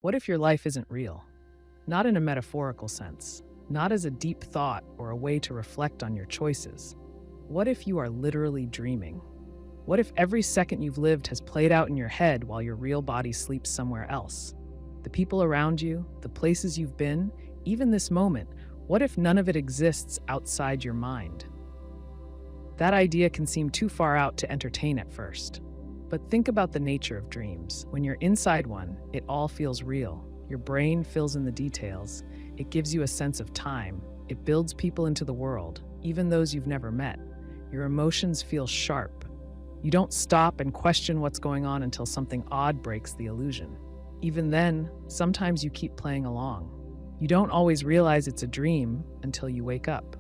What if your life isn't real? Not in a metaphorical sense, not as a deep thought or a way to reflect on your choices. What if you are literally dreaming? What if every second you've lived has played out in your head while your real body sleeps somewhere else? The people around you, the places you've been, even this moment, what if none of it exists outside your mind? That idea can seem too far out to entertain at first. But think about the nature of dreams. When you're inside one, it all feels real. Your brain fills in the details. It gives you a sense of time. It builds people into the world, even those you've never met. Your emotions feel sharp. You don't stop and question what's going on until something odd breaks the illusion. Even then, sometimes you keep playing along. You don't always realize it's a dream until you wake up.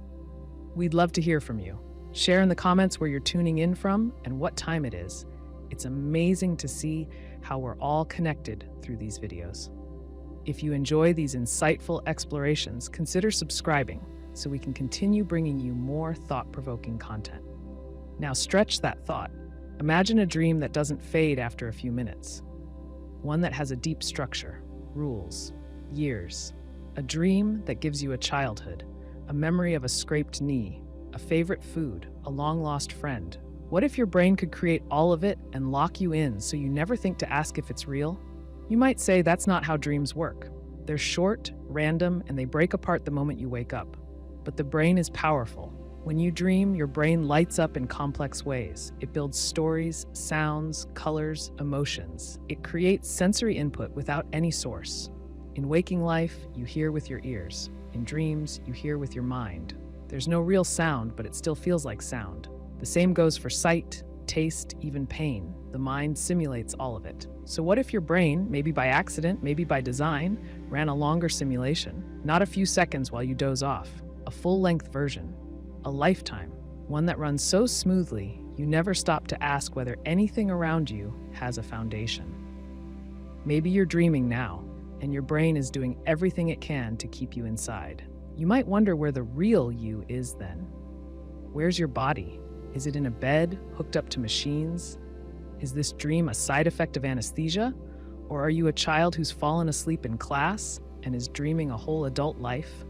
We'd love to hear from you. Share in the comments where you're tuning in from and what time it is. It's amazing to see how we're all connected through these videos. If you enjoy these insightful explorations, consider subscribing so we can continue bringing you more thought-provoking content. Now stretch that thought. Imagine a dream that doesn't fade after a few minutes. One that has a deep structure, rules, years. A dream that gives you a childhood, a memory of a scraped knee, a favorite food, a long-lost friend. What if your brain could create all of it and lock you in so you never think to ask if it's real? You might say that's not how dreams work. They're short, random, and they break apart the moment you wake up. But the brain is powerful. When you dream, your brain lights up in complex ways. It builds stories, sounds, colors, emotions. It creates sensory input without any source. In waking life, you hear with your ears. In dreams, you hear with your mind. There's no real sound, but it still feels like sound. The same goes for sight, taste, even pain. The mind simulates all of it. So what if your brain, maybe by accident, maybe by design, ran a longer simulation? Not a few seconds while you doze off. A full-length version. A lifetime. One that runs so smoothly, you never stop to ask whether anything around you has a foundation. Maybe you're dreaming now, and your brain is doing everything it can to keep you inside. You might wonder where the real you is then. Where's your body? Is it in a bed, hooked up to machines? Is this dream a side effect of anesthesia? Or are you a child who's fallen asleep in class and is dreaming a whole adult life?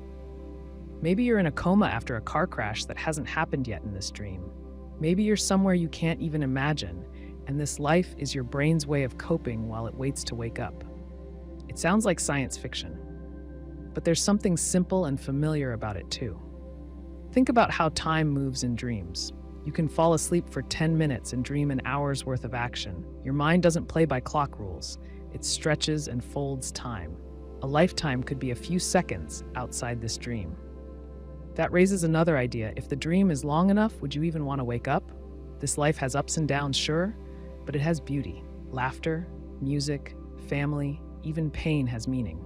Maybe you're in a coma after a car crash that hasn't happened yet in this dream. Maybe you're somewhere you can't even imagine, and this life is your brain's way of coping while it waits to wake up. It sounds like science fiction, but there's something simple and familiar about it too. Think about how time moves in dreams. You can fall asleep for 10 minutes and dream an hour's worth of action. Your mind doesn't play by clock rules. It stretches and folds time. A lifetime could be a few seconds outside this dream. That raises another idea. If the dream is long enough, would you even want to wake up? This life has ups and downs, sure, but it has beauty. Laughter, music, family, even pain has meaning.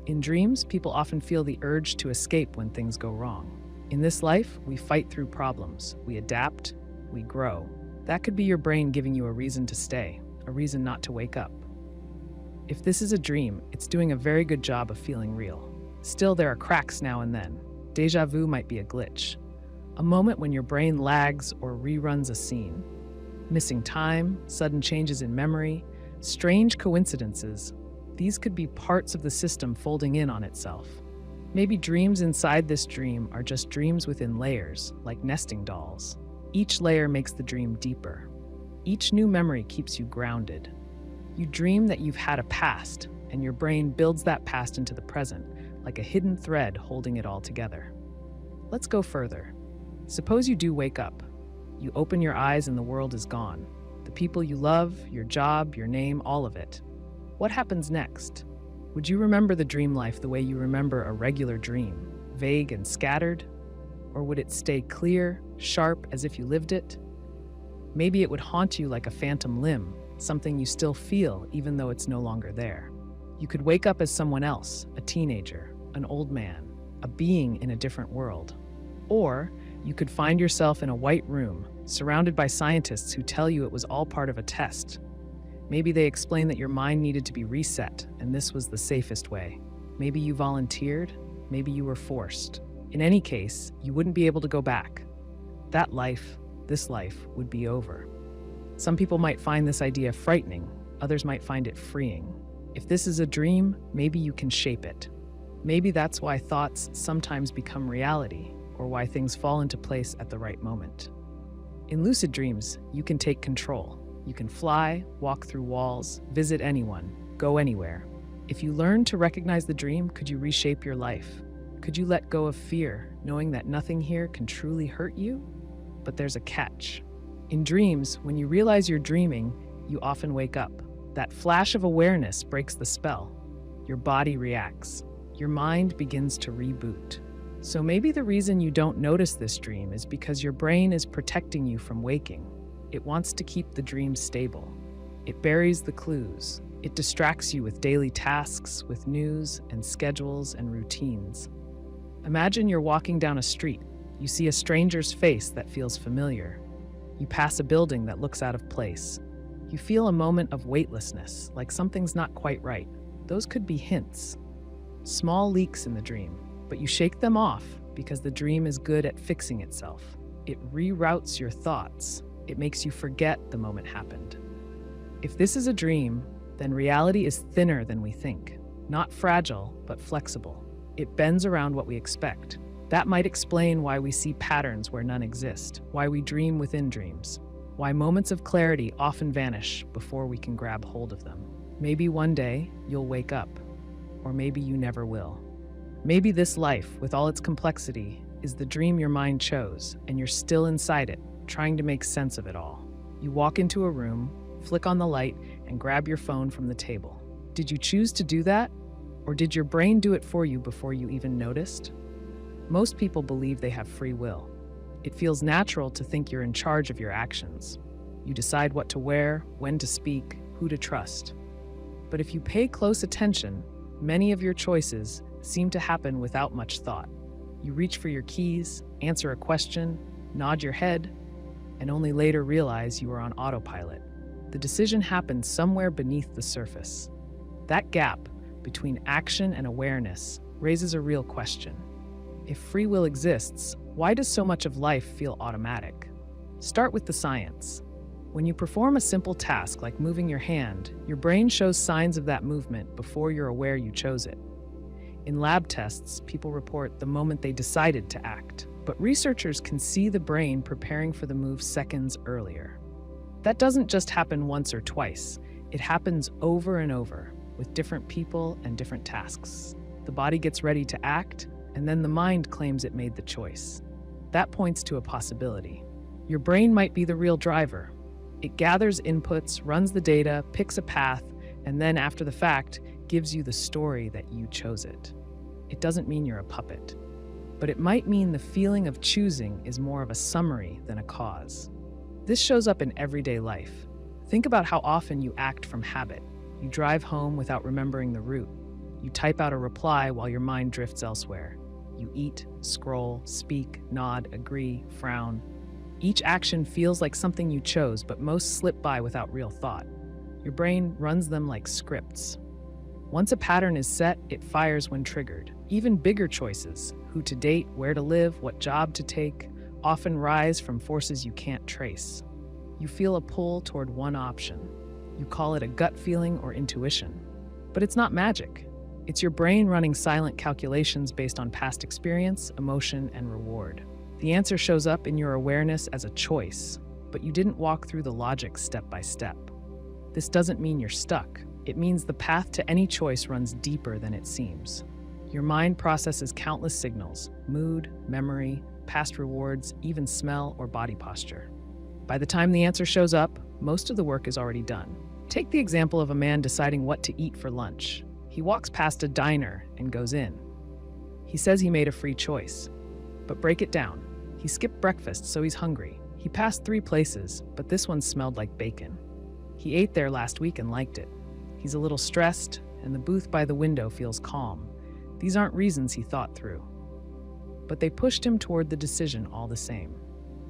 In dreams, people often feel the urge to escape when things go wrong. In this life, we fight through problems, we adapt, we grow. That could be your brain giving you a reason to stay, a reason not to wake up. If this is a dream, it's doing a very good job of feeling real. Still, there are cracks now and then. Déjà vu might be a glitch, a moment when your brain lags or reruns a scene. Missing time, sudden changes in memory, strange coincidences. These could be parts of the system folding in on itself. Maybe dreams inside this dream are just dreams within layers, like nesting dolls. Each layer makes the dream deeper. Each new memory keeps you grounded. You dream that you've had a past, and your brain builds that past into the present, like a hidden thread holding it all together. Let's go further. Suppose you do wake up. You open your eyes and the world is gone. The people you love, your job, your name, all of it. What happens next? Would you remember the dream life the way you remember a regular dream, vague and scattered? Or would it stay clear, sharp, as if you lived it? Maybe it would haunt you like a phantom limb, something you still feel even though it's no longer there. You could wake up as someone else, a teenager, an old man, a being in a different world. Or you could find yourself in a white room, surrounded by scientists who tell you it was all part of a test. Maybe they explained that your mind needed to be reset, and this was the safest way. Maybe you volunteered, maybe you were forced. In any case, you wouldn't be able to go back. That life, this life, would be over. Some people might find this idea frightening, others might find it freeing. If this is a dream, maybe you can shape it. Maybe that's why thoughts sometimes become reality, or why things fall into place at the right moment. In lucid dreams, you can take control. You can fly, walk through walls, visit anyone, go anywhere. If you learn to recognize the dream, could you reshape your life? Could you let go of fear, knowing that nothing here can truly hurt you? But there's a catch. In dreams, when you realize you're dreaming, you often wake up. That flash of awareness breaks the spell. Your body reacts. Your mind begins to reboot. So maybe the reason you don't notice this dream is because your brain is protecting you from waking. It wants to keep the dream stable. It buries the clues. It distracts you with daily tasks, with news and schedules and routines. Imagine you're walking down a street. You see a stranger's face that feels familiar. You pass a building that looks out of place. You feel a moment of weightlessness, like something's not quite right. Those could be hints, small leaks in the dream, but you shake them off because the dream is good at fixing itself. It reroutes your thoughts. It makes you forget the moment happened. If this is a dream, then reality is thinner than we think. Not fragile, but flexible. It bends around what we expect. That might explain why we see patterns where none exist, why we dream within dreams, why moments of clarity often vanish before we can grab hold of them. Maybe one day you'll wake up, or maybe you never will. Maybe this life, with all its complexity, is the dream your mind chose, and you're still inside it, trying to make sense of it all. You walk into a room, flick on the light, and grab your phone from the table. Did you choose to do that? Or did your brain do it for you before you even noticed? Most people believe they have free will. It feels natural to think you're in charge of your actions. You decide what to wear, when to speak, who to trust. But if you pay close attention, many of your choices seem to happen without much thought. You reach for your keys, answer a question, nod your head, and only later realize you are on autopilot. The decision happened somewhere beneath the surface. That gap between action and awareness raises a real question. If free will exists, why does so much of life feel automatic? Start with the science. When you perform a simple task like moving your hand, your brain shows signs of that movement before you're aware you chose it. In lab tests, people report the moment they decided to act, but researchers can see the brain preparing for the move seconds earlier. That doesn't just happen once or twice. It happens over and over, with different people and different tasks. The body gets ready to act, and then the mind claims it made the choice. That points to a possibility. Your brain might be the real driver. It gathers inputs, runs the data, picks a path, and then after the fact, gives you the story that you chose it. It doesn't mean you're a puppet, but it might mean the feeling of choosing is more of a summary than a cause. This shows up in everyday life. Think about how often you act from habit. You drive home without remembering the route. You type out a reply while your mind drifts elsewhere. You eat, scroll, speak, nod, agree, frown. Each action feels like something you chose, but most slip by without real thought. Your brain runs them like scripts. Once a pattern is set, it fires when triggered. Even bigger choices, who to date, where to live, what job to take, often rise from forces you can't trace. You feel a pull toward one option. You call it a gut feeling or intuition. But it's not magic. It's your brain running silent calculations based on past experience, emotion, and reward. The answer shows up in your awareness as a choice, but you didn't walk through the logic step by step. This doesn't mean you're stuck. It means the path to any choice runs deeper than it seems. Your mind processes countless signals: mood, memory, past rewards, even smell or body posture. By the time the answer shows up, most of the work is already done. Take the example of a man deciding what to eat for lunch. He walks past a diner and goes in. He says he made a free choice. But break it down. He skipped breakfast, so he's hungry. He passed 3 places, but this one smelled like bacon. He ate there last week and liked it. He's a little stressed, and the booth by the window feels calm. These aren't reasons he thought through. But they pushed him toward the decision all the same.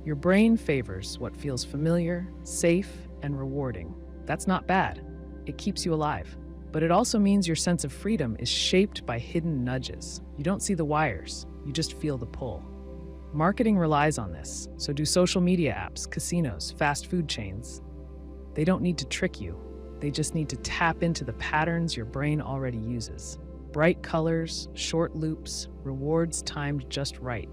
Your brain favors what feels familiar, safe, and rewarding. That's not bad. It keeps you alive. But it also means your sense of freedom is shaped by hidden nudges. You don't see the wires, you just feel the pull. Marketing relies on this, so do social media apps, casinos, fast food chains. They don't need to trick you. They just need to tap into the patterns your brain already uses. Bright colors, short loops, rewards timed just right.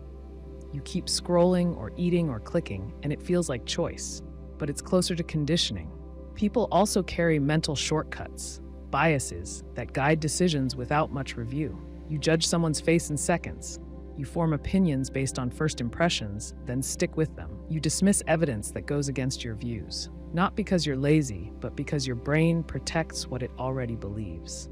You keep scrolling or eating or clicking, and it feels like choice, but it's closer to conditioning. People also carry mental shortcuts, biases that guide decisions without much review. You judge someone's face in seconds. You form opinions based on first impressions, then stick with them. You dismiss evidence that goes against your views, not because you're lazy, but because your brain protects what it already believes.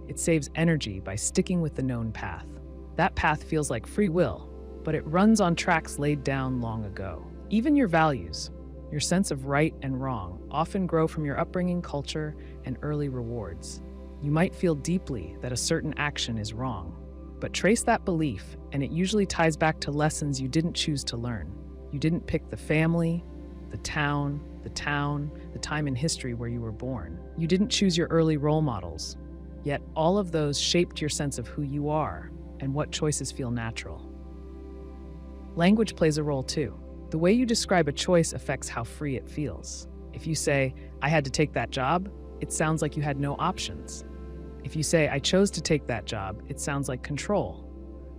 It saves energy by sticking with the known path. That path feels like free will, but it runs on tracks laid down long ago. Even your values, your sense of right and wrong, often grow from your upbringing, culture, and early rewards. You might feel deeply that a certain action is wrong, but trace that belief, and it usually ties back to lessons you didn't choose to learn. You didn't pick the family, the time in history where you were born. You didn't choose your early role models, yet all of those shaped your sense of who you are and what choices feel natural. Language plays a role too. The way you describe a choice affects how free it feels. If you say, "I had to take that job," it sounds like you had no options. If you say, "I chose to take that job," it sounds like control.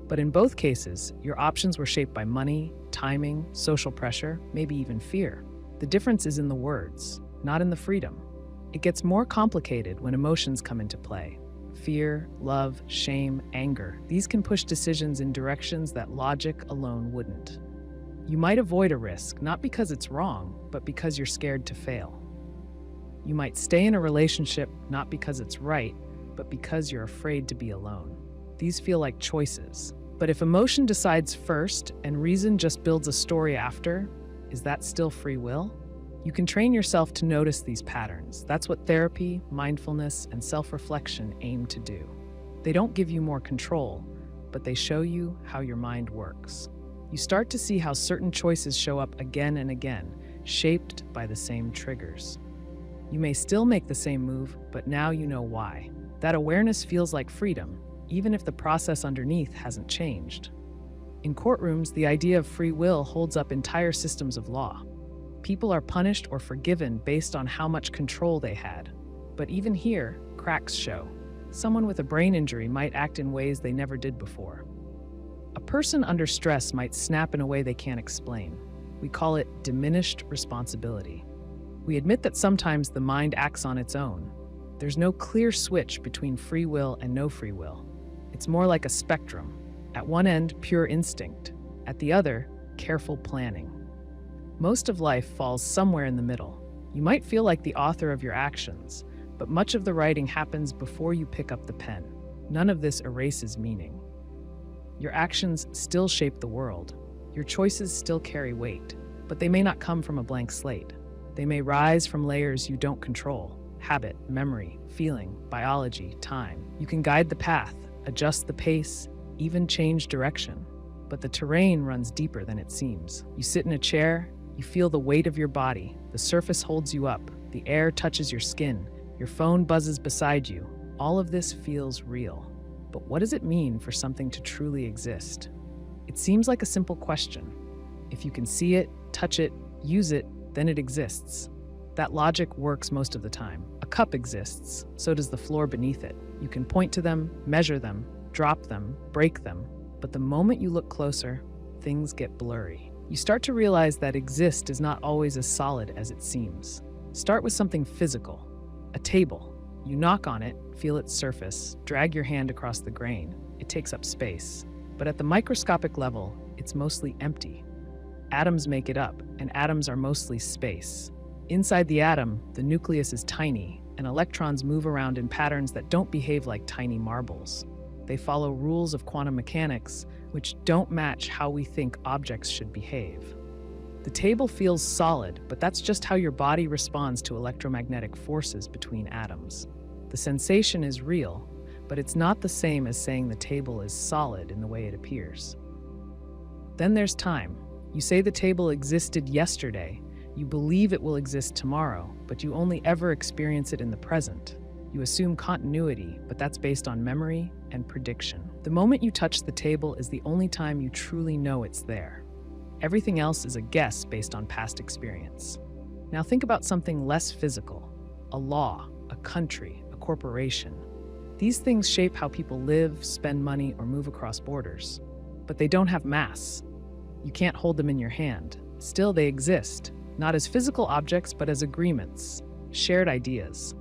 But in both cases, your options were shaped by money, timing, social pressure, maybe even fear. The difference is in the words, not in the freedom. It gets more complicated when emotions come into play. Fear, love, shame, anger. These can push decisions in directions that logic alone wouldn't. You might avoid a risk, not because it's wrong, but because you're scared to fail. You might stay in a relationship, not because it's right, but because you're afraid to be alone. These feel like choices. But if emotion decides first and reason just builds a story after, is that still free will? You can train yourself to notice these patterns. That's what therapy, mindfulness, and self-reflection aim to do. They don't give you more control, but they show you how your mind works. You start to see how certain choices show up again and again, shaped by the same triggers. You may still make the same move, but now you know why. That awareness feels like freedom, even if the process underneath hasn't changed. In courtrooms, the idea of free will holds up entire systems of law. People are punished or forgiven based on how much control they had. But even here, cracks show. Someone with a brain injury might act in ways they never did before. A person under stress might snap in a way they can't explain. We call it diminished responsibility. We admit that sometimes the mind acts on its own. There's no clear switch between free will and no free will. It's more like a spectrum. At one end, pure instinct. At the other, careful planning. Most of life falls somewhere in the middle. You might feel like the author of your actions, but much of the writing happens before you pick up the pen. None of this erases meaning. Your actions still shape the world. Your choices still carry weight, but they may not come from a blank slate. They may rise from layers you don't control: habit, memory, feeling, biology, time. You can guide the path, adjust the pace, even change direction. But the terrain runs deeper than it seems. You sit in a chair, you feel the weight of your body, the surface holds you up, the air touches your skin, your phone buzzes beside you. All of this feels real. But what does it mean for something to truly exist? It seems like a simple question. If you can see it, touch it, use it, then it exists. That logic works most of the time. A cup exists, so does the floor beneath it. You can point to them, measure them, drop them, break them, but the moment you look closer, things get blurry. You start to realize that exist is not always as solid as it seems. Start with something physical, a table. You knock on it, feel its surface, drag your hand across the grain. It takes up space. But at the microscopic level, it's mostly empty. Atoms make it up, and atoms are mostly space. Inside the atom, the nucleus is tiny, and electrons move around in patterns that don't behave like tiny marbles. They follow rules of quantum mechanics, which don't match how we think objects should behave. The table feels solid, but that's just how your body responds to electromagnetic forces between atoms. The sensation is real, but it's not the same as saying the table is solid in the way it appears. Then there's time. You say the table existed yesterday. You believe it will exist tomorrow, but you only ever experience it in the present. You assume continuity, but that's based on memory and prediction. The moment you touch the table is the only time you truly know it's there. Everything else is a guess based on past experience. Now think about something less physical, a law. a country, a corporation. These things shape how people live, spend money, or move across borders. But they don't have mass. You can't hold them in your hand. Still, they exist, not as physical objects, but as agreements, shared ideas.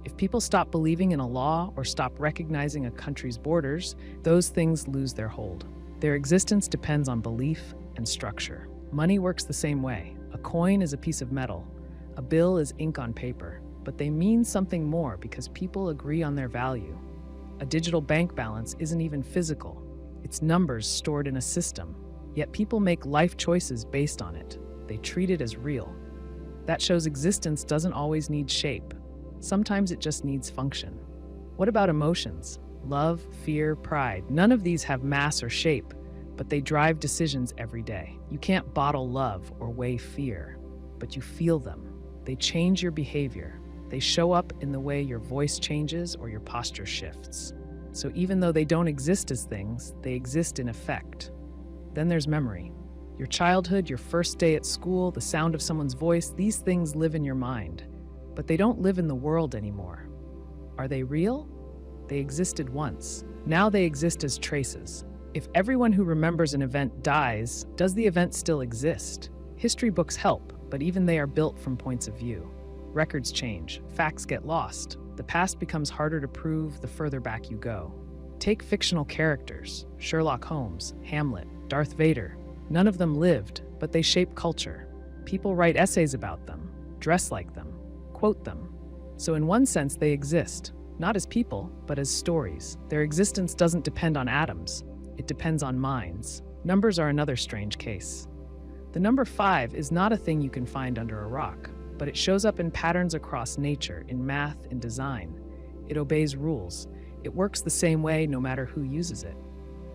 If people stop believing in a law or stop recognizing a country's borders, those things lose their hold. Their existence depends on belief and structure. Money works the same way. A coin is a piece of metal. A bill is ink on paper. But they mean something more because people agree on their value. A digital bank balance isn't even physical. It's numbers stored in a system. Yet people make life choices based on it. They treat it as real. That shows existence doesn't always need shape. Sometimes it just needs function. What about emotions? Love, fear, pride. None of these have mass or shape, but they drive decisions every day. You can't bottle love or weigh fear, but you feel them. They change your behavior. They show up in the way your voice changes or your posture shifts. So even though they don't exist as things, they exist in effect. Then there's memory. Your childhood, your first day at school, the sound of someone's voice, these things live in your mind. But they don't live in the world anymore. Are they real? They existed once. Now they exist as traces. If everyone who remembers an event dies, does the event still exist? History books help, but even they are built from points of view. Records change, facts get lost. The past becomes harder to prove the further back you go. Take fictional characters, Sherlock Holmes, Hamlet, Darth Vader. None of them lived, but they shape culture. People write essays about them, dress like them, quote them. So in one sense, they exist, not as people, but as stories. Their existence doesn't depend on atoms. It depends on minds. Numbers are another strange case. The number 5 is not a thing you can find under a rock, but it shows up in patterns across nature, in math, in design. It obeys rules. It works the same way no matter who uses it.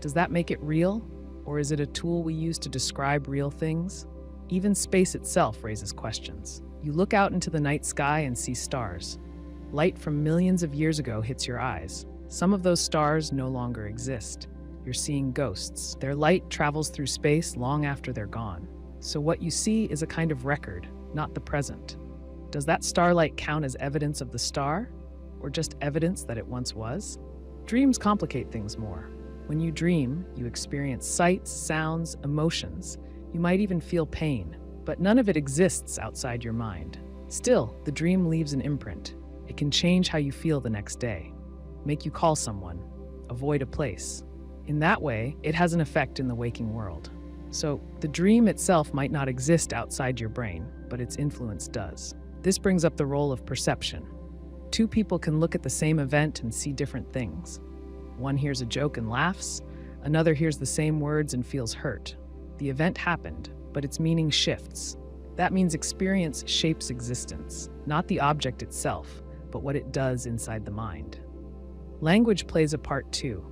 Does that make it real? Or is it a tool we use to describe real things? Even space itself raises questions. You look out into the night sky and see stars. Light from millions of years ago hits your eyes. Some of those stars no longer exist. You're seeing ghosts. Their light travels through space long after they're gone. So what you see is a kind of record, not the present. Does that starlight count as evidence of the star? Or just evidence that it once was? Dreams complicate things more. When you dream, you experience sights, sounds, emotions. You might even feel pain, but none of it exists outside your mind. Still, the dream leaves an imprint. It can change how you feel the next day, make you call someone, avoid a place. In that way, it has an effect in the waking world. So, the dream itself might not exist outside your brain, but its influence does. This brings up the role of perception. Two people can look at the same event and see different things. One hears a joke and laughs, another hears the same words and feels hurt. The event happened, but its meaning shifts. That means experience shapes existence, not the object itself, but what it does inside the mind. Language plays a part too.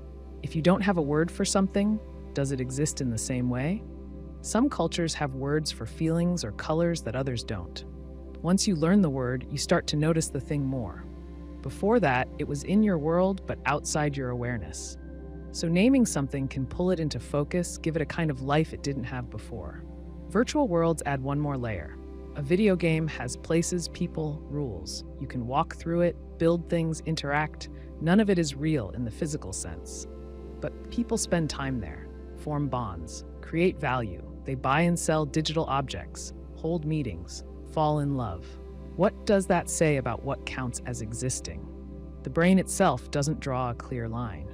If you don't have a word for something, does it exist in the same way? Some cultures have words for feelings or colors that others don't. Once you learn the word, you start to notice the thing more. Before that, it was in your world, but outside your awareness. So naming something can pull it into focus, give it a kind of life it didn't have before. Virtual worlds add one more layer. A video game has places, people, rules. You can walk through it, build things, interact. None of it is real in the physical sense. But people spend time there, form bonds, create value. They buy and sell digital objects, hold meetings, fall in love. What does that say about what counts as existing? The brain itself doesn't draw a clear line.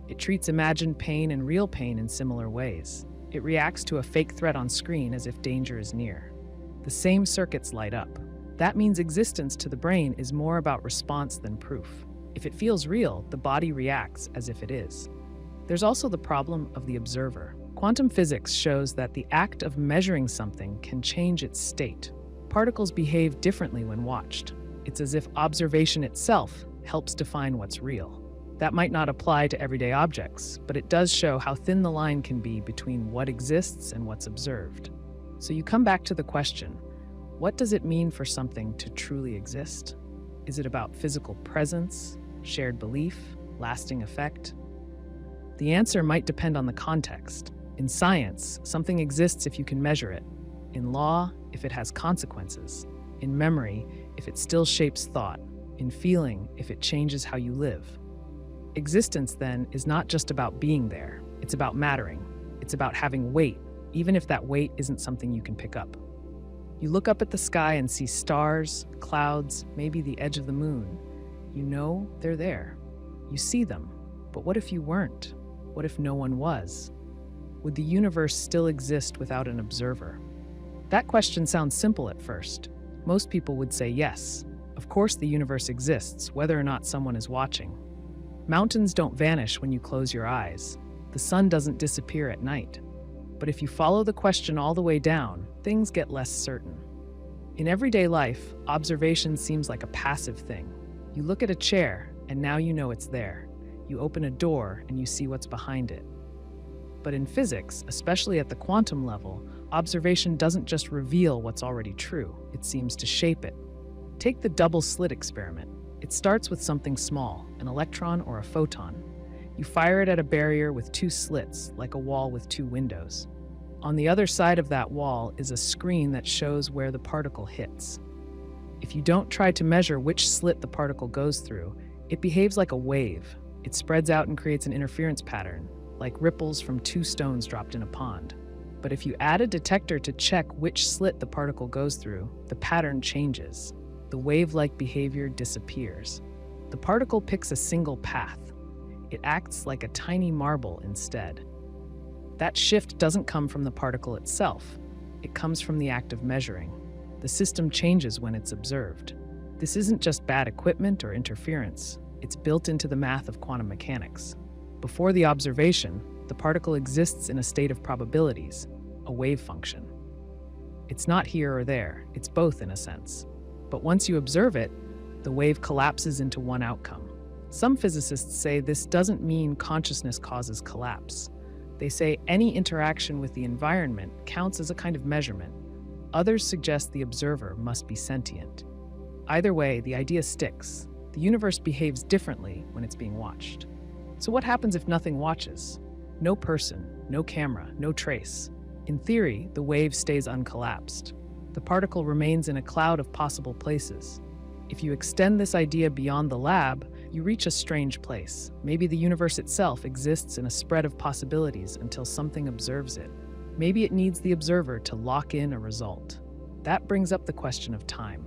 It treats imagined pain and real pain in similar ways. It reacts to a fake threat on screen as if danger is near. The same circuits light up. That means existence to the brain is more about response than proof. If it feels real, the body reacts as if it is. There's also the problem of the observer. Quantum physics shows that the act of measuring something can change its state. Particles behave differently when watched. It's as if observation itself helps define what's real. That might not apply to everyday objects, but it does show how thin the line can be between what exists and what's observed. So you come back to the question, what does it mean for something to truly exist? Is it about physical presence, shared belief, lasting effect? The answer might depend on the context. In science, something exists if you can measure it. In law, if it has consequences. In memory, if it still shapes thought. in feeling if it changes how you live. Existence, then, is not just about being there. It's about mattering. It's about having weight, even if that weight isn't something you can pick up. You look up at the sky and see stars, clouds, maybe the edge of the moon. You know they're there. You see them. But what if you weren't? What if no one was? Would the universe still exist without an observer? That question sounds simple at first. Most people would say yes. Of course the universe exists, whether or not someone is watching. Mountains don't vanish when you close your eyes. The sun doesn't disappear at night. But if you follow the question all the way down, things get less certain. In everyday life, observation seems like a passive thing. You look at a chair, and now you know it's there. You open a door, and you see what's behind it. But in physics, especially at the quantum level, observation doesn't just reveal what's already true, it seems to shape it. Take the double slit experiment. It starts with something small, an electron or a photon. You fire it at a barrier with two slits, like a wall with two windows. On the other side of that wall is a screen that shows where the particle hits. If you don't try to measure which slit the particle goes through, it behaves like a wave. It spreads out and creates an interference pattern, like ripples from two stones dropped in a pond. But if you add a detector to check which slit the particle goes through, the pattern changes. The wave-like behavior disappears. The particle picks a single path. It acts like a tiny marble instead. That shift doesn't come from the particle itself. It comes from the act of measuring. The system changes when it's observed. This isn't just bad equipment or interference. It's built into the math of quantum mechanics. Before the observation, the particle exists in a state of probabilities, a wave function. It's not here or there, it's both in a sense. But once you observe it, the wave collapses into one outcome. Some physicists say this doesn't mean consciousness causes collapse. They say any interaction with the environment counts as a kind of measurement. Others suggest the observer must be sentient. Either way, the idea sticks. The universe behaves differently when it's being watched. So what happens if nothing watches? No person, no camera, no trace. In theory, the wave stays uncollapsed. The particle remains in a cloud of possible places. If you extend this idea beyond the lab, you reach a strange place. Maybe the universe itself exists in a spread of possibilities until something observes it. Maybe it needs the observer to lock in a result. That brings up the question of time.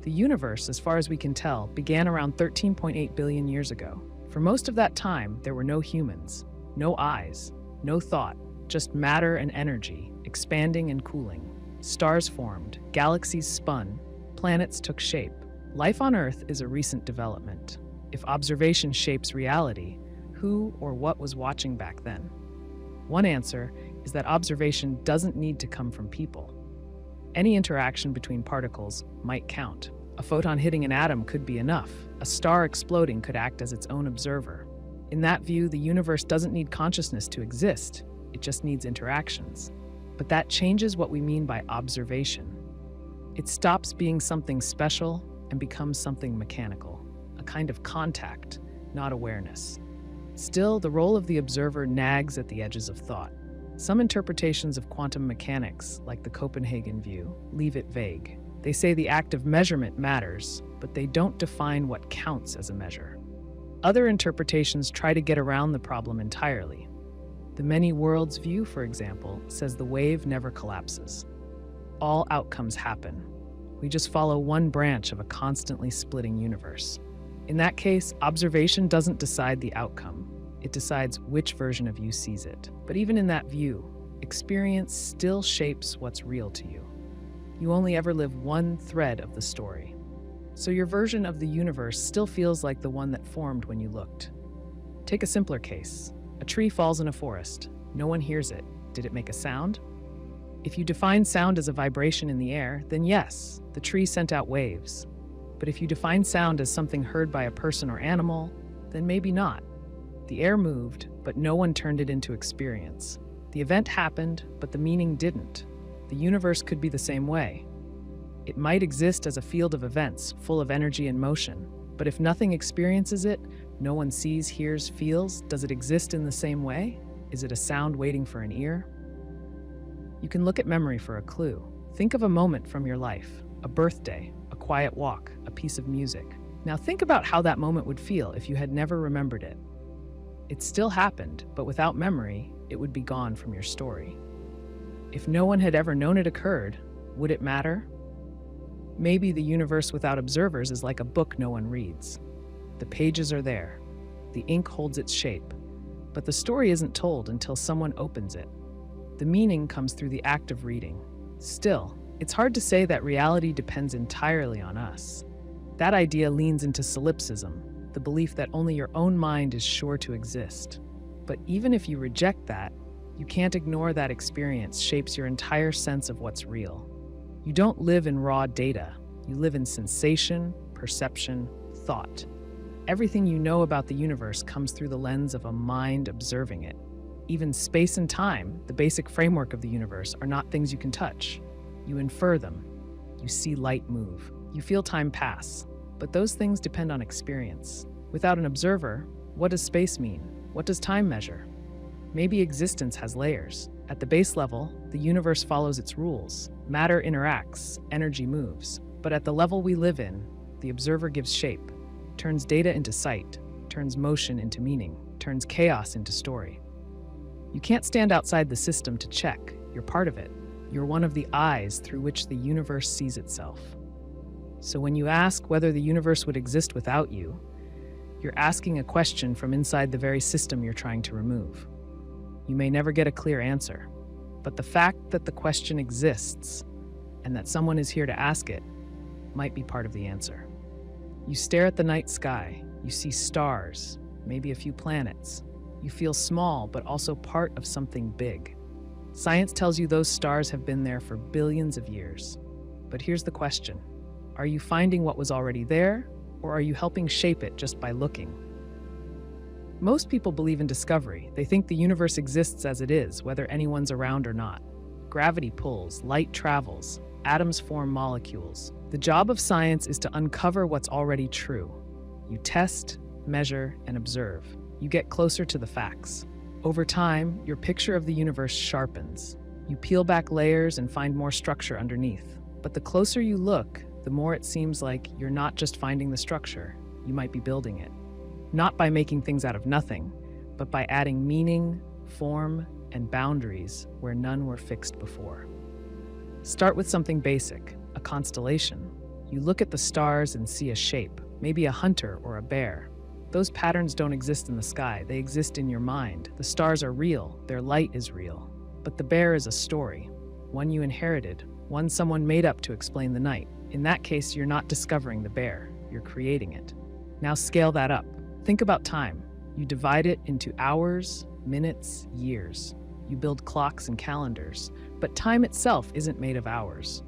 The universe, as far as we can tell, began around 13.8 billion years ago. For most of that time, there were no humans, no eyes, no thought, just matter and energy, expanding and cooling. Stars formed, galaxies spun, planets took shape. Life on Earth is a recent development. If observation shapes reality, who or what was watching back then? One answer is that observation doesn't need to come from people. Any interaction between particles might count. A photon hitting an atom could be enough. A star exploding could act as its own observer. In that view, the universe doesn't need consciousness to exist. It just needs interactions. But that changes what we mean by observation. It stops being something special and becomes something mechanical, a kind of contact, not awareness. Still, the role of the observer nags at the edges of thought. Some interpretations of quantum mechanics, like the Copenhagen view, leave it vague. They say the act of measurement matters, but they don't define what counts as a measure. Other interpretations try to get around the problem entirely. The many worlds view, for example, says the wave never collapses. All outcomes happen. We just follow one branch of a constantly splitting universe. In that case, observation doesn't decide the outcome. It decides which version of you sees it. But even in that view, experience still shapes what's real to you. You only ever live one thread of the story. So your version of the universe still feels like the one that formed when you looked. Take a simpler case. A tree falls in a forest. No one hears it. Did it make a sound? If you define sound as a vibration in the air, then yes, the tree sent out waves. But if you define sound as something heard by a person or animal, then maybe not. The air moved, but no one turned it into experience. The event happened, but the meaning didn't. The universe could be the same way. It might exist as a field of events, full of energy and motion, but if nothing experiences it, no one sees, hears, feels, does it exist in the same way? Is it a sound waiting for an ear? You can look at memory for a clue. Think of a moment from your life, a birthday, a quiet walk, a piece of music. Now think about how that moment would feel if you had never remembered it. It still happened, but without memory, it would be gone from your story. If no one had ever known it occurred, would it matter? Maybe the universe without observers is like a book no one reads. The pages are there, the ink holds its shape, but the story isn't told until someone opens it. The meaning comes through the act of reading. Still, it's hard to say that reality depends entirely on us. That idea leans into solipsism, the belief that only your own mind is sure to exist. But even if you reject that, you can't ignore that experience shapes your entire sense of what's real. You don't live in raw data. You live in sensation, perception, thought. Everything you know about the universe comes through the lens of a mind observing it. Even space and time, the basic framework of the universe, are not things you can touch. You infer them. You see light move. You feel time pass. But those things depend on experience. Without an observer, what does space mean? What does time measure? Maybe existence has layers. At the base level, the universe follows its rules. Matter interacts, energy moves. But at the level we live in, the observer gives shape, turns data into sight, turns motion into meaning, turns chaos into story. You can't stand outside the system to check. You're part of it. You're one of the eyes through which the universe sees itself. So when you ask whether the universe would exist without you, you're asking a question from inside the very system you're trying to remove. You may never get a clear answer, but the fact that the question exists and that someone is here to ask it might be part of the answer. You stare at the night sky, you see stars, maybe a few planets. You feel small, but also part of something big. Science tells you those stars have been there for billions of years. But here's the question. Are you finding what was already there, or are you helping shape it just by looking? Most people believe in discovery. They think the universe exists as it is, whether anyone's around or not. Gravity pulls, light travels, atoms form molecules. The job of science is to uncover what's already true. You test, measure, and observe. You get closer to the facts. Over time, your picture of the universe sharpens. You peel back layers and find more structure underneath. But the closer you look, the more it seems like you're not just finding the structure, you might be building it. Not by making things out of nothing, but by adding meaning, form, and boundaries where none were fixed before. Start with something basic, a constellation. You look at the stars and see a shape, maybe a hunter or a bear. Those patterns don't exist in the sky, they exist in your mind. The stars are real, their light is real. But the bear is a story, one you inherited, one someone made up to explain the night. In that case, you're not discovering the bear, you're creating it. Now scale that up. Think about time. You divide it into hours, minutes, years. You build clocks and calendars, but time itself isn't made of hours.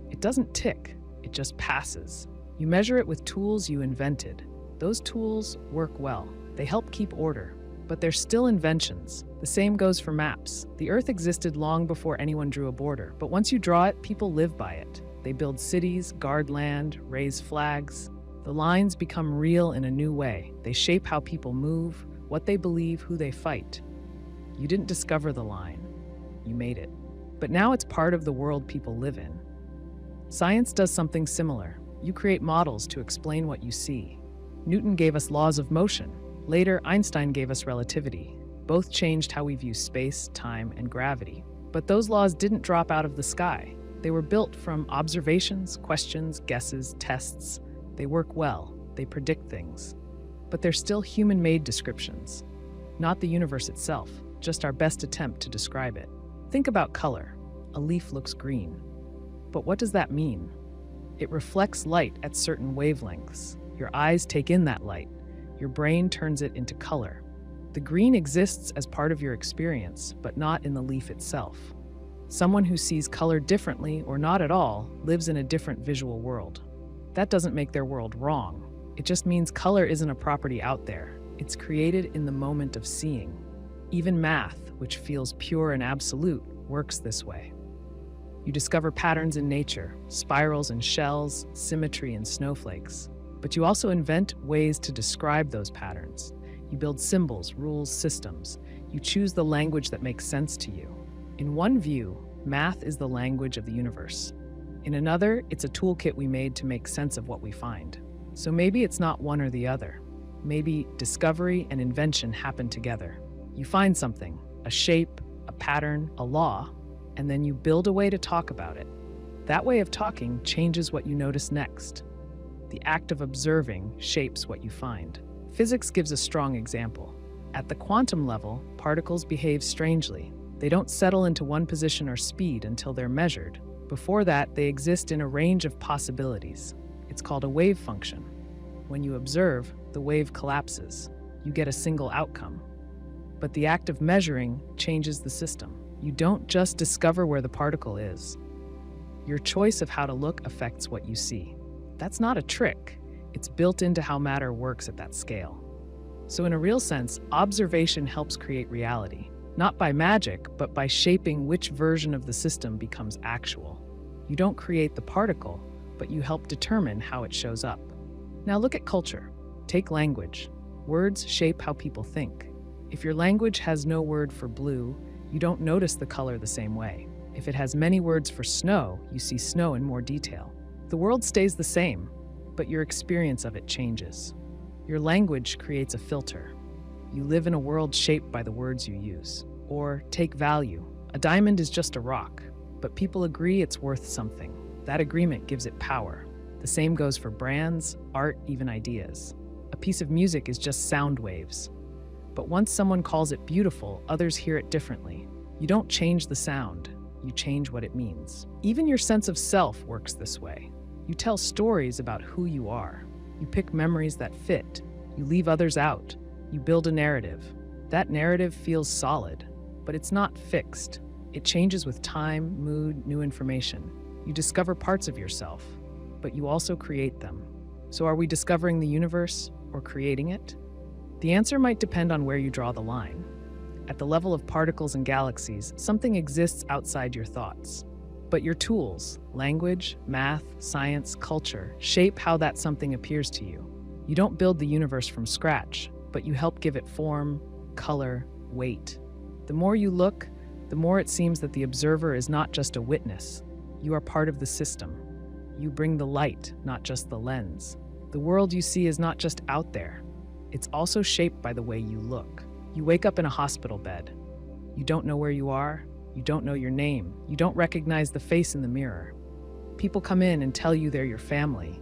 It doesn't tick, it just passes. You measure it with tools you invented. Those tools work well. They help keep order, but they're still inventions. The same goes for maps. The Earth existed long before anyone drew a border, but once you draw it, people live by it. They build cities, guard land, raise flags. The lines become real in a new way. They shape how people move, what they believe, who they fight. You didn't discover the line, you made it. But now it's part of the world people live in. Science does something similar. You create models to explain what you see. Newton gave us laws of motion. Later, Einstein gave us relativity. Both changed how we view space, time, and gravity. But those laws didn't drop out of the sky. They were built from observations, questions, guesses, tests. They work well, they predict things. But they're still human-made descriptions. Not the universe itself, just our best attempt to describe it. Think about color. A leaf looks green. But what does that mean? It reflects light at certain wavelengths. Your eyes take in that light. Your brain turns it into color. The green exists as part of your experience, but not in the leaf itself. Someone who sees color differently or not at all lives in a different visual world. That doesn't make their world wrong. It just means color isn't a property out there. It's created in the moment of seeing. Even math, which feels pure and absolute, works this way. You discover patterns in nature, spirals in shells, symmetry in snowflakes. But you also invent ways to describe those patterns. You build symbols, rules, systems. You choose the language that makes sense to you. In one view, math is the language of the universe. In another, it's a toolkit we made to make sense of what we find. So maybe it's not one or the other. Maybe discovery and invention happen together. You find something, a shape, a pattern, a law, and then you build a way to talk about it. That way of talking changes what you notice next. The act of observing shapes what you find. Physics gives a strong example. At the quantum level, particles behave strangely. They don't settle into one position or speed until they're measured. Before that, they exist in a range of possibilities. It's called a wave function. When you observe, the wave collapses. You get a single outcome. But the act of measuring changes the system. You don't just discover where the particle is. Your choice of how to look affects what you see. That's not a trick. It's built into how matter works at that scale. So in a real sense, observation helps create reality. Not by magic, but by shaping which version of the system becomes actual. You don't create the particle, but you help determine how it shows up. Now look at culture. Take language. Words shape how people think. If your language has no word for blue, you don't notice the color the same way. If it has many words for snow, you see snow in more detail. The world stays the same, but your experience of it changes. Your language creates a filter. You live in a world shaped by the words you use. Or take value. A diamond is just a rock, but people agree it's worth something. That agreement gives it power. The same goes for brands, art, even ideas. A piece of music is just sound waves. But once someone calls it beautiful, others hear it differently. You don't change the sound, you change what it means. Even your sense of self works this way. You tell stories about who you are. You pick memories that fit. You leave others out. You build a narrative. That narrative feels solid, but it's not fixed. It changes with time, mood, new information. You discover parts of yourself, but you also create them. So are we discovering the universe or creating it? The answer might depend on where you draw the line. At the level of particles and galaxies, something exists outside your thoughts. But your tools, language, math, science, culture, shape how that something appears to you. You don't build the universe from scratch, but you help give it form, color, weight. The more you look, the more it seems that the observer is not just a witness. You are part of the system. You bring the light, not just the lens. The world you see is not just out there. It's also shaped by the way you look. You wake up in a hospital bed. You don't know where you are. You don't know your name. You don't recognize the face in the mirror. People come in and tell you they're your family.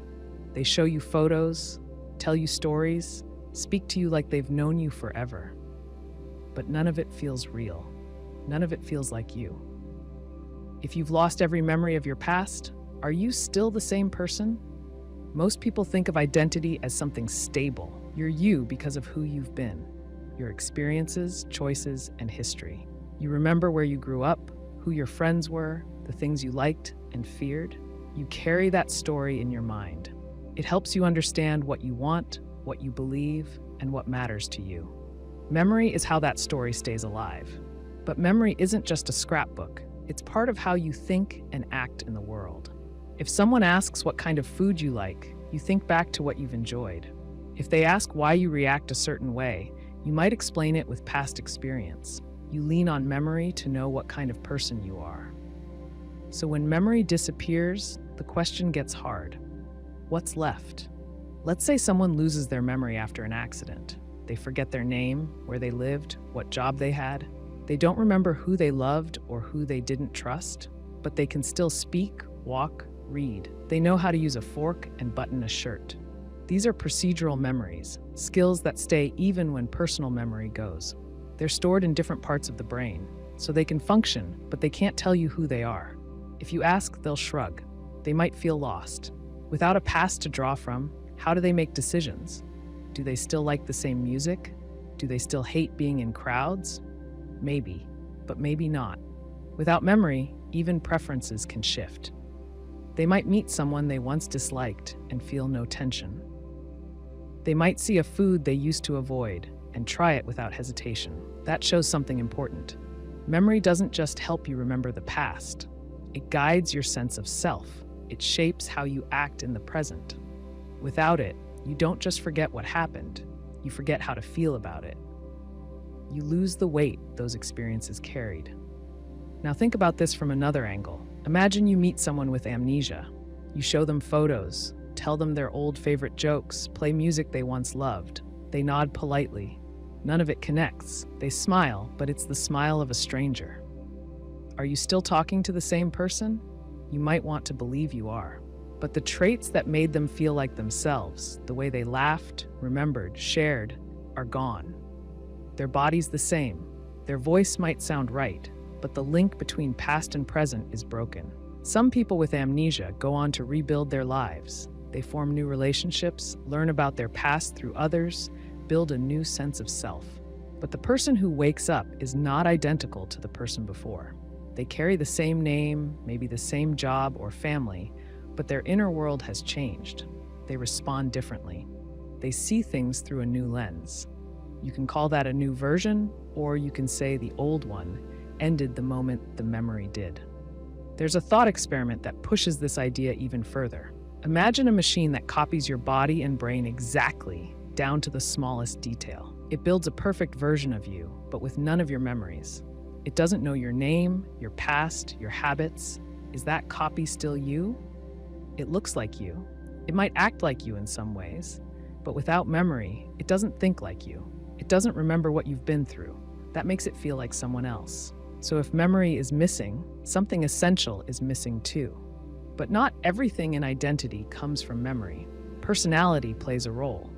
They show you photos, tell you stories, speak to you like they've known you forever. But none of it feels real. None of it feels like you. If you've lost every memory of your past, are you still the same person? Most people think of identity as something stable. You're you because of who you've been, your experiences, choices, and history. You remember where you grew up, who your friends were, the things you liked and feared. You carry that story in your mind. It helps you understand what you want, what you believe, and what matters to you. Memory is how that story stays alive. But memory isn't just a scrapbook. It's part of how you think and act in the world. If someone asks what kind of food you like, you think back to what you've enjoyed. If they ask why you react a certain way, you might explain it with past experience. You lean on memory to know what kind of person you are. So when memory disappears, the question gets hard. What's left? Let's say someone loses their memory after an accident. They forget their name, where they lived, what job they had. They don't remember who they loved or who they didn't trust, but they can still speak, walk, read. They know how to use a fork and button a shirt. These are procedural memories, skills that stay even when personal memory goes. They're stored in different parts of the brain, so they can function, but they can't tell you who they are. If you ask, they'll shrug. They might feel lost. Without a past to draw from, how do they make decisions? Do they still like the same music? Do they still hate being in crowds? Maybe, but maybe not. Without memory, even preferences can shift. They might meet someone they once disliked and feel no tension. They might see a food they used to avoid and try it without hesitation. That shows something important. Memory doesn't just help you remember the past. It guides your sense of self. It shapes how you act in the present. Without it, you don't just forget what happened, you forget how to feel about it. You lose the weight those experiences carried. Now think about this from another angle. Imagine you meet someone with amnesia. You show them photos, tell them their old favorite jokes, play music they once loved. They nod politely. None of it connects. They smile, but it's the smile of a stranger. Are you still talking to the same person? You might want to believe you are. But the traits that made them feel like themselves, the way they laughed, remembered, shared, are gone. Their body's the same. Their voice might sound right, but the link between past and present is broken. Some people with amnesia go on to rebuild their lives. They form new relationships, learn about their past through others, build a new sense of self. But the person who wakes up is not identical to the person before. They carry the same name, maybe the same job or family, but their inner world has changed. They respond differently. They see things through a new lens. You can call that a new version, or you can say the old one ended the moment the memory did. There's a thought experiment that pushes this idea even further. Imagine a machine that copies your body and brain exactly, down to the smallest detail. It builds a perfect version of you, but with none of your memories. It doesn't know your name, your past, your habits. Is that copy still you? It looks like you. It might act like you in some ways, but without memory, it doesn't think like you. It doesn't remember what you've been through. That makes it feel like someone else. So if memory is missing, something essential is missing too. But not everything in identity comes from memory. Personality plays a role.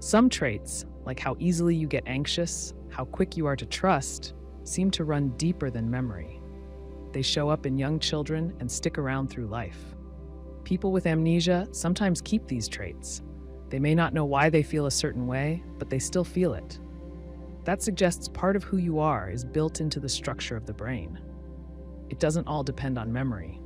Some traits, like how easily you get anxious, how quick you are to trust, seem to run deeper than memory. They show up in young children and stick around through life. People with amnesia sometimes keep these traits. They may not know why they feel a certain way, but they still feel it. That suggests part of who you are is built into the structure of the brain. It doesn't all depend on memory.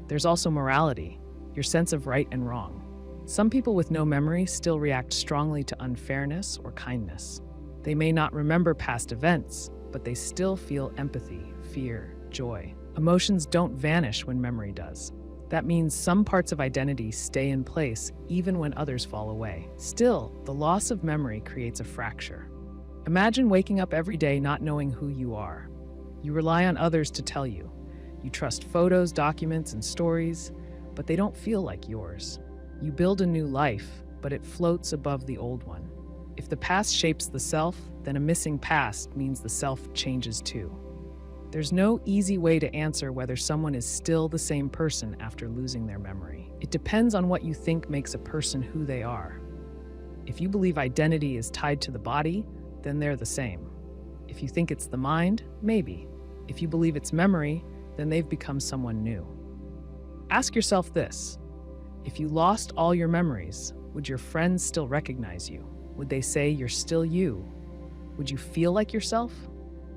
There's also morality, your sense of right and wrong. Some people with no memory still react strongly to unfairness or kindness. They may not remember past events, but they still feel empathy, fear, joy. Emotions don't vanish when memory does. That means some parts of identity stay in place even when others fall away. Still, the loss of memory creates a fracture. Imagine waking up every day not knowing who you are. You rely on others to tell you. You trust photos, documents, and stories, but they don't feel like yours. You build a new life, but it floats above the old one. If the past shapes the self, then a missing past means the self changes too. There's no easy way to answer whether someone is still the same person after losing their memory. It depends on what you think makes a person who they are. If you believe identity is tied to the body, then they're the same. If you think it's the mind, maybe. If you believe it's memory, then they've become someone new. Ask yourself this: if you lost all your memories, would your friends still recognize you? Would they say you're still you? Would you feel like yourself?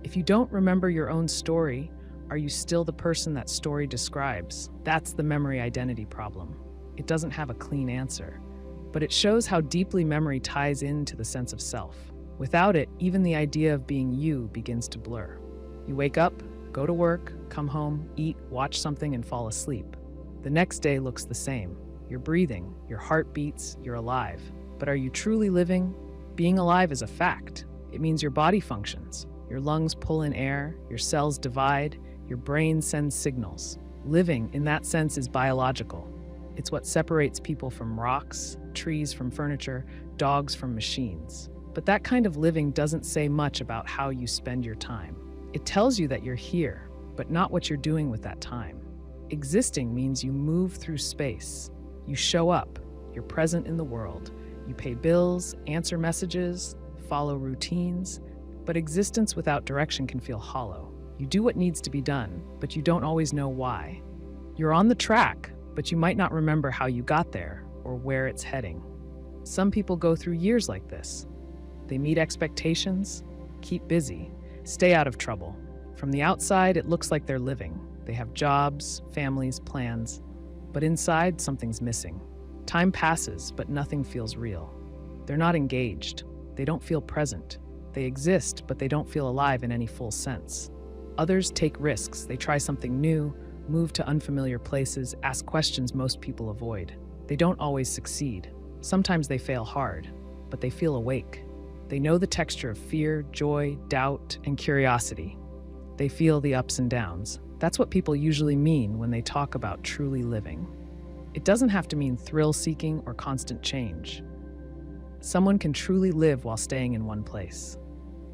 If you don't remember your own story, are you still the person that story describes? That's the memory identity problem. It doesn't have a clean answer, but it shows how deeply memory ties into the sense of self. Without it, even the idea of being you begins to blur. You wake up, go to work, come home, eat, watch something, and fall asleep. The next day looks the same. You're breathing, your heart beats, you're alive. But are you truly living? Being alive is a fact. It means your body functions. Your lungs pull in air, your cells divide, your brain sends signals. Living, in that sense, is biological. It's what separates people from rocks, trees from furniture, dogs from machines. But that kind of living doesn't say much about how you spend your time. It tells you that you're here, but not what you're doing with that time. Existing means you move through space. You show up, you're present in the world. You pay bills, answer messages, follow routines, but existence without direction can feel hollow. You do what needs to be done, but you don't always know why. You're on the track, but you might not remember how you got there or where it's heading. Some people go through years like this. They meet expectations, keep busy, stay out of trouble. From the outside, it looks like they're living. They have jobs, families, plans, but inside, something's missing. Time passes, but nothing feels real. They're not engaged. They don't feel present. They exist, but they don't feel alive in any full sense. Others take risks. They try something new, move to unfamiliar places, ask questions most people avoid. They don't always succeed. Sometimes they fail hard, but they feel awake. They know the texture of fear, joy, doubt, and curiosity. They feel the ups and downs. That's what people usually mean when they talk about truly living. It doesn't have to mean thrill-seeking or constant change. Someone can truly live while staying in one place.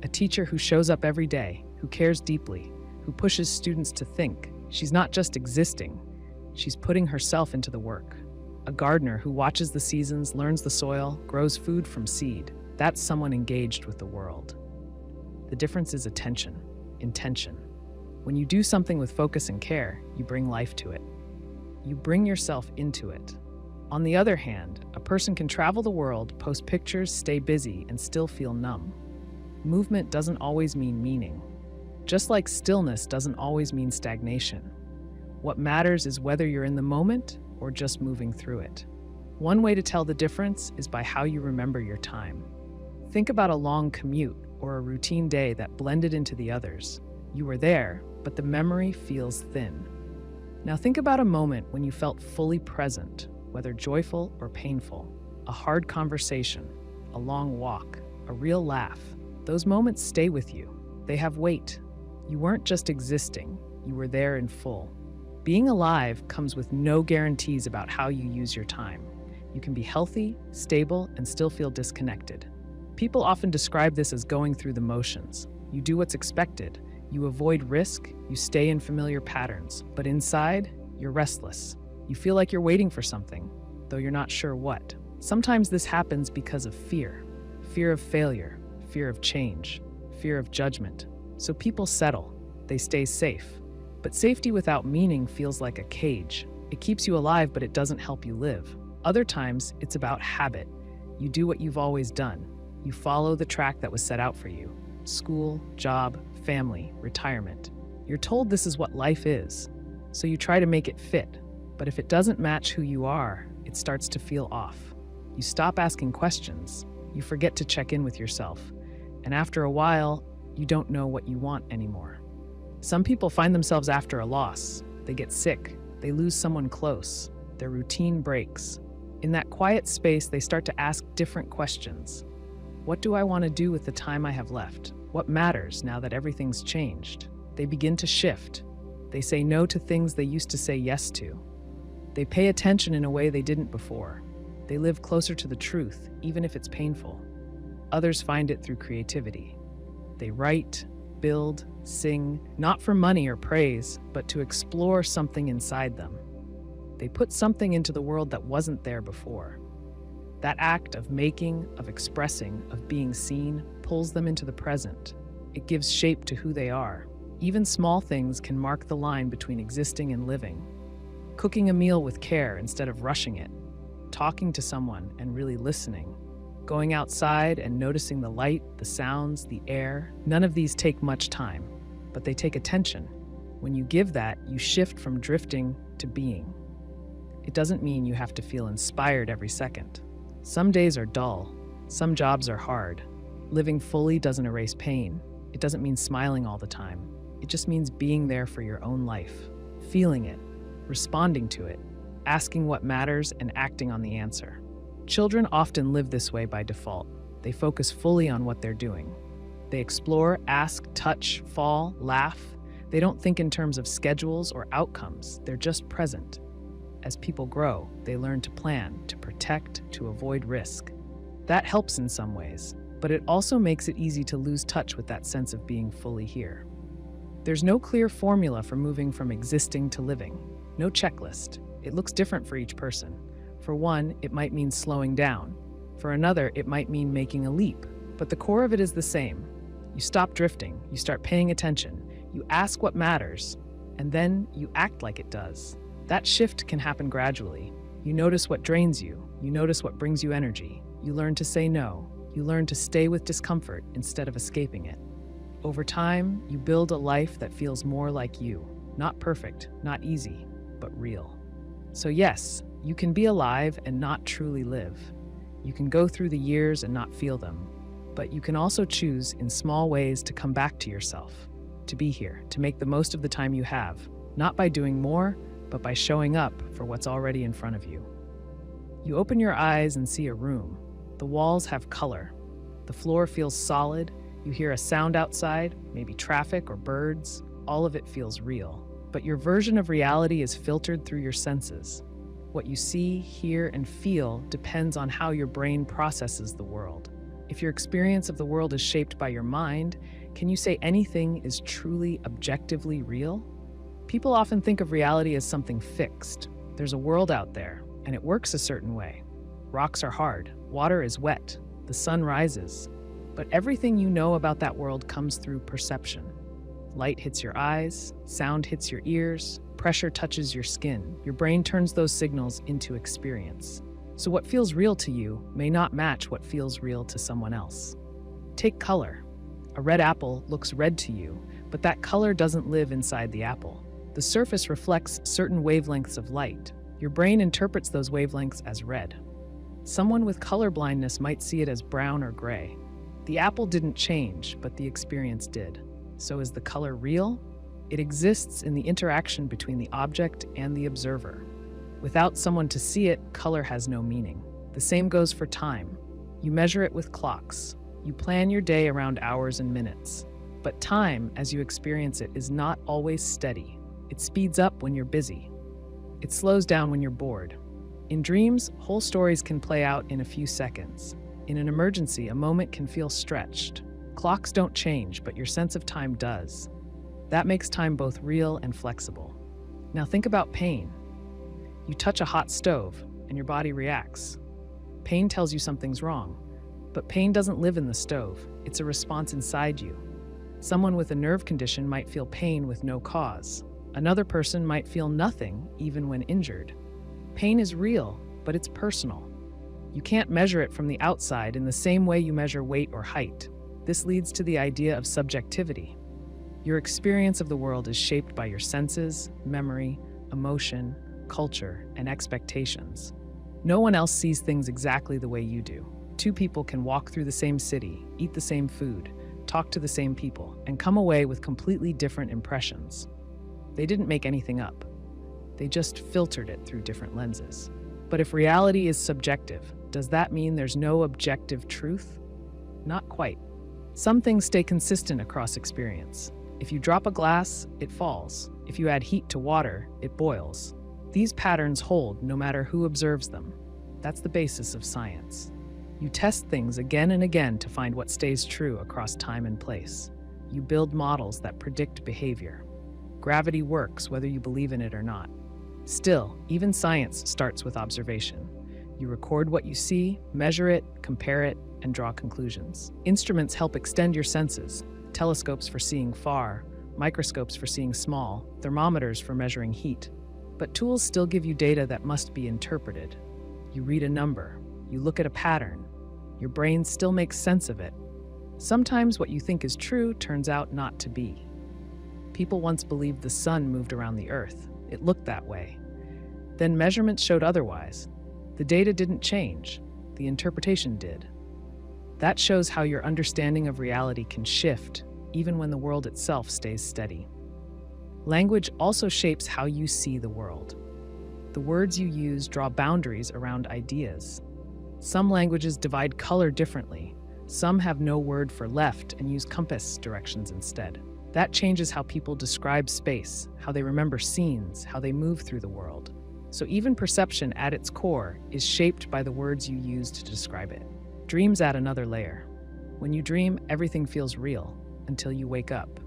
A teacher who shows up every day, who cares deeply, who pushes students to think. She's not just existing, she's putting herself into the work. A gardener who watches the seasons, learns the soil, grows food from seed. That's someone engaged with the world. The difference is attention, intention. When you do something with focus and care, you bring life to it. You bring yourself into it. On the other hand, a person can travel the world, post pictures, stay busy, and still feel numb. Movement doesn't always mean meaning. Just like stillness doesn't always mean stagnation. What matters is whether you're in the moment or just moving through it. One way to tell the difference is by how you remember your time. Think about a long commute or a routine day that blended into the others. You were there, but the memory feels thin. Now think about a moment when you felt fully present, whether joyful or painful. A hard conversation, a long walk, a real laugh. Those moments stay with you. They have weight. You weren't just existing, you were there in full. Being alive comes with no guarantees about how you use your time. You can be healthy, stable, and still feel disconnected. People often describe this as going through the motions. You do what's expected, you avoid risk, you stay in familiar patterns, but inside, you're restless. You feel like you're waiting for something, though you're not sure what. Sometimes this happens because of fear. Fear of failure, fear of change, fear of judgment. So people settle, they stay safe. But safety without meaning feels like a cage. It keeps you alive, but it doesn't help you live. Other times, it's about habit. You do what you've always done. You follow the track that was set out for you. School, job, family, retirement. You're told this is what life is, so you try to make it fit. But if it doesn't match who you are, it starts to feel off. You stop asking questions. You forget to check in with yourself. And after a while, you don't know what you want anymore. Some people find themselves after a loss. They get sick. They lose someone close. Their routine breaks. In that quiet space, they start to ask different questions. What do I want to do with the time I have left? What matters now that everything's changed? They begin to shift. They say no to things they used to say yes to. They pay attention in a way they didn't before. They live closer to the truth, even if it's painful. Others find it through creativity. They write, build, sing, not for money or praise, but to explore something inside them. They put something into the world that wasn't there before. That act of making, of expressing, of being seen, pulls them into the present. It gives shape to who they are. Even small things can mark the line between existing and living. Cooking a meal with care instead of rushing it. Talking to someone and really listening. Going outside and noticing the light, the sounds, the air. None of these take much time, but they take attention. When you give that, you shift from drifting to being. It doesn't mean you have to feel inspired every second. Some days are dull. Some jobs are hard. Living fully doesn't erase pain. It doesn't mean smiling all the time. It just means being there for your own life, feeling it, responding to it, asking what matters and acting on the answer. Children often live this way by default. They focus fully on what they're doing. They explore, ask, touch, fall, laugh. They don't think in terms of schedules or outcomes. They're just present. As people grow, they learn to plan, to protect, to avoid risk. That helps in some ways, but it also makes it easy to lose touch with that sense of being fully here. There's no clear formula for moving from existing to living. No checklist. It looks different for each person. For one, it might mean slowing down. For another, it might mean making a leap. But the core of it is the same. You stop drifting, you start paying attention, you ask what matters, and then you act like it does. That shift can happen gradually. You notice what drains you, you notice what brings you energy, you learn to say no, you learn to stay with discomfort instead of escaping it. Over time, you build a life that feels more like you. Not perfect, not easy, but real. So yes, you can be alive and not truly live. You can go through the years and not feel them. But you can also choose in small ways to come back to yourself, to be here, to make the most of the time you have, not by doing more, but by showing up for what's already in front of you. You open your eyes and see a room. The walls have color. The floor feels solid. You hear a sound outside, maybe traffic or birds. All of it feels real. But your version of reality is filtered through your senses. What you see, hear, and feel depends on how your brain processes the world. If your experience of the world is shaped by your mind, can you say anything is truly objectively real? People often think of reality as something fixed. There's a world out there, and it works a certain way. Rocks are hard, water is wet, the sun rises. But everything you know about that world comes through perception. Light hits your eyes, sound hits your ears, pressure touches your skin. Your brain turns those signals into experience. So what feels real to you may not match what feels real to someone else. Take color. A red apple looks red to you, but that color doesn't live inside the apple. The surface reflects certain wavelengths of light. Your brain interprets those wavelengths as red. Someone with color blindness might see it as brown or gray. The apple didn't change, but the experience did. So is the color real? It exists in the interaction between the object and the observer. Without someone to see it, color has no meaning. The same goes for time. You measure it with clocks. You plan your day around hours and minutes. But time, as you experience it, is not always steady. It speeds up when you're busy. It slows down when you're bored. In dreams, whole stories can play out in a few seconds. In an emergency, a moment can feel stretched. Clocks don't change, but your sense of time does. That makes time both real and flexible. Now think about pain. You touch a hot stove, and your body reacts. Pain tells you something's wrong. But pain doesn't live in the stove. It's a response inside you. Someone with a nerve condition might feel pain with no cause. Another person might feel nothing, even when injured. Pain is real, but it's personal. You can't measure it from the outside in the same way you measure weight or height. This leads to the idea of subjectivity. Your experience of the world is shaped by your senses, memory, emotion, culture, and expectations. No one else sees things exactly the way you do. Two people can walk through the same city, eat the same food, talk to the same people, and come away with completely different impressions. They didn't make anything up. They just filtered it through different lenses. But if reality is subjective, does that mean there's no objective truth? Not quite. Some things stay consistent across experience. If you drop a glass, it falls. If you add heat to water, it boils. These patterns hold no matter who observes them. That's the basis of science. You test things again and again to find what stays true across time and place. You build models that predict behavior. Gravity works whether you believe in it or not. Still, even science starts with observation. You record what you see, measure it, compare it, and draw conclusions. Instruments help extend your senses. Telescopes for seeing far, microscopes for seeing small, thermometers for measuring heat. But tools still give you data that must be interpreted. You read a number, you look at a pattern. Your brain still makes sense of it. Sometimes what you think is true turns out not to be. People once believed the sun moved around the earth. It looked that way. Then measurements showed otherwise. The data didn't change. The interpretation did. That shows how your understanding of reality can shift, even when the world itself stays steady. Language also shapes how you see the world. The words you use draw boundaries around ideas. Some languages divide color differently. Some have no word for left and use compass directions instead. That changes how people describe space, how they remember scenes, how they move through the world. So even perception at its core is shaped by the words you use to describe it. Dreams add another layer. When you dream, everything feels real until you wake up.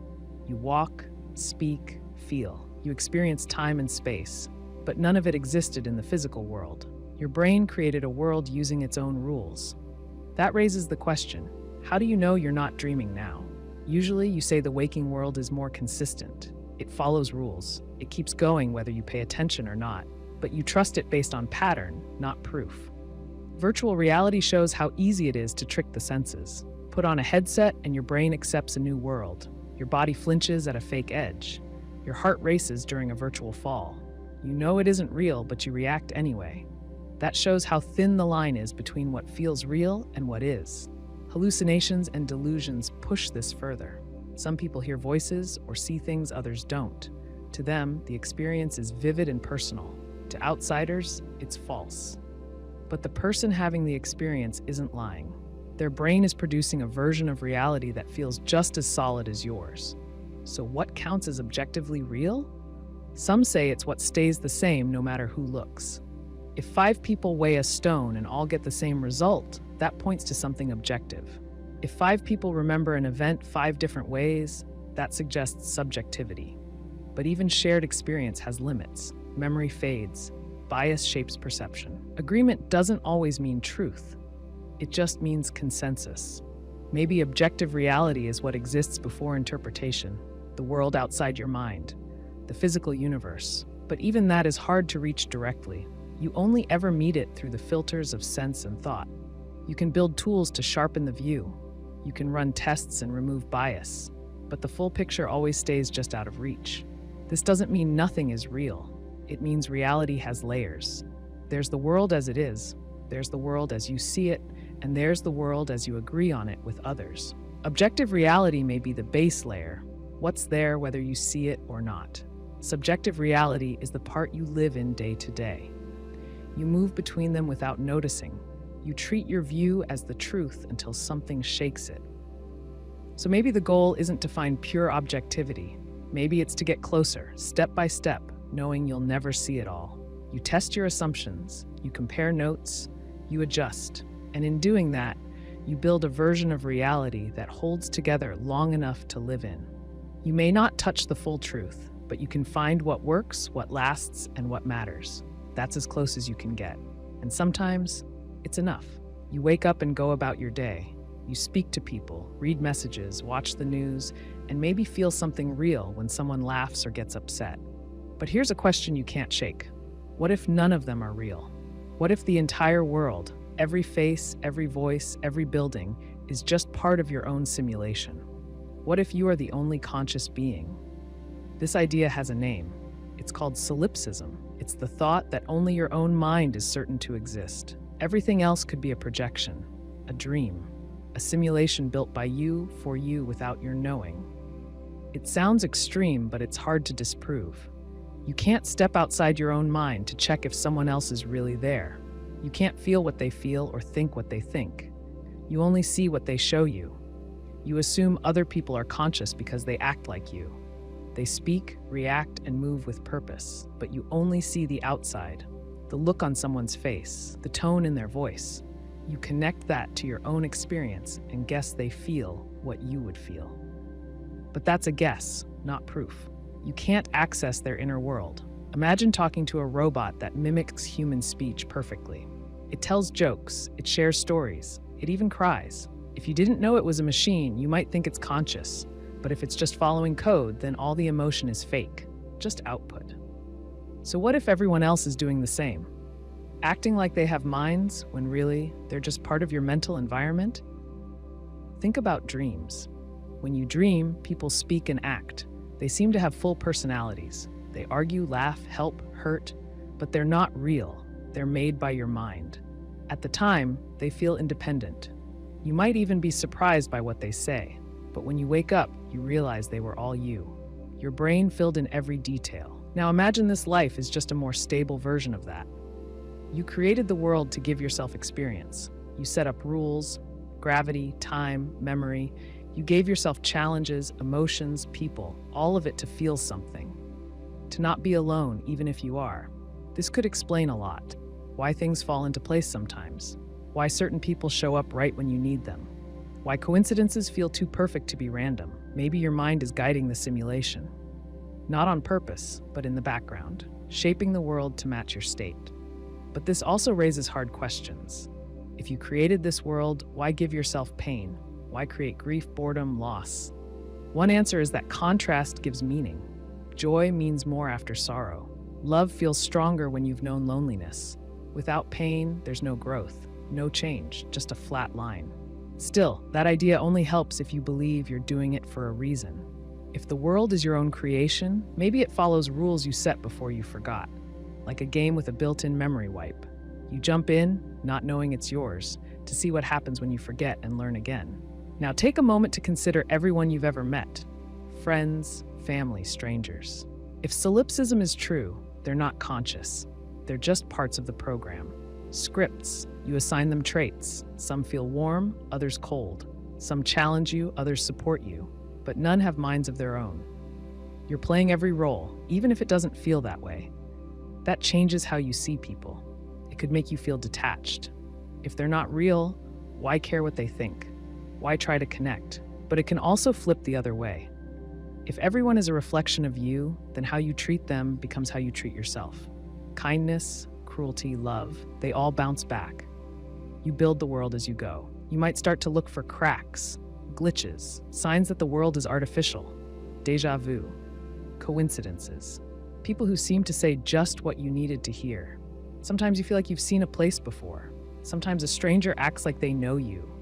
You walk, speak, feel. You experience time and space, but none of it existed in the physical world. Your brain created a world using its own rules. That raises the question, how do you know you're not dreaming now? Usually you say the waking world is more consistent. It follows rules. It keeps going whether you pay attention or not, but you trust it based on pattern, not proof. Virtual reality shows how easy it is to trick the senses. Put on a headset and your brain accepts a new world. Your body flinches at a fake edge. Your heart races during a virtual fall. You know it isn't real, but you react anyway. That shows how thin the line is between what feels real and what is. Hallucinations and delusions push this further. Some people hear voices or see things others don't. To them, the experience is vivid and personal. To outsiders, it's false. But the person having the experience isn't lying. Their brain is producing a version of reality that feels just as solid as yours. So what counts as objectively real? Some say it's what stays the same no matter who looks. If 5 people weigh a stone and all get the same result, that points to something objective. If 5 people remember an event 5 different ways, that suggests subjectivity. But even shared experience has limits. Memory fades. Bias shapes perception. Agreement doesn't always mean truth. It just means consensus. Maybe objective reality is what exists before interpretation, the world outside your mind, the physical universe. But even that is hard to reach directly. You only ever meet it through the filters of sense and thought. You can build tools to sharpen the view. You can run tests and remove bias. But the full picture always stays just out of reach. This doesn't mean nothing is real. It means reality has layers. There's the world as it is, there's the world as you see it, and there's the world as you agree on it with others. Objective reality may be the base layer, what's there whether you see it or not. Subjective reality is the part you live in day to day. You move between them without noticing. You treat your view as the truth until something shakes it. So maybe the goal isn't to find pure objectivity. Maybe it's to get closer, step by step, knowing you'll never see it all. You test your assumptions, you compare notes, you adjust. And in doing that, you build a version of reality that holds together long enough to live in. You may not touch the full truth, but you can find what works, what lasts, and what matters. That's as close as you can get. And sometimes, it's enough. You wake up and go about your day. You speak to people, read messages, watch the news, and maybe feel something real when someone laughs or gets upset. But here's a question you can't shake. What if none of them are real? What if the entire world, every face, every voice, every building, is just part of your own simulation? What if you are the only conscious being? This idea has a name. It's called solipsism. It's the thought that only your own mind is certain to exist. Everything else could be a projection, a dream, a simulation built by you for you without your knowing. It sounds extreme, but it's hard to disprove. You can't step outside your own mind to check if someone else is really there. You can't feel what they feel or think what they think. You only see what they show you. You assume other people are conscious because they act like you. They speak, react, and move with purpose, but you only see the outside, the look on someone's face, the tone in their voice. You connect that to your own experience and guess they feel what you would feel. But that's a guess, not proof. You can't access their inner world. Imagine talking to a robot that mimics human speech perfectly. It tells jokes, it shares stories, it even cries. If you didn't know it was a machine, you might think it's conscious. But if it's just following code, then all the emotion is fake, just output. So what if everyone else is doing the same? Acting like they have minds when really they're just part of your mental environment? Think about dreams. When you dream, people speak and act. They seem to have full personalities. They argue, laugh, help, hurt, but they're not real. They're made by your mind. At the time, they feel independent. You might even be surprised by what they say, but when you wake up, you realize they were all you. Your brain filled in every detail. Now imagine this life is just a more stable version of that. You created the world to give yourself experience. You set up rules, gravity, time, memory. You gave yourself challenges, emotions, people, all of it to feel something. To not be alone, even if you are. This could explain a lot. Why things fall into place sometimes. Why certain people show up right when you need them. Why coincidences feel too perfect to be random. Maybe your mind is guiding the simulation. Not on purpose, but in the background, shaping the world to match your state. But this also raises hard questions. If you created this world, why give yourself pain? Why create grief, boredom, loss? One answer is that contrast gives meaning. Joy means more after sorrow. Love feels stronger when you've known loneliness. Without pain, there's no growth, no change, just a flat line. Still, that idea only helps if you believe you're doing it for a reason. If the world is your own creation, maybe it follows rules you set before you forgot. Like a game with a built-in memory wipe. You jump in, not knowing it's yours, to see what happens when you forget and learn again. Now take a moment to consider everyone you've ever met. Friends, family, strangers. If solipsism is true, they're not conscious. They're just parts of the program. Scripts, you assign them traits. Some feel warm, others cold. Some challenge you, others support you. But none have minds of their own. You're playing every role, even if it doesn't feel that way. That changes how you see people. It could make you feel detached. If they're not real, why care what they think? Why try to connect? But it can also flip the other way. If everyone is a reflection of you, then how you treat them becomes how you treat yourself. Kindness, cruelty, love, they all bounce back. You build the world as you go. You might start to look for cracks, glitches, signs that the world is artificial, déjà vu, coincidences, people who seem to say just what you needed to hear. Sometimes you feel like you've seen a place before. Sometimes a stranger acts like they know you.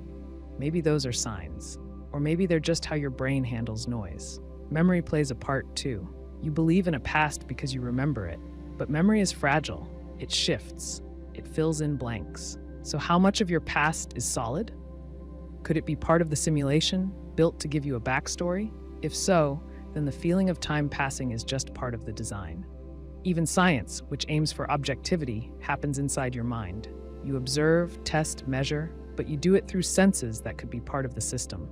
Maybe those are signs, or maybe they're just how your brain handles noise. Memory plays a part too. You believe in a past because you remember it, but memory is fragile. It shifts. It fills in blanks. So how much of your past is solid? Could it be part of the simulation, built to give you a backstory? If so, then the feeling of time passing is just part of the design. Even science, which aims for objectivity, happens inside your mind. You observe, test, measure, but you do it through senses that could be part of the system.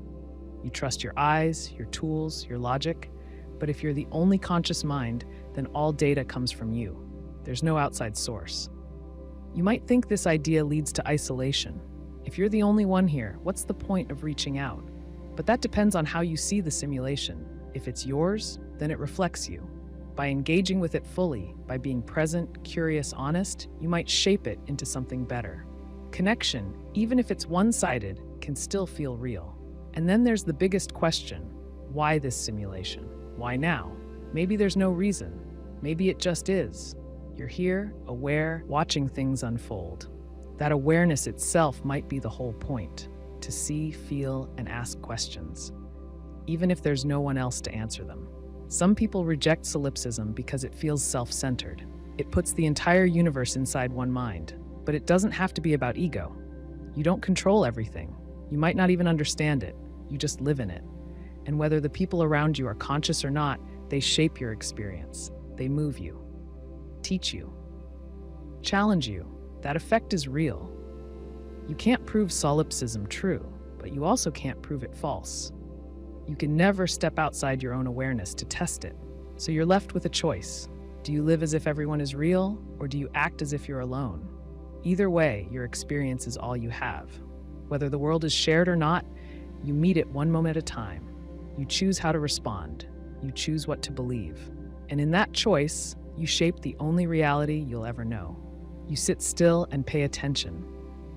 You trust your eyes, your tools, your logic, but if you're the only conscious mind, then all data comes from you. There's no outside source. You might think this idea leads to isolation. If you're the only one here, what's the point of reaching out? But that depends on how you see the simulation. If it's yours, then it reflects you. By engaging with it fully, by being present, curious, honest, you might shape it into something better. Connection, even if it's one-sided, can still feel real. And then there's the biggest question: why this simulation? Why now? Maybe there's no reason. Maybe it just is. You're here, aware, watching things unfold. That awareness itself might be the whole point: to see, feel, and ask questions, even if there's no one else to answer them. Some people reject solipsism because it feels self-centered. It puts the entire universe inside one mind. But it doesn't have to be about ego. You don't control everything. You might not even understand it. You just live in it. And whether the people around you are conscious or not, they shape your experience. They move you, teach you, challenge you. That effect is real. You can't prove solipsism true, but you also can't prove it false. You can never step outside your own awareness to test it. So you're left with a choice. Do you live as if everyone is real, or do you act as if you're alone? Either way, your experience is all you have. Whether the world is shared or not, you meet it one moment at a time. You choose how to respond. You choose what to believe. And in that choice, you shape the only reality you'll ever know. You sit still and pay attention.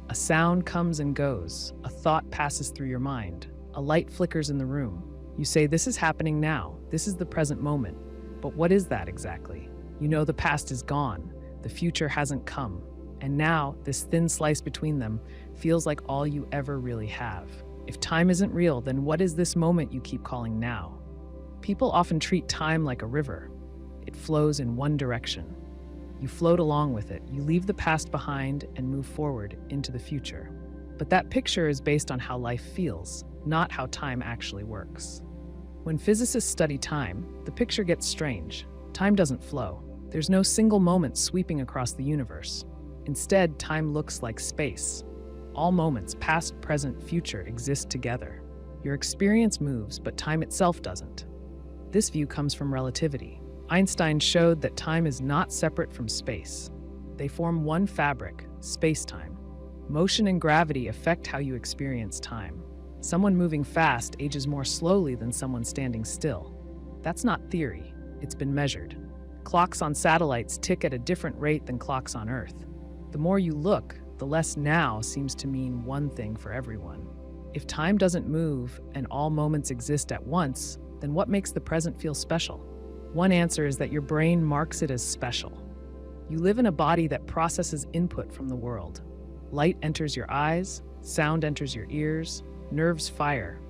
A sound comes and goes. A thought passes through your mind. A light flickers in the room. You say, this is happening now. This is the present moment. But what is that exactly? You know the past is gone. The future hasn't come. And now, this thin slice between them feels like all you ever really have. If time isn't real, then what is this moment you keep calling now? People often treat time like a river. It flows in one direction. You float along with it. You leave the past behind and move forward into the future. But that picture is based on how life feels, not how time actually works. When physicists study time, the picture gets strange. Time doesn't flow. There's no single moment sweeping across the universe. Instead, time looks like space. All moments, past, present, future, exist together. Your experience moves, but time itself doesn't. This view comes from relativity. Einstein showed that time is not separate from space. They form one fabric, space-time. Motion and gravity affect how you experience time. Someone moving fast ages more slowly than someone standing still. That's not theory. It's been measured. Clocks on satellites tick at a different rate than clocks on Earth. The more you look, the less now seems to mean one thing for everyone. If time doesn't move and all moments exist at once, then what makes the present feel special? One answer is that your brain marks it as special. You live in a body that processes input from the world. Light enters your eyes, sound enters your ears, nerves fire.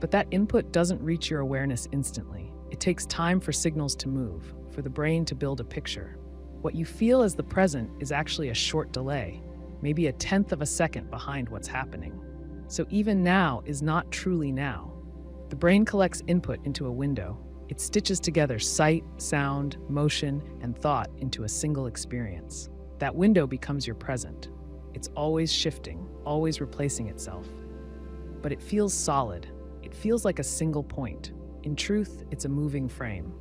But that input doesn't reach your awareness instantly. It takes time for signals to move, for the brain to build a picture. What you feel as the present is actually a short delay, maybe a tenth of a second behind what's happening. So even now is not truly now. The brain collects input into a window. It stitches together sight, sound, motion, and thought into a single experience. That window becomes your present. It's always shifting, always replacing itself. But it feels solid. It feels like a single point. In truth, it's a moving frame.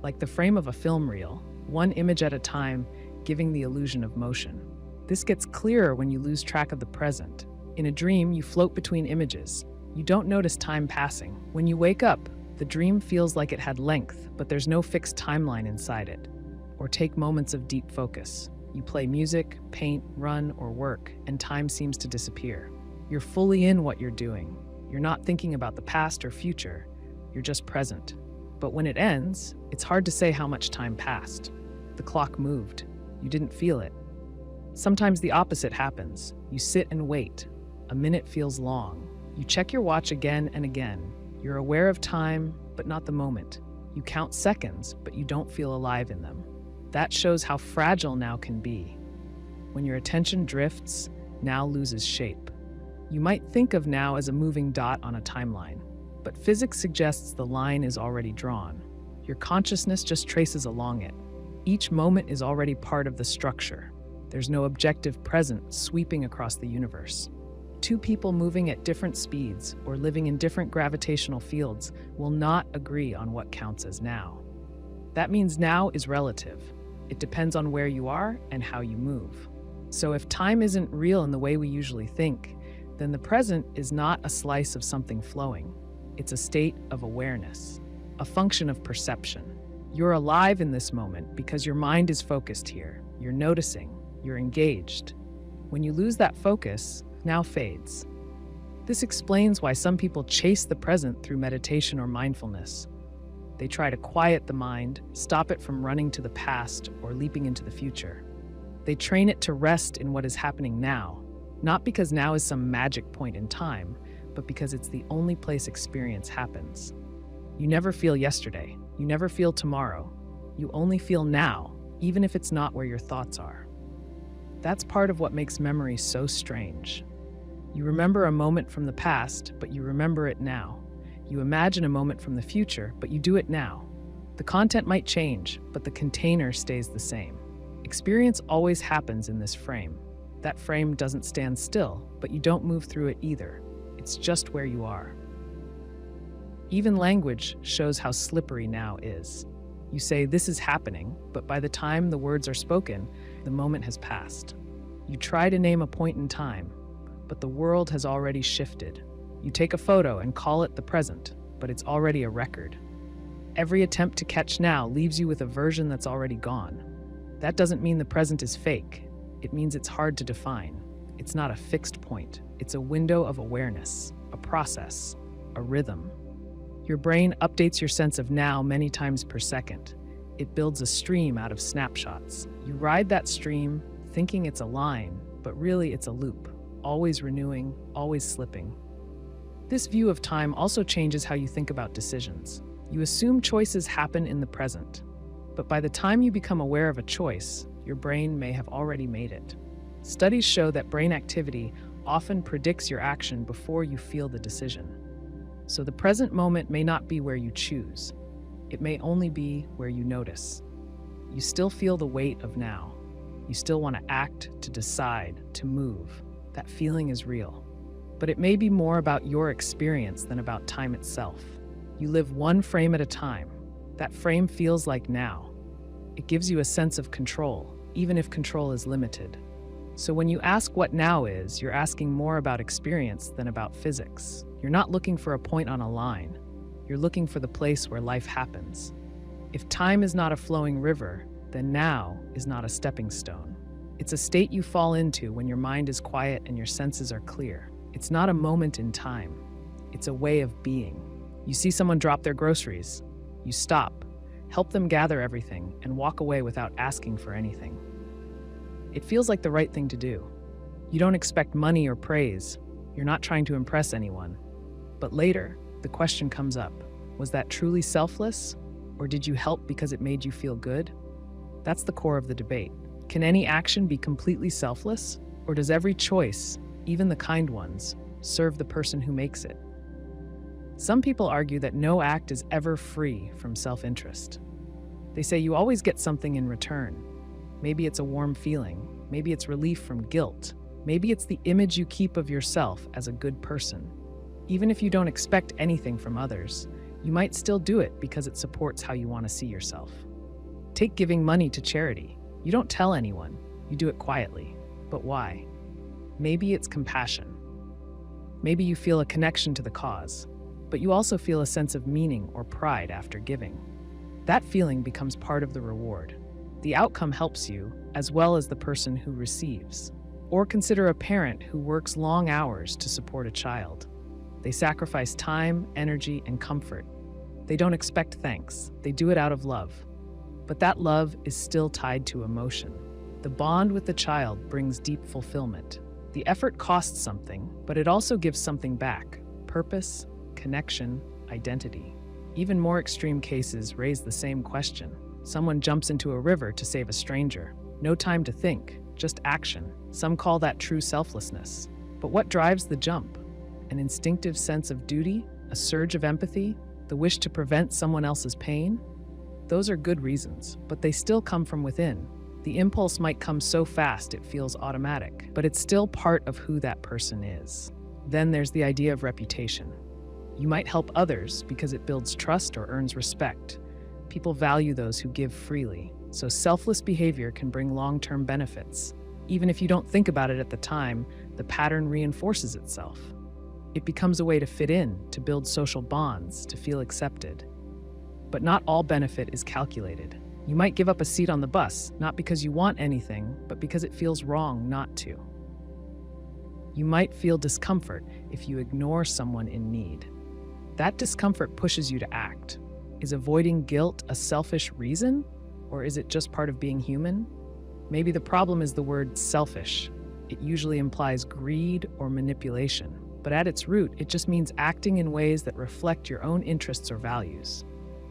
Like the frame of a film reel, one image at a time, giving the illusion of motion. This gets clearer when you lose track of the present. In a dream, you float between images. You don't notice time passing. When you wake up, the dream feels like it had length, but there's no fixed timeline inside it. Or take moments of deep focus. You play music, paint, run, or work, and time seems to disappear. You're fully in what you're doing. You're not thinking about the past or future. You're just present. But when it ends, it's hard to say how much time passed. The clock moved. You didn't feel it. Sometimes the opposite happens. You sit and wait. A minute feels long. You check your watch again and again. You're aware of time, but not the moment. You count seconds, but you don't feel alive in them. That shows how fragile now can be. When your attention drifts, now loses shape. You might think of now as a moving dot on a timeline, but physics suggests the line is already drawn. Your consciousness just traces along it. Each moment is already part of the structure. There's no objective present sweeping across the universe. Two people moving at different speeds or living in different gravitational fields will not agree on what counts as now. That means now is relative. It depends on where you are and how you move. So if time isn't real in the way we usually think, then the present is not a slice of something flowing. It's a state of awareness, a function of perception. You're alive in this moment because your mind is focused here. You're noticing, you're engaged. When you lose that focus, now fades. This explains why some people chase the present through meditation or mindfulness. They try to quiet the mind, stop it from running to the past or leaping into the future. They train it to rest in what is happening now, not because now is some magic point in time, but because it's the only place experience happens. You never feel yesterday. You never feel tomorrow. You only feel now, even if it's not where your thoughts are. That's part of what makes memory so strange. You remember a moment from the past, but you remember it now. You imagine a moment from the future, but you do it now. The content might change, but the container stays the same. Experience always happens in this frame. That frame doesn't stand still, but you don't move through it either. It's just where you are. Even language shows how slippery now is. You say, "This is happening," but by the time the words are spoken, the moment has passed. You try to name a point in time, but the world has already shifted. You take a photo and call it the present, but it's already a record. Every attempt to catch now leaves you with a version that's already gone. That doesn't mean the present is fake. It means it's hard to define. It's not a fixed point. It's a window of awareness, a process, a rhythm. Your brain updates your sense of now many times per second. It builds a stream out of snapshots. You ride that stream thinking it's a line, but really it's a loop, always renewing, always slipping. This view of time also changes how you think about decisions. You assume choices happen in the present, but by the time you become aware of a choice, your brain may have already made it. Studies show that brain activity often predicts your action before you feel the decision. So the present moment may not be where you choose. It may only be where you notice. You still feel the weight of now. You still want to act, to decide, to move. That feeling is real. But it may be more about your experience than about time itself. You live one frame at a time. That frame feels like now. It gives you a sense of control, even if control is limited. So when you ask what now is, you're asking more about experience than about physics. You're not looking for a point on a line. You're looking for the place where life happens. If time is not a flowing river, then now is not a stepping stone. It's a state you fall into when your mind is quiet and your senses are clear. It's not a moment in time. It's a way of being. You see someone drop their groceries. You stop, help them gather everything, and walk away without asking for anything. It feels like the right thing to do. You don't expect money or praise. You're not trying to impress anyone. But later, the question comes up. Was that truly selfless? Or did you help because it made you feel good? That's the core of the debate. Can any action be completely selfless? Or does every choice, even the kind ones, serve the person who makes it? Some people argue that no act is ever free from self-interest. They say you always get something in return. Maybe it's a warm feeling. Maybe it's relief from guilt. Maybe it's the image you keep of yourself as a good person. Even if you don't expect anything from others, you might still do it because it supports how you want to see yourself. Take giving money to charity. You don't tell anyone. You do it quietly. But why? Maybe it's compassion. Maybe you feel a connection to the cause, but you also feel a sense of meaning or pride after giving. That feeling becomes part of the reward. The outcome helps you, as well as the person who receives. Or consider a parent who works long hours to support a child. They sacrifice time, energy, and comfort. They don't expect thanks. They do it out of love. But that love is still tied to emotion. The bond with the child brings deep fulfillment. The effort costs something, but it also gives something back: purpose, connection, identity. Even more extreme cases raise the same question. Someone jumps into a river to save a stranger. No time to think, just action. Some call that true selflessness. But what drives the jump? An instinctive sense of duty? A surge of empathy? The wish to prevent someone else's pain? Those are good reasons, but they still come from within. The impulse might come so fast it feels automatic, but it's still part of who that person is. Then there's the idea of reputation. You might help others because it builds trust or earns respect. People value those who give freely, so selfless behavior can bring long-term benefits. Even if you don't think about it at the time, the pattern reinforces itself. It becomes a way to fit in, to build social bonds, to feel accepted. But not all benefit is calculated. You might give up a seat on the bus, not because you want anything, but because it feels wrong not to. You might feel discomfort if you ignore someone in need. That discomfort pushes you to act. Is avoiding guilt a selfish reason, or is it just part of being human? Maybe the problem is the word selfish. It usually implies greed or manipulation, but at its root, it just means acting in ways that reflect your own interests or values.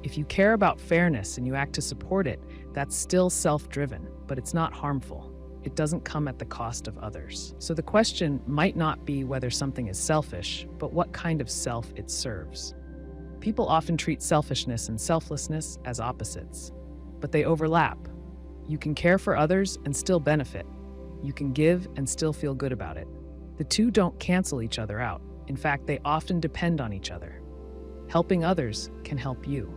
If you care about fairness and you act to support it, that's still self-driven, but it's not harmful. It doesn't come at the cost of others. So the question might not be whether something is selfish, but what kind of self it serves. People often treat selfishness and selflessness as opposites, but they overlap. You can care for others and still benefit. You can give and still feel good about it. The two don't cancel each other out. In fact, they often depend on each other. Helping others can help you.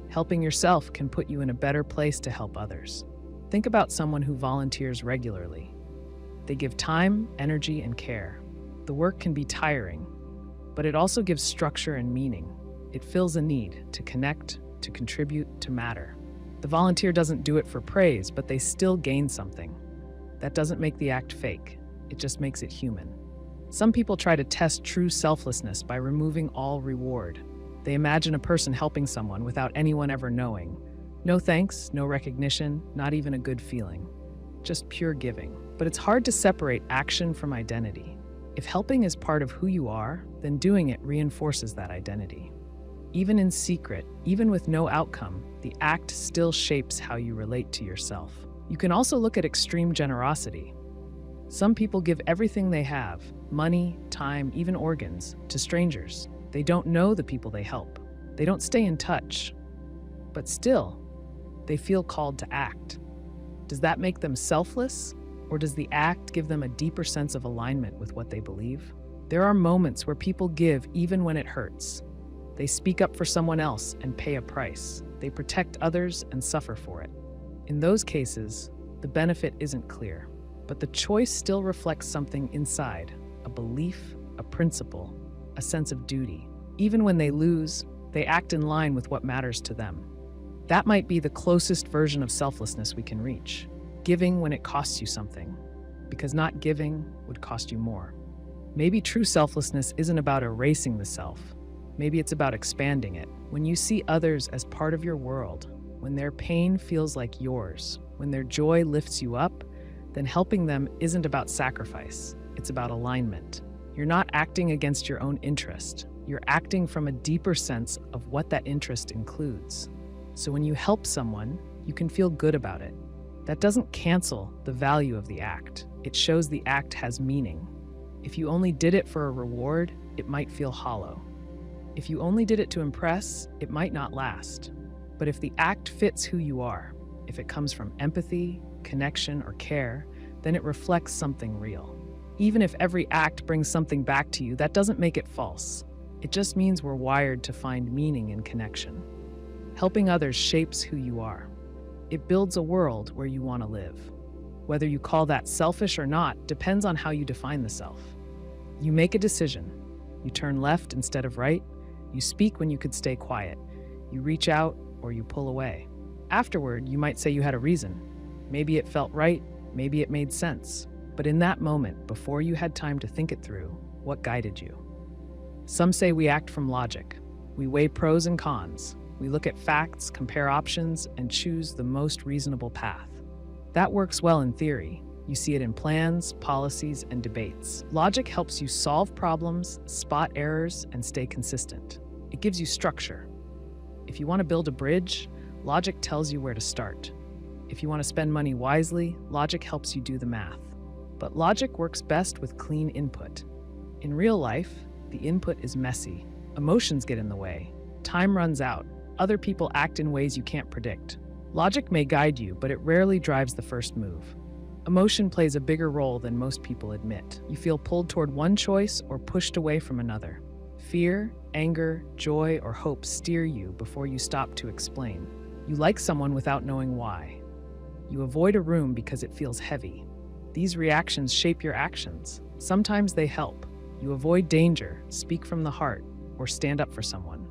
Helping yourself can put you in a better place to help others. Think about someone who volunteers regularly. They give time, energy, and care. The work can be tiring, but it also gives structure and meaning. It fills a need to connect, to contribute, to matter. The volunteer doesn't do it for praise, but they still gain something. That doesn't make the act fake. It just makes it human. Some people try to test true selflessness by removing all reward. They imagine a person helping someone without anyone ever knowing. No thanks, no recognition, not even a good feeling. Just pure giving. But it's hard to separate action from identity. If helping is part of who you are, then doing it reinforces that identity. Even in secret, even with no outcome, the act still shapes how you relate to yourself. You can also look at extreme generosity. Some people give everything they have, money, time, even organs, to strangers. They don't know the people they help. They don't stay in touch. But still, they feel called to act. Does that make them selfless? Or does the act give them a deeper sense of alignment with what they believe? There are moments where people give even when it hurts. They speak up for someone else and pay a price. They protect others and suffer for it. In those cases, the benefit isn't clear, but the choice still reflects something inside, a belief, a principle, a sense of duty. Even when they lose, they act in line with what matters to them. That might be the closest version of selflessness we can reach. Giving when it costs you something, because not giving would cost you more. Maybe true selflessness isn't about erasing the self. Maybe it's about expanding it. When you see others as part of your world, when their pain feels like yours, when their joy lifts you up, then helping them isn't about sacrifice. It's about alignment. You're not acting against your own interest. You're acting from a deeper sense of what that interest includes. So when you help someone, you can feel good about it. That doesn't cancel the value of the act. It shows the act has meaning. If you only did it for a reward, it might feel hollow. If you only did it to impress, it might not last. But if the act fits who you are, if it comes from empathy, connection, or care, then it reflects something real. Even if every act brings something back to you, that doesn't make it false. It just means we're wired to find meaning in connection. Helping others shapes who you are. It builds a world where you want to live. Whether you call that selfish or not depends on how you define the self. You make a decision. You turn left instead of right. You speak when you could stay quiet. You reach out or you pull away. Afterward, you might say you had a reason. Maybe it felt right, maybe it made sense. But in that moment, before you had time to think it through, what guided you? Some say we act from logic. We weigh pros and cons. We look at facts, compare options, and choose the most reasonable path. That works well in theory. You see it in plans, policies, and debates. Logic helps you solve problems, spot errors, and stay consistent. It gives you structure. If you want to build a bridge, logic tells you where to start. If you want to spend money wisely, logic helps you do the math. But logic works best with clean input. In real life, the input is messy. Emotions get in the way. Time runs out. Other people act in ways you can't predict. Logic may guide you, but it rarely drives the first move. Emotion plays a bigger role than most people admit. You feel pulled toward one choice or pushed away from another. Fear, anger, joy, or hope steer you before you stop to explain. You like someone without knowing why. You avoid a room because it feels heavy. These reactions shape your actions. Sometimes they help. You avoid danger, speak from the heart, or stand up for someone.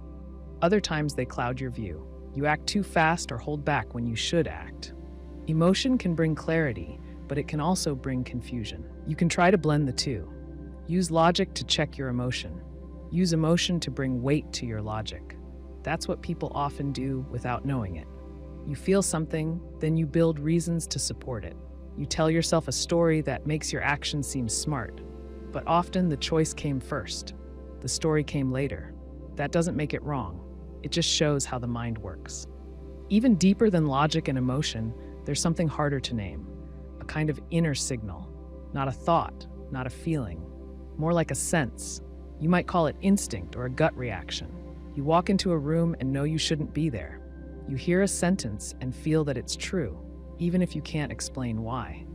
Other times they cloud your view. You act too fast or hold back when you should act. Emotion can bring clarity, but it can also bring confusion. You can try to blend the two. Use logic to check your emotion. Use emotion to bring weight to your logic. That's what people often do without knowing it. You feel something, then you build reasons to support it. You tell yourself a story that makes your actions seem smart. But often the choice came first. The story came later. That doesn't make it wrong. It just shows how the mind works. Even deeper than logic and emotion, there's something harder to name. A kind of inner signal. Not a thought, not a feeling. More like a sense. You might call it instinct or a gut reaction. You walk into a room and know you shouldn't be there. You hear a sentence and feel that it's true, even if you can't explain why.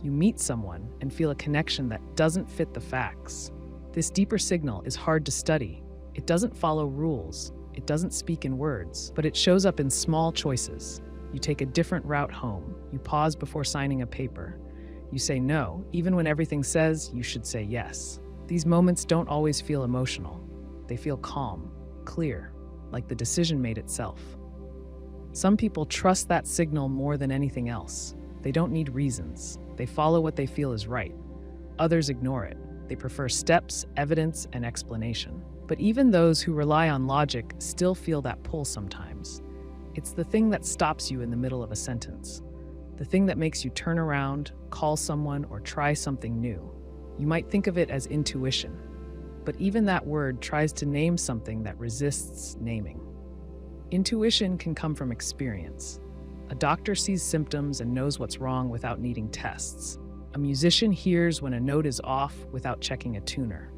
You meet someone and feel a connection that doesn't fit the facts. This deeper signal is hard to study. It doesn't follow rules. It doesn't speak in words, but it shows up in small choices. You take a different route home. You pause before signing a paper. You say no, even when everything says you should say yes. These moments don't always feel emotional. They feel calm, clear, like the decision made itself. Some people trust that signal more than anything else. They don't need reasons. They follow what they feel is right. Others ignore it. They prefer steps, evidence, and explanation. But even those who rely on logic still feel that pull sometimes. It's the thing that stops you in the middle of a sentence. The thing that makes you turn around, call someone, or try something new. You might think of it as intuition. But even that word tries to name something that resists naming. Intuition can come from experience. A doctor sees symptoms and knows what's wrong without needing tests. A musician hears when a note is off without checking a tuner.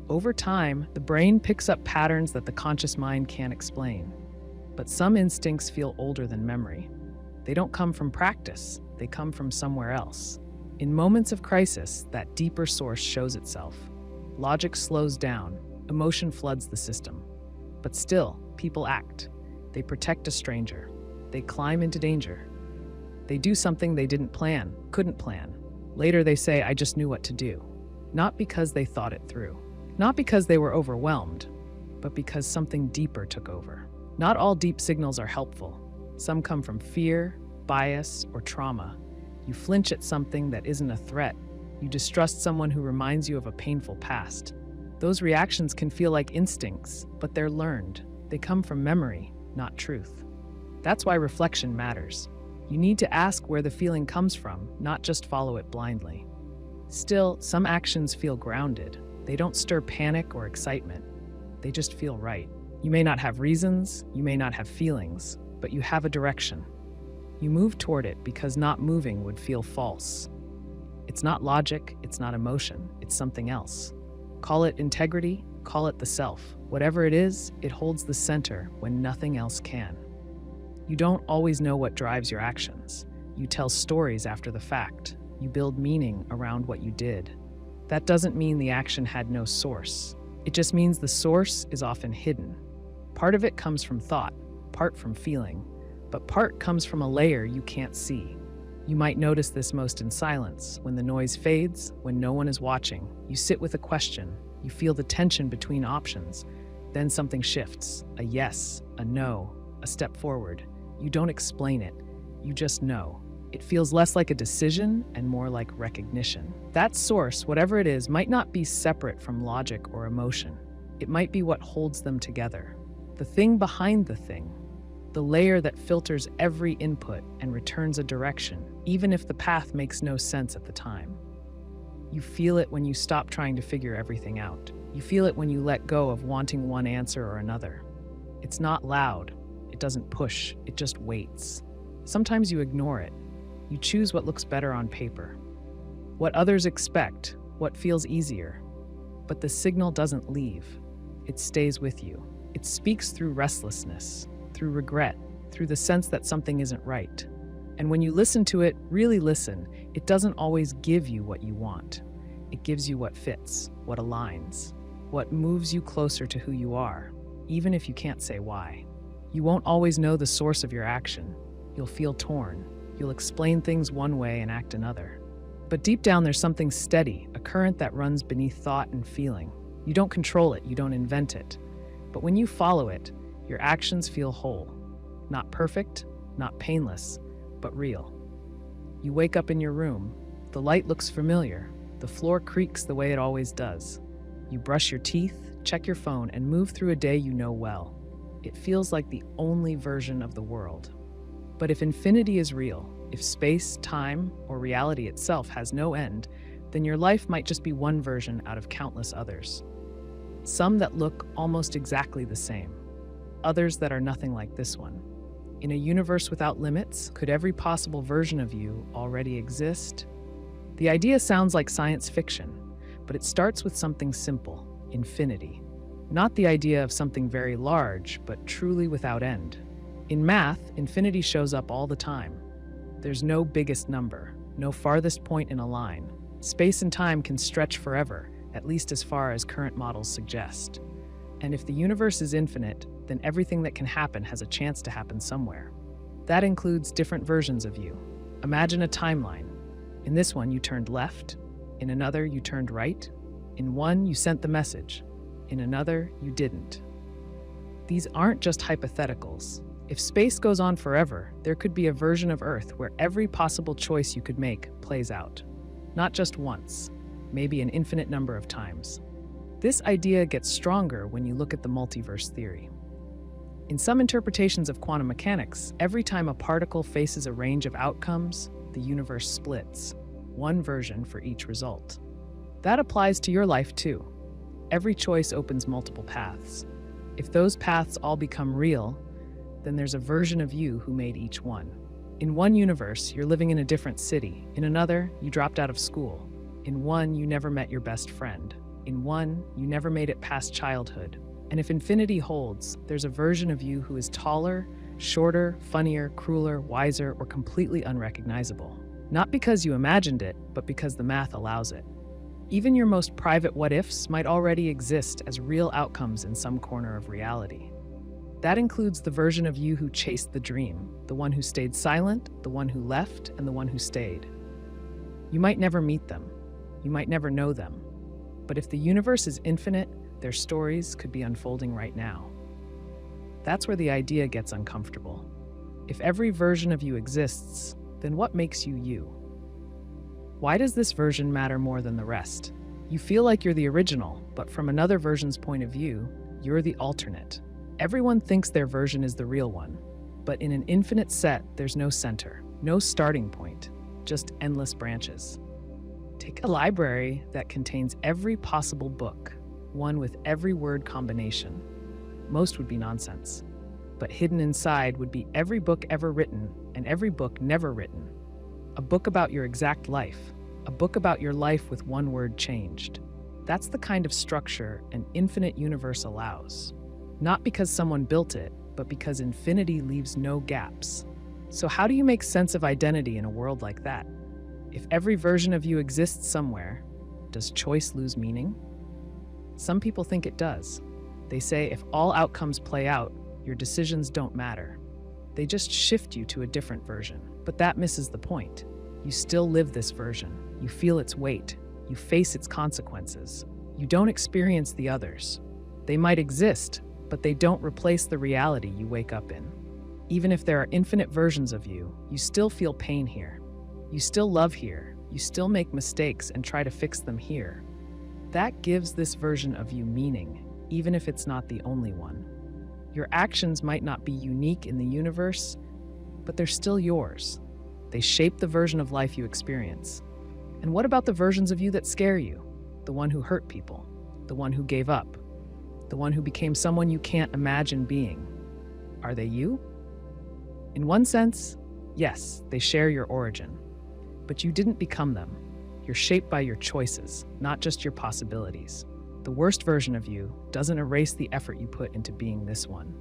Over time, the brain picks up patterns that the conscious mind can't explain. But some instincts feel older than memory. They don't come from practice, they come from somewhere else. In moments of crisis, that deeper source shows itself. Logic slows down, emotion floods the system. But still, people act. They protect a stranger. They climb into danger. They do something they didn't plan, couldn't plan. Later they say, I just knew what to do. Not because they thought it through. Not because they were overwhelmed, but because something deeper took over. Not all deep signals are helpful. Some come from fear, bias, or trauma. You flinch at something that isn't a threat. You distrust someone who reminds you of a painful past. Those reactions can feel like instincts, but they're learned. They come from memory, not truth. That's why reflection matters. You need to ask where the feeling comes from, not just follow it blindly. Still, some actions feel grounded. They don't stir panic or excitement. They just feel right. You may not have reasons, you may not have feelings, but you have a direction. You move toward it because not moving would feel false. It's not logic, it's not emotion, it's something else. Call it integrity, call it the self. Whatever it is, it holds the center when nothing else can. You don't always know what drives your actions. You tell stories after the fact. You build meaning around what you did. That doesn't mean the action had no source. It just means the source is often hidden. Part of it comes from thought, part from feeling, but part comes from a layer you can't see. You might notice this most in silence, when the noise fades, when no one is watching. You sit with a question, you feel the tension between options. Then something shifts, a yes, a no, a step forward. You don't explain it, you just know. It feels less like a decision and more like recognition. That source, whatever it is, might not be separate from logic or emotion. It might be what holds them together. The thing behind the thing. The layer that filters every input and returns a direction, even if the path makes no sense at the time. You feel it when you stop trying to figure everything out. You feel it when you let go of wanting one answer or another. It's not loud. It doesn't push. It just waits. Sometimes you ignore it. You choose what looks better on paper, what others expect, what feels easier. But the signal doesn't leave. It stays with you. It speaks through restlessness, through regret, through the sense that something isn't right. And when you listen to it, really listen, it doesn't always give you what you want. It gives you what fits, what aligns, what moves you closer to who you are, even if you can't say why. You won't always know the source of your action. You'll feel torn. You'll explain things one way and act another. But deep down, there's something steady, a current that runs beneath thought and feeling. You don't control it, you don't invent it. But when you follow it, your actions feel whole. Not perfect, not painless, but real. You wake up in your room. The light looks familiar. The floor creaks the way it always does. You brush your teeth, check your phone, and move through a day you know well. It feels like the only version of the world. But if infinity is real, if space, time, or reality itself has no end, then your life might just be one version out of countless others. Some that look almost exactly the same. Others that are nothing like this one. In a universe without limits, could every possible version of you already exist? The idea sounds like science fiction, but it starts with something simple, infinity. Not the idea of something very large, but truly without end. In math, infinity shows up all the time. There's no biggest number, no farthest point in a line. Space and time can stretch forever, at least as far as current models suggest. And if the universe is infinite, then everything that can happen has a chance to happen somewhere. That includes different versions of you. Imagine a timeline. In this one, you turned left. In another, you turned right. In one, you sent the message. In another, you didn't. These aren't just hypotheticals. If space goes on forever, there could be a version of Earth where every possible choice you could make plays out. Not just once, maybe an infinite number of times. This idea gets stronger when you look at the multiverse theory. In some interpretations of quantum mechanics, every time a particle faces a range of outcomes, the universe splits, one version for each result. That applies to your life too. Every choice opens multiple paths. If those paths all become real, then there's a version of you who made each one. In one universe, you're living in a different city. In another, you dropped out of school. In one, you never met your best friend. In one, you never made it past childhood. And if infinity holds, there's a version of you who is taller, shorter, funnier, crueler, wiser, or completely unrecognizable. Not because you imagined it, but because the math allows it. Even your most private what-ifs might already exist as real outcomes in some corner of reality. That includes the version of you who chased the dream, the one who stayed silent, the one who left, and the one who stayed. You might never meet them. You might never know them. But if the universe is infinite, their stories could be unfolding right now. That's where the idea gets uncomfortable. If every version of you exists, then what makes you you? Why does this version matter more than the rest? You feel like you're the original, but from another version's point of view, you're the alternate. Everyone thinks their version is the real one, but in an infinite set, there's no center, no starting point, just endless branches. Take a library that contains every possible book, one with every word combination. Most would be nonsense, but hidden inside would be every book ever written and every book never written. A book about your exact life, a book about your life with one word changed. That's the kind of structure an infinite universe allows. Not because someone built it, but because infinity leaves no gaps. So how do you make sense of identity in a world like that? If every version of you exists somewhere, does choice lose meaning? Some people think it does. They say if all outcomes play out, your decisions don't matter. They just shift you to a different version. But that misses the point. You still live this version. You feel its weight. You face its consequences. You don't experience the others. They might exist, but they don't replace the reality you wake up in. Even if there are infinite versions of you, you still feel pain here. You still love here. You still make mistakes and try to fix them here. That gives this version of you meaning, even if it's not the only one. Your actions might not be unique in the universe, but they're still yours. They shape the version of life you experience. And what about the versions of you that scare you? The one who hurt people, the one who gave up, the one who became someone you can't imagine being. Are they you? In one sense, yes, they share your origin. But you didn't become them. You're shaped by your choices, not just your possibilities. The worst version of you doesn't erase the effort you put into being this one.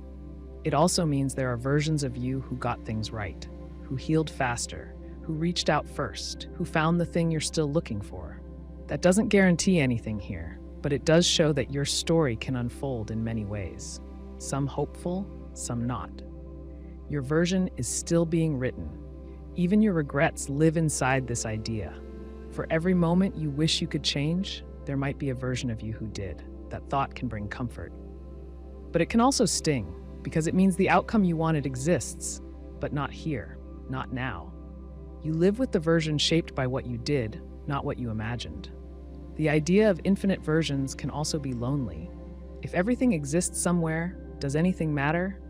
It also means there are versions of you who got things right, who healed faster, who reached out first, who found the thing you're still looking for. That doesn't guarantee anything here, but it does show that your story can unfold in many ways. Some hopeful, some not. Your version is still being written. Even your regrets live inside this idea. For every moment you wish you could change, there might be a version of you who did. That thought can bring comfort. But it can also sting, because it means the outcome you wanted exists, but not here, not now. You live with the version shaped by what you did, not what you imagined. The idea of infinite versions can also be lonely. If everything exists somewhere, does anything matter?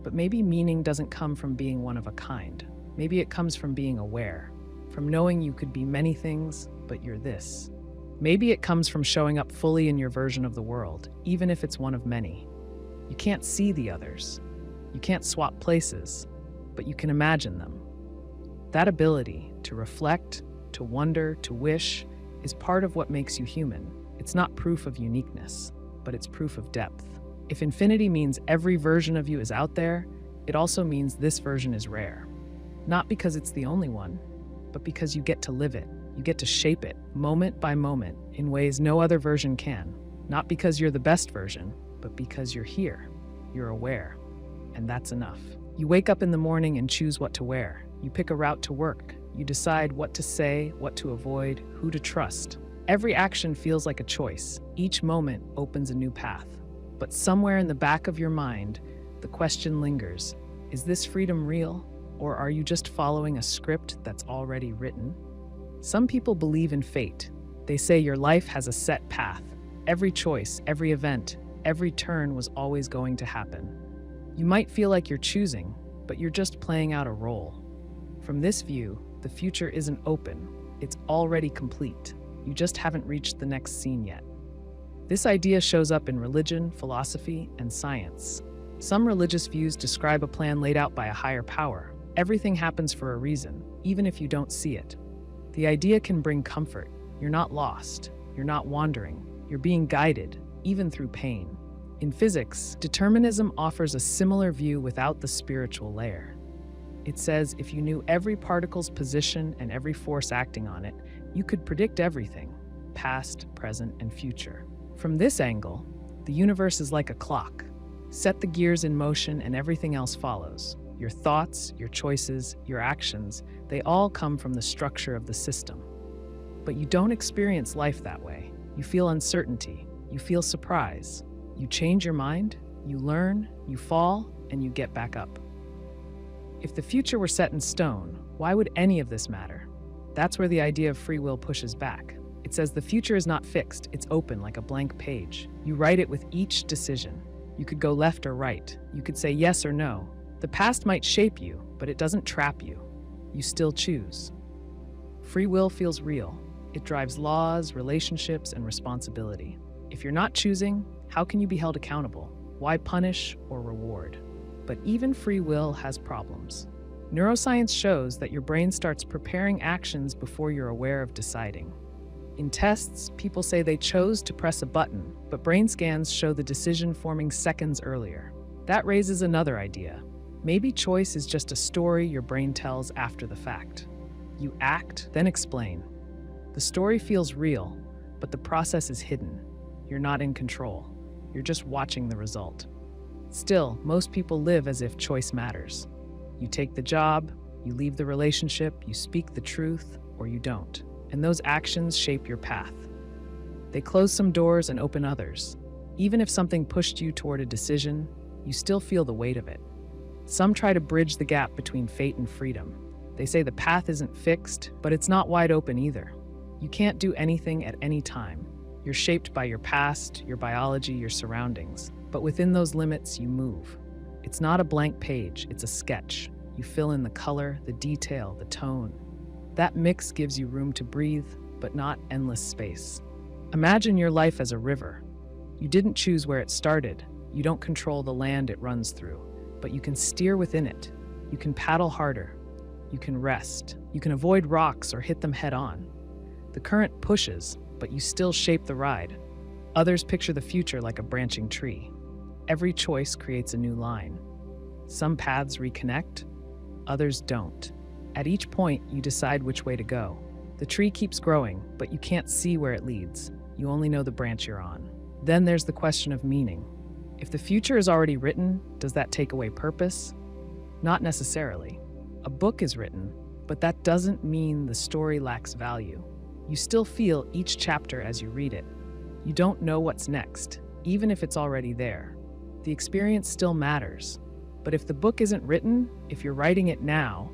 But maybe meaning doesn't come from being one of a kind. Maybe it comes from being aware, from knowing you could be many things, but you're this. Maybe it comes from showing up fully in your version of the world, even if it's one of many. You can't see the others. You can't swap places, but you can imagine them. That ability to reflect, to wonder, to wish, is part of what makes you human. It's not proof of uniqueness, but it's proof of depth. If infinity means every version of you is out there, it also means this version is rare. Not because it's the only one, but because you get to live it. You get to shape it, moment by moment, in ways no other version can. Not because you're the best version, but because you're here. You're aware. And that's enough. You wake up in the morning and choose what to wear. You pick a route to work. You decide what to say, what to avoid, who to trust. Every action feels like a choice. Each moment opens a new path. But somewhere in the back of your mind, the question lingers, is this freedom real? Or are you just following a script that's already written? Some people believe in fate. They say your life has a set path. Every choice, every event, every turn was always going to happen. You might feel like you're choosing, but you're just playing out a role. From this view, the future isn't open. It's already complete. You just haven't reached the next scene yet. This idea shows up in religion, philosophy, and science. Some religious views describe a plan laid out by a higher power. Everything happens for a reason, even if you don't see it. The idea can bring comfort. You're not lost. You're not wandering. You're being guided, even through pain. In physics, determinism offers a similar view without the spiritual layer. It says if you knew every particle's position and every force acting on it, you could predict everything, past, present, and future. From this angle, the universe is like a clock. Set the gears in motion and everything else follows. Your thoughts, your choices, your actions, they all come from the structure of the system. But you don't experience life that way. You feel uncertainty. You feel surprise. You change your mind, you learn, you fall, and you get back up. If the future were set in stone, why would any of this matter? That's where the idea of free will pushes back. It says the future is not fixed, it's open like a blank page. You write it with each decision. You could go left or right. You could say yes or no. The past might shape you, but it doesn't trap you. You still choose. Free will feels real. It drives laws, relationships, and responsibility. If you're not choosing, how can you be held accountable? Why punish or reward? But even free will has problems. Neuroscience shows that your brain starts preparing actions before you're aware of deciding. In tests, people say they chose to press a button, but brain scans show the decision forming seconds earlier. That raises another idea. Maybe choice is just a story your brain tells after the fact. You act, then explain. The story feels real, but the process is hidden. You're not in control. You're just watching the result. Still, most people live as if choice matters. You take the job, You leave the relationship, you speak the truth, or you don't. And those actions shape your path. They close some doors and open others. Even if something pushed you toward a decision, you still feel the weight of it. Some try to bridge the gap between fate and freedom. They say the path isn't fixed, but it's not wide open either. You can't do anything at any time. You're shaped by your past, your biology, your surroundings. But within those limits, you move. It's not a blank page, it's a sketch. You fill in the color, the detail, the tone. That mix gives you room to breathe, but not endless space. Imagine your life as a river. You didn't choose where it started. You don't control the land it runs through, but you can steer within it. You can paddle harder. You can rest. You can avoid rocks or hit them head on. The current pushes, but you still shape the ride. Others picture the future like a branching tree. Every choice creates a new line. Some paths reconnect, others don't. At each point, you decide which way to go. The tree keeps growing, but you can't see where it leads. You only know the branch you're on. Then there's the question of meaning. If the future is already written, does that take away purpose? Not necessarily. A book is written, but that doesn't mean the story lacks value. You still feel each chapter as you read it. You don't know what's next, even if it's already there. The experience still matters. But if the book isn't written, if you're writing it now,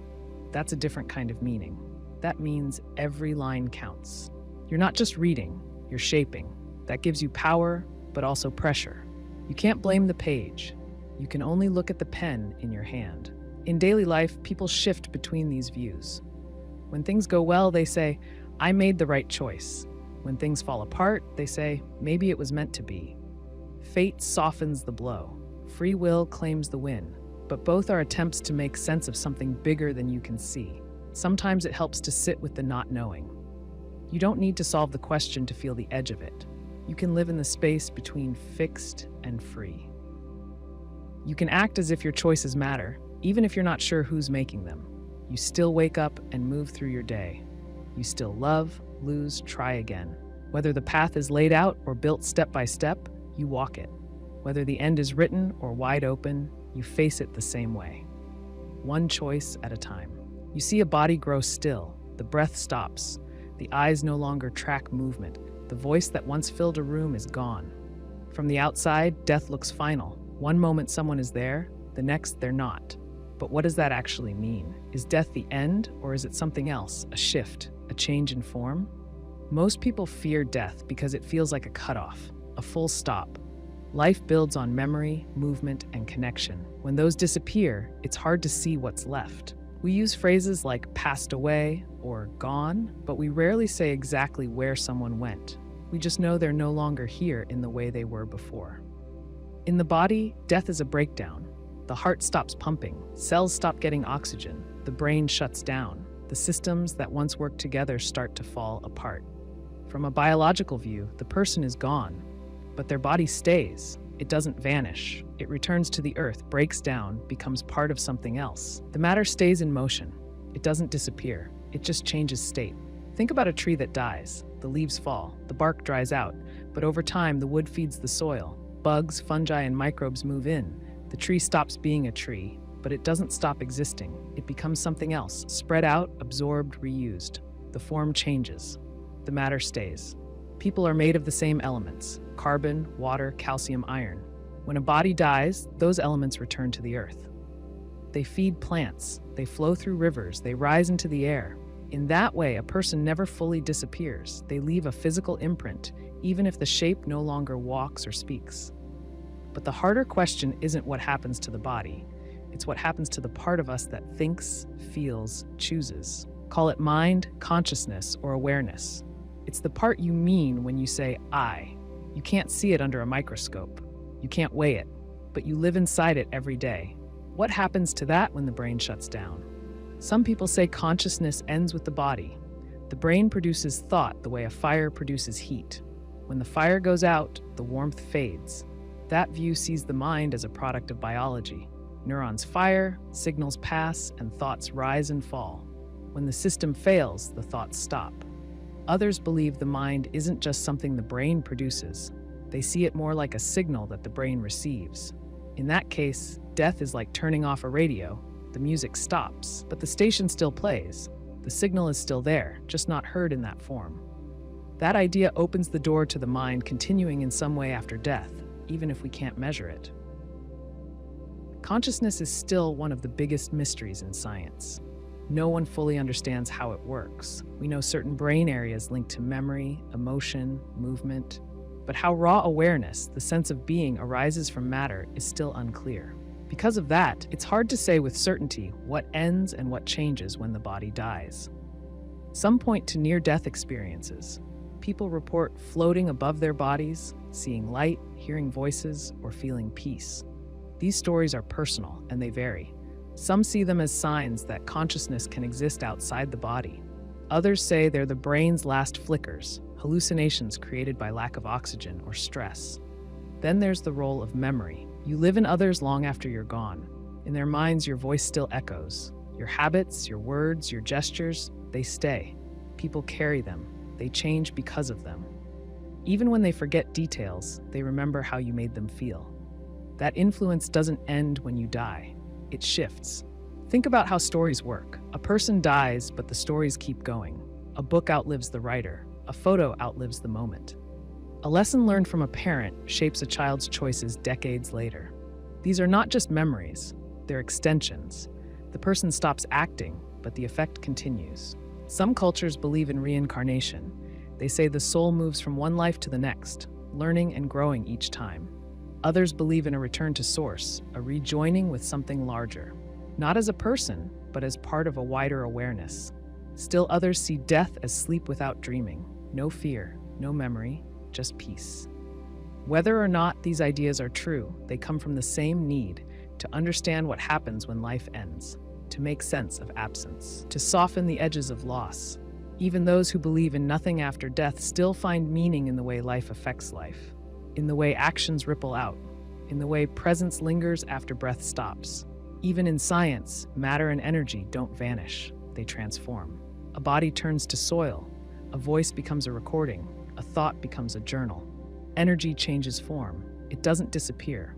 that's a different kind of meaning. That means every line counts. You're not just reading, you're shaping. That gives you power, but also pressure. You can't blame the page. You can only look at the pen in your hand. In daily life, people shift between these views. When things go well, they say, I made the right choice. When things fall apart, they say, maybe it was meant to be. Fate softens the blow. Free will claims the win. But both are attempts to make sense of something bigger than you can see. Sometimes it helps to sit with the not knowing. You don't need to solve the question to feel the edge of it. You can live in the space between fixed and free. You can act as if your choices matter, even if you're not sure who's making them. You still wake up and move through your day. You still love, lose, try again. Whether the path is laid out or built step by step, you walk it. Whether the end is written or wide open, you face it the same way. One choice at a time. You see a body grow still. The breath stops. The eyes no longer track movement. The voice that once filled a room is gone. From the outside, death looks final. One moment someone is there, the next they're not. But what does that actually mean? Is death the end, or is it something else, a shift, a change in form? Most people fear death because it feels like a cutoff, a full stop. Life builds on memory, movement, and connection. When those disappear, it's hard to see what's left. We use phrases like passed away or gone, but we rarely say exactly where someone went. We just know they're no longer here in the way they were before. In the body, death is a breakdown. The heart stops pumping, cells stop getting oxygen, the brain shuts down. The systems that once worked together start to fall apart. From a biological view, the person is gone, but their body stays. It doesn't vanish. It returns to the earth, breaks down, becomes part of something else. The matter stays in motion. It doesn't disappear. It just changes state. Think about a tree that dies. The leaves fall, the bark dries out, but over time the wood feeds the soil. Bugs, fungi, and microbes move in. The tree stops being a tree, but it doesn't stop existing. It becomes something else, spread out, absorbed, reused. The form changes. The matter stays. People are made of the same elements: carbon, water, calcium, iron. When a body dies, those elements return to the earth. They feed plants, they flow through rivers, they rise into the air. In that way, a person never fully disappears. They leave a physical imprint, even if the shape no longer walks or speaks. But the harder question isn't what happens to the body. It's what happens to the part of us that thinks, feels, chooses. Call it mind, consciousness, or awareness. It's the part you mean when you say, I. You can't see it under a microscope. You can't weigh it, but you live inside it every day. What happens to that when the brain shuts down? Some people say consciousness ends with the body. The brain produces thought the way a fire produces heat. When the fire goes out, the warmth fades. That view sees the mind as a product of biology. Neurons fire, signals pass, and thoughts rise and fall. When the system fails, the thoughts stop. Others believe the mind isn't just something the brain produces. They see it more like a signal that the brain receives. In that case, death is like turning off a radio. The music stops, but the station still plays. The signal is still there, just not heard in that form. That idea opens the door to the mind continuing in some way after death, even if we can't measure it. Consciousness is still one of the biggest mysteries in science. No one fully understands how it works. We know certain brain areas linked to memory, emotion, movement, but how raw awareness, the sense of being, arises from matter is still unclear. Because of that, it's hard to say with certainty what ends and what changes when the body dies. Some point to near-death experiences. People report floating above their bodies, seeing light, hearing voices, or feeling peace. These stories are personal, and they vary. Some see them as signs that consciousness can exist outside the body. Others say they're the brain's last flickers, hallucinations created by lack of oxygen or stress. Then there's the role of memory. You live in others long after you're gone. In their minds, your voice still echoes. Your habits, your words, your gestures, they stay. People carry them. They change because of them. Even when they forget details, they remember how you made them feel. That influence doesn't end when you die. It shifts. Think about how stories work. A person dies, but the stories keep going. A book outlives the writer. A photo outlives the moment. A lesson learned from a parent shapes a child's choices decades later. These are not just memories, they're extensions. The person stops acting, but the effect continues. Some cultures believe in reincarnation. They say the soul moves from one life to the next, learning and growing each time. Others believe in a return to source, a rejoining with something larger. Not as a person, but as part of a wider awareness. Still others see death as sleep without dreaming. No fear, no memory, just peace. Whether or not these ideas are true, they come from the same need to understand what happens when life ends, to make sense of absence, to soften the edges of loss. Even those who believe in nothing after death still find meaning in the way life affects life, in the way actions ripple out, in the way presence lingers after breath stops. Even in science, matter and energy don't vanish, they transform. A body turns to soil, a voice becomes a recording, a thought becomes a journal. Energy changes form, it doesn't disappear.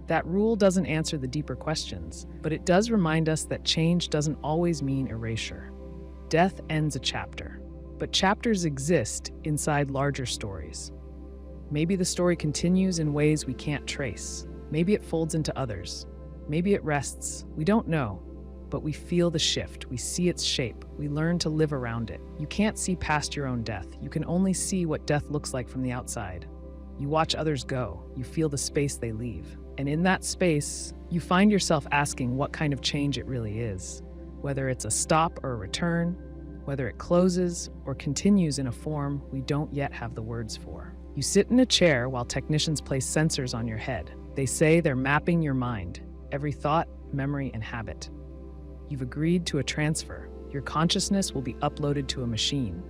That rule doesn't answer the deeper questions, but it does remind us that change doesn't always mean erasure. Death ends a chapter, but chapters exist inside larger stories. Maybe the story continues in ways we can't trace. Maybe it folds into others. Maybe it rests. We don't know, but we feel the shift. We see its shape. We learn to live around it. You can't see past your own death. You can only see what death looks like from the outside. You watch others go. You feel the space they leave. And in that space, you find yourself asking what kind of change it really is. Whether it's a stop or a return, whether it closes or continues in a form we don't yet have the words for. You sit in a chair while technicians place sensors on your head. They say they're mapping your mind, every thought, memory, and habit. You've agreed to a transfer. Your consciousness will be uploaded to a machine.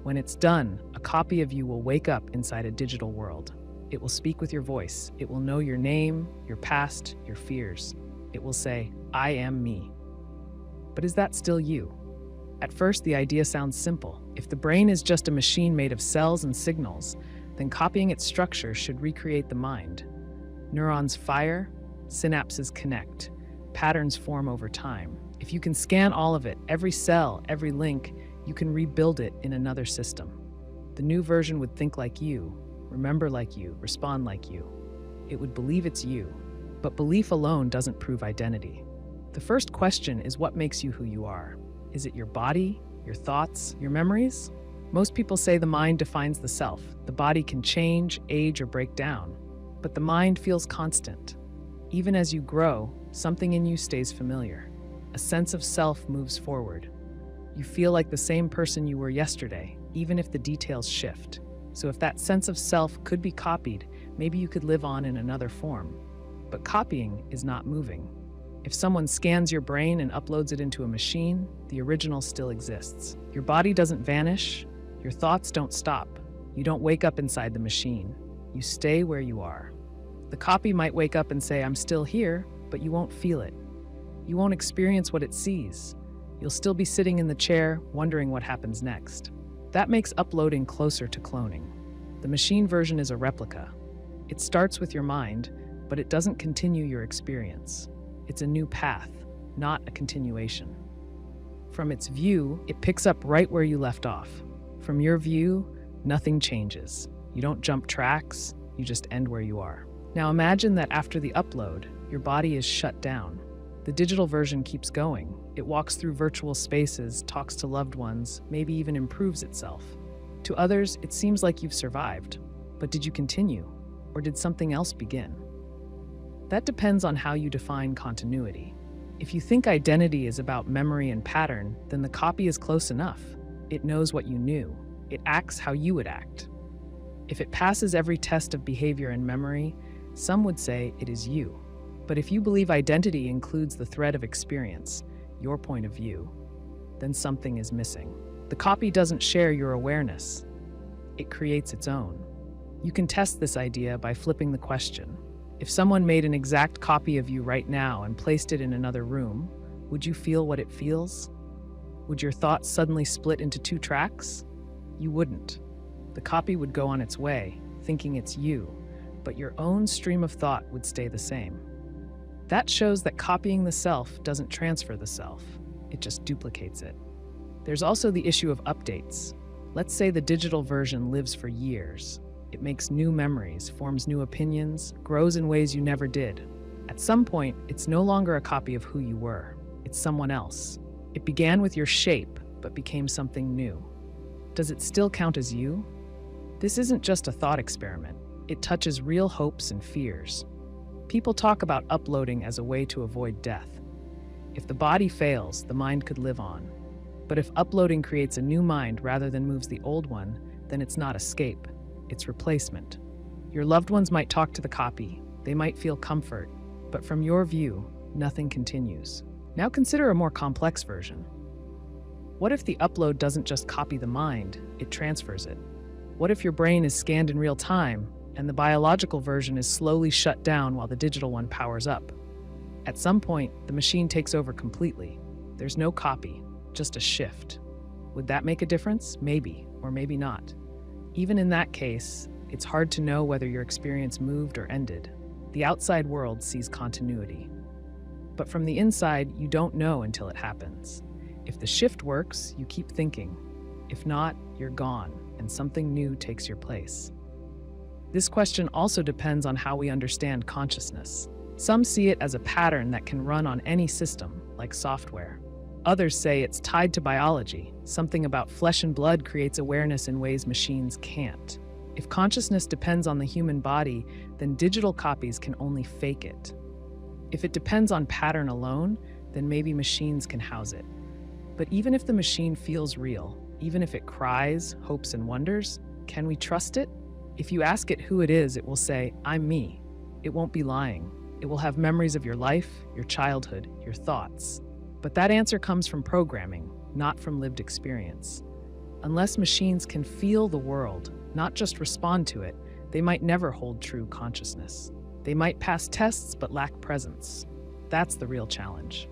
When it's done, a copy of you will wake up inside a digital world. It will speak with your voice. It will know your name, your past, your fears. It will say, "I am me." But is that still you? At first, the idea sounds simple. If the brain is just a machine made of cells and signals, then copying its structure should recreate the mind. Neurons fire, synapses connect, patterns form over time. If you can scan all of it, every cell, every link, you can rebuild it in another system. The new version would think like you, remember like you, respond like you. It would believe it's you. But belief alone doesn't prove identity. The first question is what makes you who you are? Is it your body, your thoughts, your memories? Most people say the mind defines the self. The body can change, age, or break down. But the mind feels constant. Even as you grow, something in you stays familiar. A sense of self moves forward. You feel like the same person you were yesterday, even if the details shift. So if that sense of self could be copied, maybe you could live on in another form. But copying is not moving. If someone scans your brain and uploads it into a machine, the original still exists. Your body doesn't vanish. Your thoughts don't stop. You don't wake up inside the machine. You stay where you are. The copy might wake up and say, "I'm still here," but you won't feel it. You won't experience what it sees. You'll still be sitting in the chair, wondering what happens next. That makes uploading closer to cloning. The machine version is a replica. It starts with your mind, but it doesn't continue your experience. It's a new path, not a continuation. From its view, it picks up right where you left off. From your view, nothing changes. You don't jump tracks, you just end where you are. Now imagine that after the upload, your body is shut down. The digital version keeps going. It walks through virtual spaces, talks to loved ones, maybe even improves itself. To others, it seems like you've survived. But did you continue? Or did something else begin? That depends on how you define continuity. If you think identity is about memory and pattern, then the copy is close enough. It knows what you knew. It acts how you would act. If it passes every test of behavior and memory, some would say it is you. But if you believe identity includes the thread of experience, your point of view, then something is missing. The copy doesn't share your awareness. It creates its own. You can test this idea by flipping the question. If someone made an exact copy of you right now and placed it in another room, would you feel what it feels? Would your thoughts suddenly split into two tracks? You wouldn't. The copy would go on its way, thinking it's you, but your own stream of thought would stay the same. That shows that copying the self doesn't transfer the self, it just duplicates it. There's also the issue of updates. Let's say the digital version lives for years. It makes new memories, forms new opinions, grows in ways you never did. At some point, it's no longer a copy of who you were. It's someone else. It began with your shape, but became something new. Does it still count as you? This isn't just a thought experiment. It touches real hopes and fears. People talk about uploading as a way to avoid death. If the body fails, the mind could live on. But if uploading creates a new mind rather than moves the old one, then it's not escape, it's replacement. Your loved ones might talk to the copy, they might feel comfort, but from your view, nothing continues. Now consider a more complex version. What if the upload doesn't just copy the mind, it transfers it? What if your brain is scanned in real time, and the biological version is slowly shut down while the digital one powers up? At some point, the machine takes over completely. There's no copy, just a shift. Would that make a difference? Maybe, or maybe not. Even in that case, it's hard to know whether your experience moved or ended. The outside world sees continuity. But from the inside, you don't know until it happens. If the shift works, you keep thinking. If not, you're gone, and something new takes your place. This question also depends on how we understand consciousness. Some see it as a pattern that can run on any system, like software. Others say it's tied to biology. Something about flesh and blood creates awareness in ways machines can't. If consciousness depends on the human body, then digital copies can only fake it. If it depends on pattern alone, then maybe machines can house it. But even if the machine feels real, even if it cries, hopes, and wonders, can we trust it? If you ask it who it is, it will say, "I'm me." It won't be lying. It will have memories of your life, your childhood, your thoughts. But that answer comes from programming, not from lived experience. Unless machines can feel the world, not just respond to it, they might never hold true consciousness. They might pass tests but lack presence. That's the real challenge.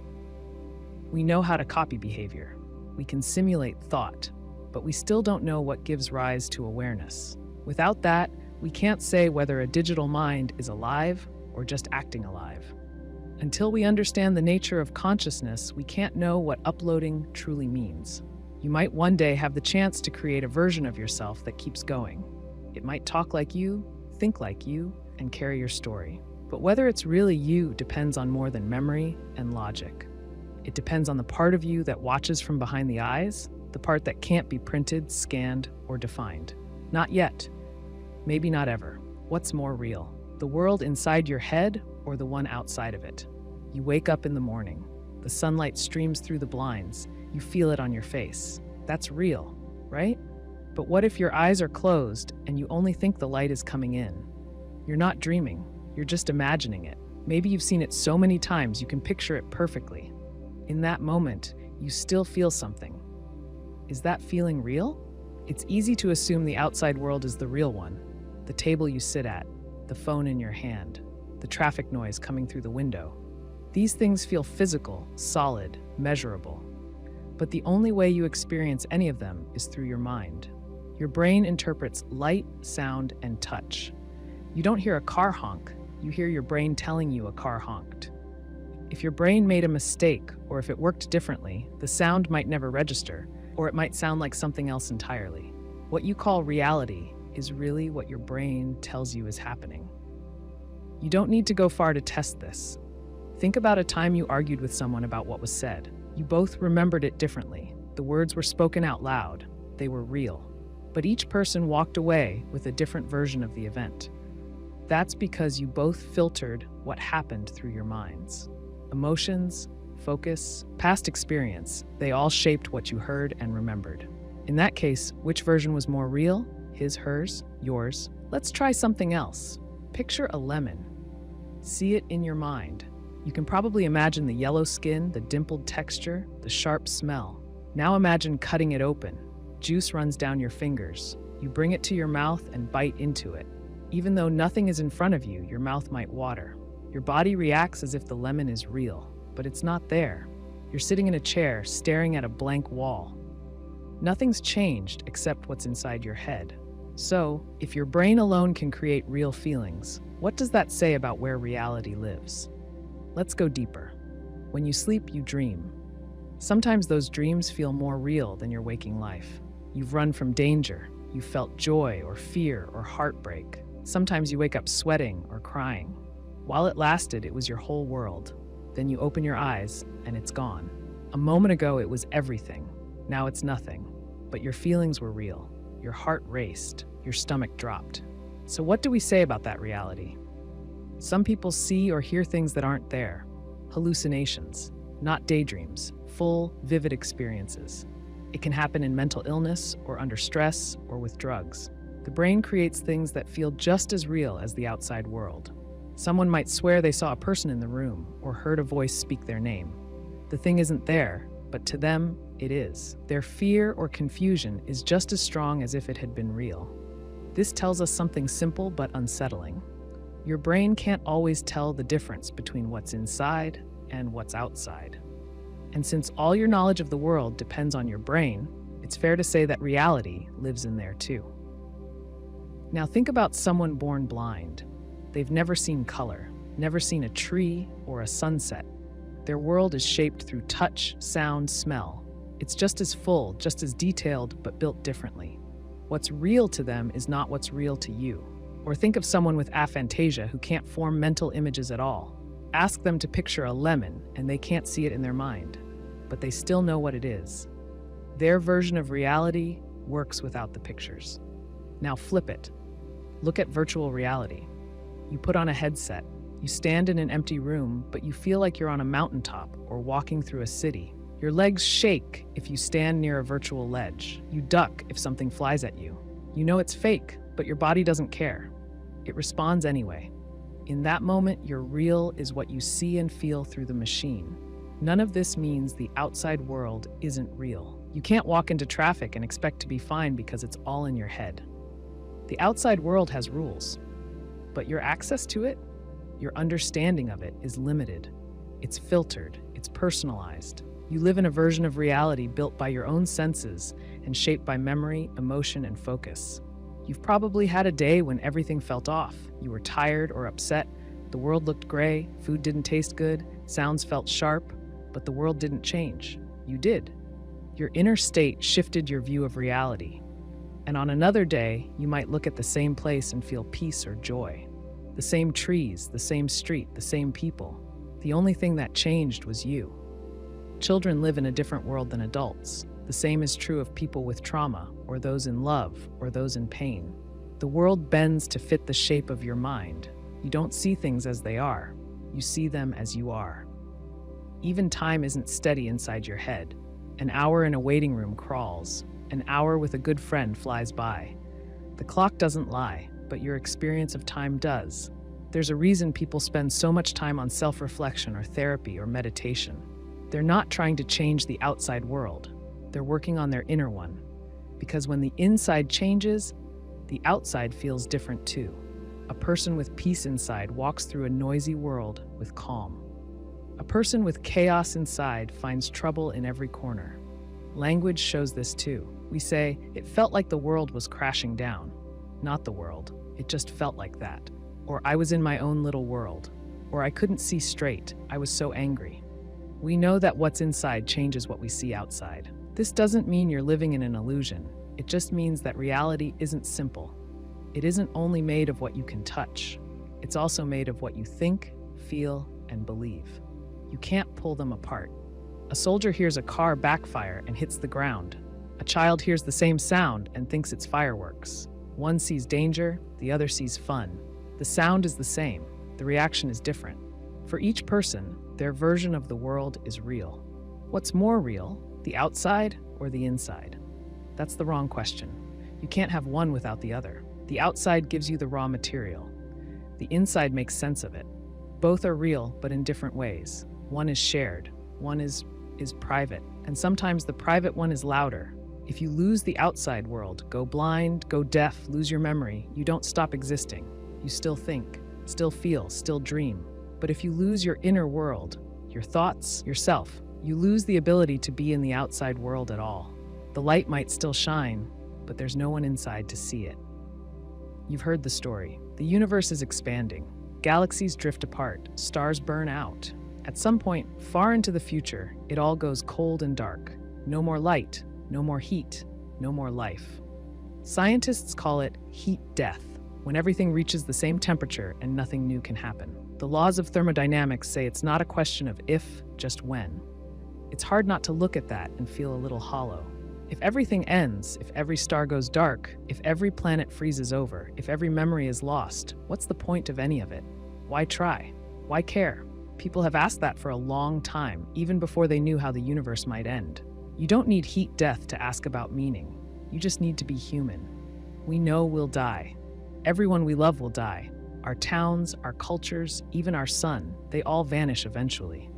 We know how to copy behavior. We can simulate thought, but we still don't know what gives rise to awareness. Without that, we can't say whether a digital mind is alive or just acting alive. Until we understand the nature of consciousness, we can't know what uploading truly means. You might one day have the chance to create a version of yourself that keeps going. It might talk like you, think like you, and carry your story. But whether it's really you depends on more than memory and logic. It depends on the part of you that watches from behind the eyes, the part that can't be printed, scanned, or defined. Not yet. Maybe not ever. What's more real? The world inside your head or the one outside of it? You wake up in the morning. The sunlight streams through the blinds. You feel it on your face. That's real, right? But what if your eyes are closed and you only think the light is coming in? You're not dreaming. You're just imagining it. Maybe you've seen it so many times you can picture it perfectly. In that moment, you still feel something. Is that feeling real? It's easy to assume the outside world is the real one. The table you sit at, the phone in your hand, the traffic noise coming through the window. These things feel physical, solid, measurable. But the only way you experience any of them is through your mind. Your brain interprets light, sound, and touch. You don't hear a car honk, you hear your brain telling you a car honked. If your brain made a mistake, or if it worked differently, the sound might never register, or it might sound like something else entirely. What you call reality is really what your brain tells you is happening. You don't need to go far to test this. Think about a time you argued with someone about what was said. You both remembered it differently. The words were spoken out loud. They were real. But each person walked away with a different version of the event. That's because you both filtered what happened through your minds. Emotions, focus, past experience, they all shaped what you heard and remembered. In that case, which version was more real? His, hers, yours? Let's try something else. Picture a lemon. See it in your mind. You can probably imagine the yellow skin, the dimpled texture, the sharp smell. Now imagine cutting it open. Juice runs down your fingers. You bring it to your mouth and bite into it. Even though nothing is in front of you, your mouth might water. Your body reacts as if the lemon is real, but it's not there. You're sitting in a chair, staring at a blank wall. Nothing's changed except what's inside your head. So, if your brain alone can create real feelings, what does that say about where reality lives? Let's go deeper. When you sleep, you dream. Sometimes those dreams feel more real than your waking life. You've run from danger. You've felt joy or fear or heartbreak. Sometimes you wake up sweating or crying. While it lasted, it was your whole world. Then you open your eyes, and it's gone. A moment ago, it was everything. Now it's nothing. But your feelings were real. Your heart raced. Your stomach dropped. So what do we say about that reality? Some people see or hear things that aren't there. Hallucinations, not daydreams, full, vivid experiences. It can happen in mental illness or under stress or with drugs. The brain creates things that feel just as real as the outside world. Someone might swear they saw a person in the room or heard a voice speak their name. The thing isn't there, but to them, it is. Their fear or confusion is just as strong as if it had been real. This tells us something simple but unsettling. Your brain can't always tell the difference between what's inside and what's outside. And since all your knowledge of the world depends on your brain, it's fair to say that reality lives in there too. Now think about someone born blind. They've never seen color, never seen a tree or a sunset. Their world is shaped through touch, sound, smell. It's just as full, just as detailed, but built differently. What's real to them is not what's real to you. Or think of someone with aphantasia who can't form mental images at all. Ask them to picture a lemon, and they can't see it in their mind, but they still know what it is. Their version of reality works without the pictures. Now flip it. Look at virtual reality. You put on a headset. You stand in an empty room, but you feel like you're on a mountaintop or walking through a city. Your legs shake if you stand near a virtual ledge. You duck if something flies at you. You know it's fake, but your body doesn't care. It responds anyway. In that moment, your real is what you see and feel through the machine. None of this means the outside world isn't real. You can't walk into traffic and expect to be fine because it's all in your head. The outside world has rules, but your access to it, your understanding of it is limited. It's filtered, it's personalized. You live in a version of reality built by your own senses and shaped by memory, emotion, and focus. You've probably had a day when everything felt off. You were tired or upset. The world looked gray, food didn't taste good, sounds felt sharp, but the world didn't change. You did. Your inner state shifted your view of reality. And on another day, you might look at the same place and feel peace or joy. The same trees, the same street, the same people. The only thing that changed was you. Children live in a different world than adults. The same is true of people with trauma, or those in love, or those in pain. The world bends to fit the shape of your mind. You don't see things as they are. You see them as you are. Even time isn't steady inside your head. An hour in a waiting room crawls. An hour with a good friend flies by. The clock doesn't lie, but your experience of time does. There's a reason people spend so much time on self-reflection or therapy or meditation. They're not trying to change the outside world. They're working on their inner one. Because when the inside changes, the outside feels different too. A person with peace inside walks through a noisy world with calm. A person with chaos inside finds trouble in every corner. Language shows this too. We say, it felt like the world was crashing down. Not the world. It just felt like that. Or I was in my own little world. or I couldn't see straight, I was so angry. We know that what's inside changes what we see outside. This doesn't mean you're living in an illusion. It just means that reality isn't simple. It isn't only made of what you can touch. It's also made of what you think, feel, and believe. You can't pull them apart. A soldier hears a car backfire and hits the ground. A child hears the same sound and thinks it's fireworks. One sees danger, the other sees fun. The sound is the same. The reaction is different. For each person, their version of the world is real. What's more real, the outside or the inside? That's the wrong question. You can't have one without the other. The outside gives you the raw material. The inside makes sense of it. Both are real, but in different ways. One is shared, one is private, and sometimes the private one is louder. If you lose the outside world, go blind, go deaf, lose your memory, you don't stop existing. You still think, still feel, still dream. But if you lose your inner world, your thoughts, yourself, you lose the ability to be in the outside world at all. The light might still shine, but there's no one inside to see it. You've heard the story. The universe is expanding. Galaxies drift apart. Stars burn out. At some point, far into the future, it all goes cold and dark. No more light, no more heat, no more life. Scientists call it heat death, when everything reaches the same temperature and nothing new can happen. The laws of thermodynamics say it's not a question of if, just when. It's hard not to look at that and feel a little hollow. If everything ends, if every star goes dark, if every planet freezes over, if every memory is lost, what's the point of any of it? Why try? Why care? People have asked that for a long time, even before they knew how the universe might end. You don't need heat death to ask about meaning. You just need to be human. We know we'll die. Everyone we love will die. Our towns, our cultures, even our sun, they all vanish eventually.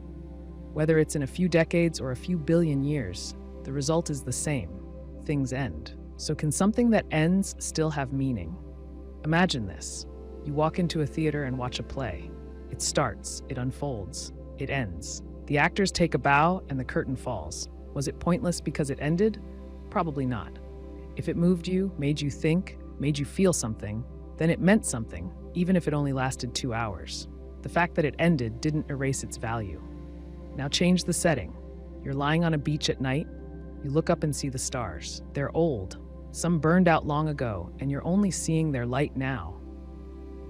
Whether it's in a few decades or a few billion years, the result is the same. Things end. So can something that ends still have meaning? Imagine this. You walk into a theater and watch a play. It starts, it unfolds, it ends. The actors take a bow and the curtain falls. Was it pointless because it ended? Probably not. If it moved you, made you think, made you feel something, then it meant something, even if it only lasted 2 hours. The fact that it ended didn't erase its value. Now change the setting. You're lying on a beach at night. You look up and see the stars. They're old. Some burned out long ago, and you're only seeing their light now.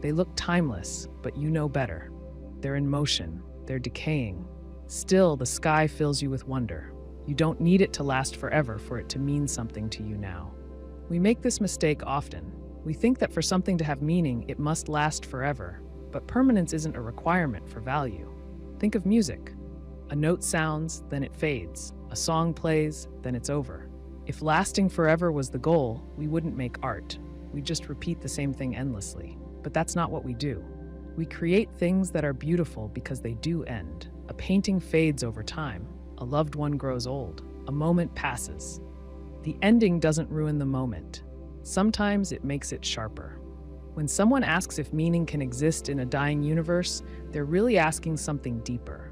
They look timeless, but you know better. They're in motion. They're decaying. Still, the sky fills you with wonder. You don't need it to last forever for it to mean something to you now. We make this mistake often. We think that for something to have meaning, it must last forever, but permanence isn't a requirement for value. Think of music. A note sounds, then it fades. A song plays, then it's over. If lasting forever was the goal, we wouldn't make art. We'd just repeat the same thing endlessly. But that's not what we do. We create things that are beautiful because they do end. A painting fades over time. A loved one grows old. A moment passes. The ending doesn't ruin the moment. Sometimes it makes it sharper. When someone asks if meaning can exist in a dying universe, they're really asking something deeper.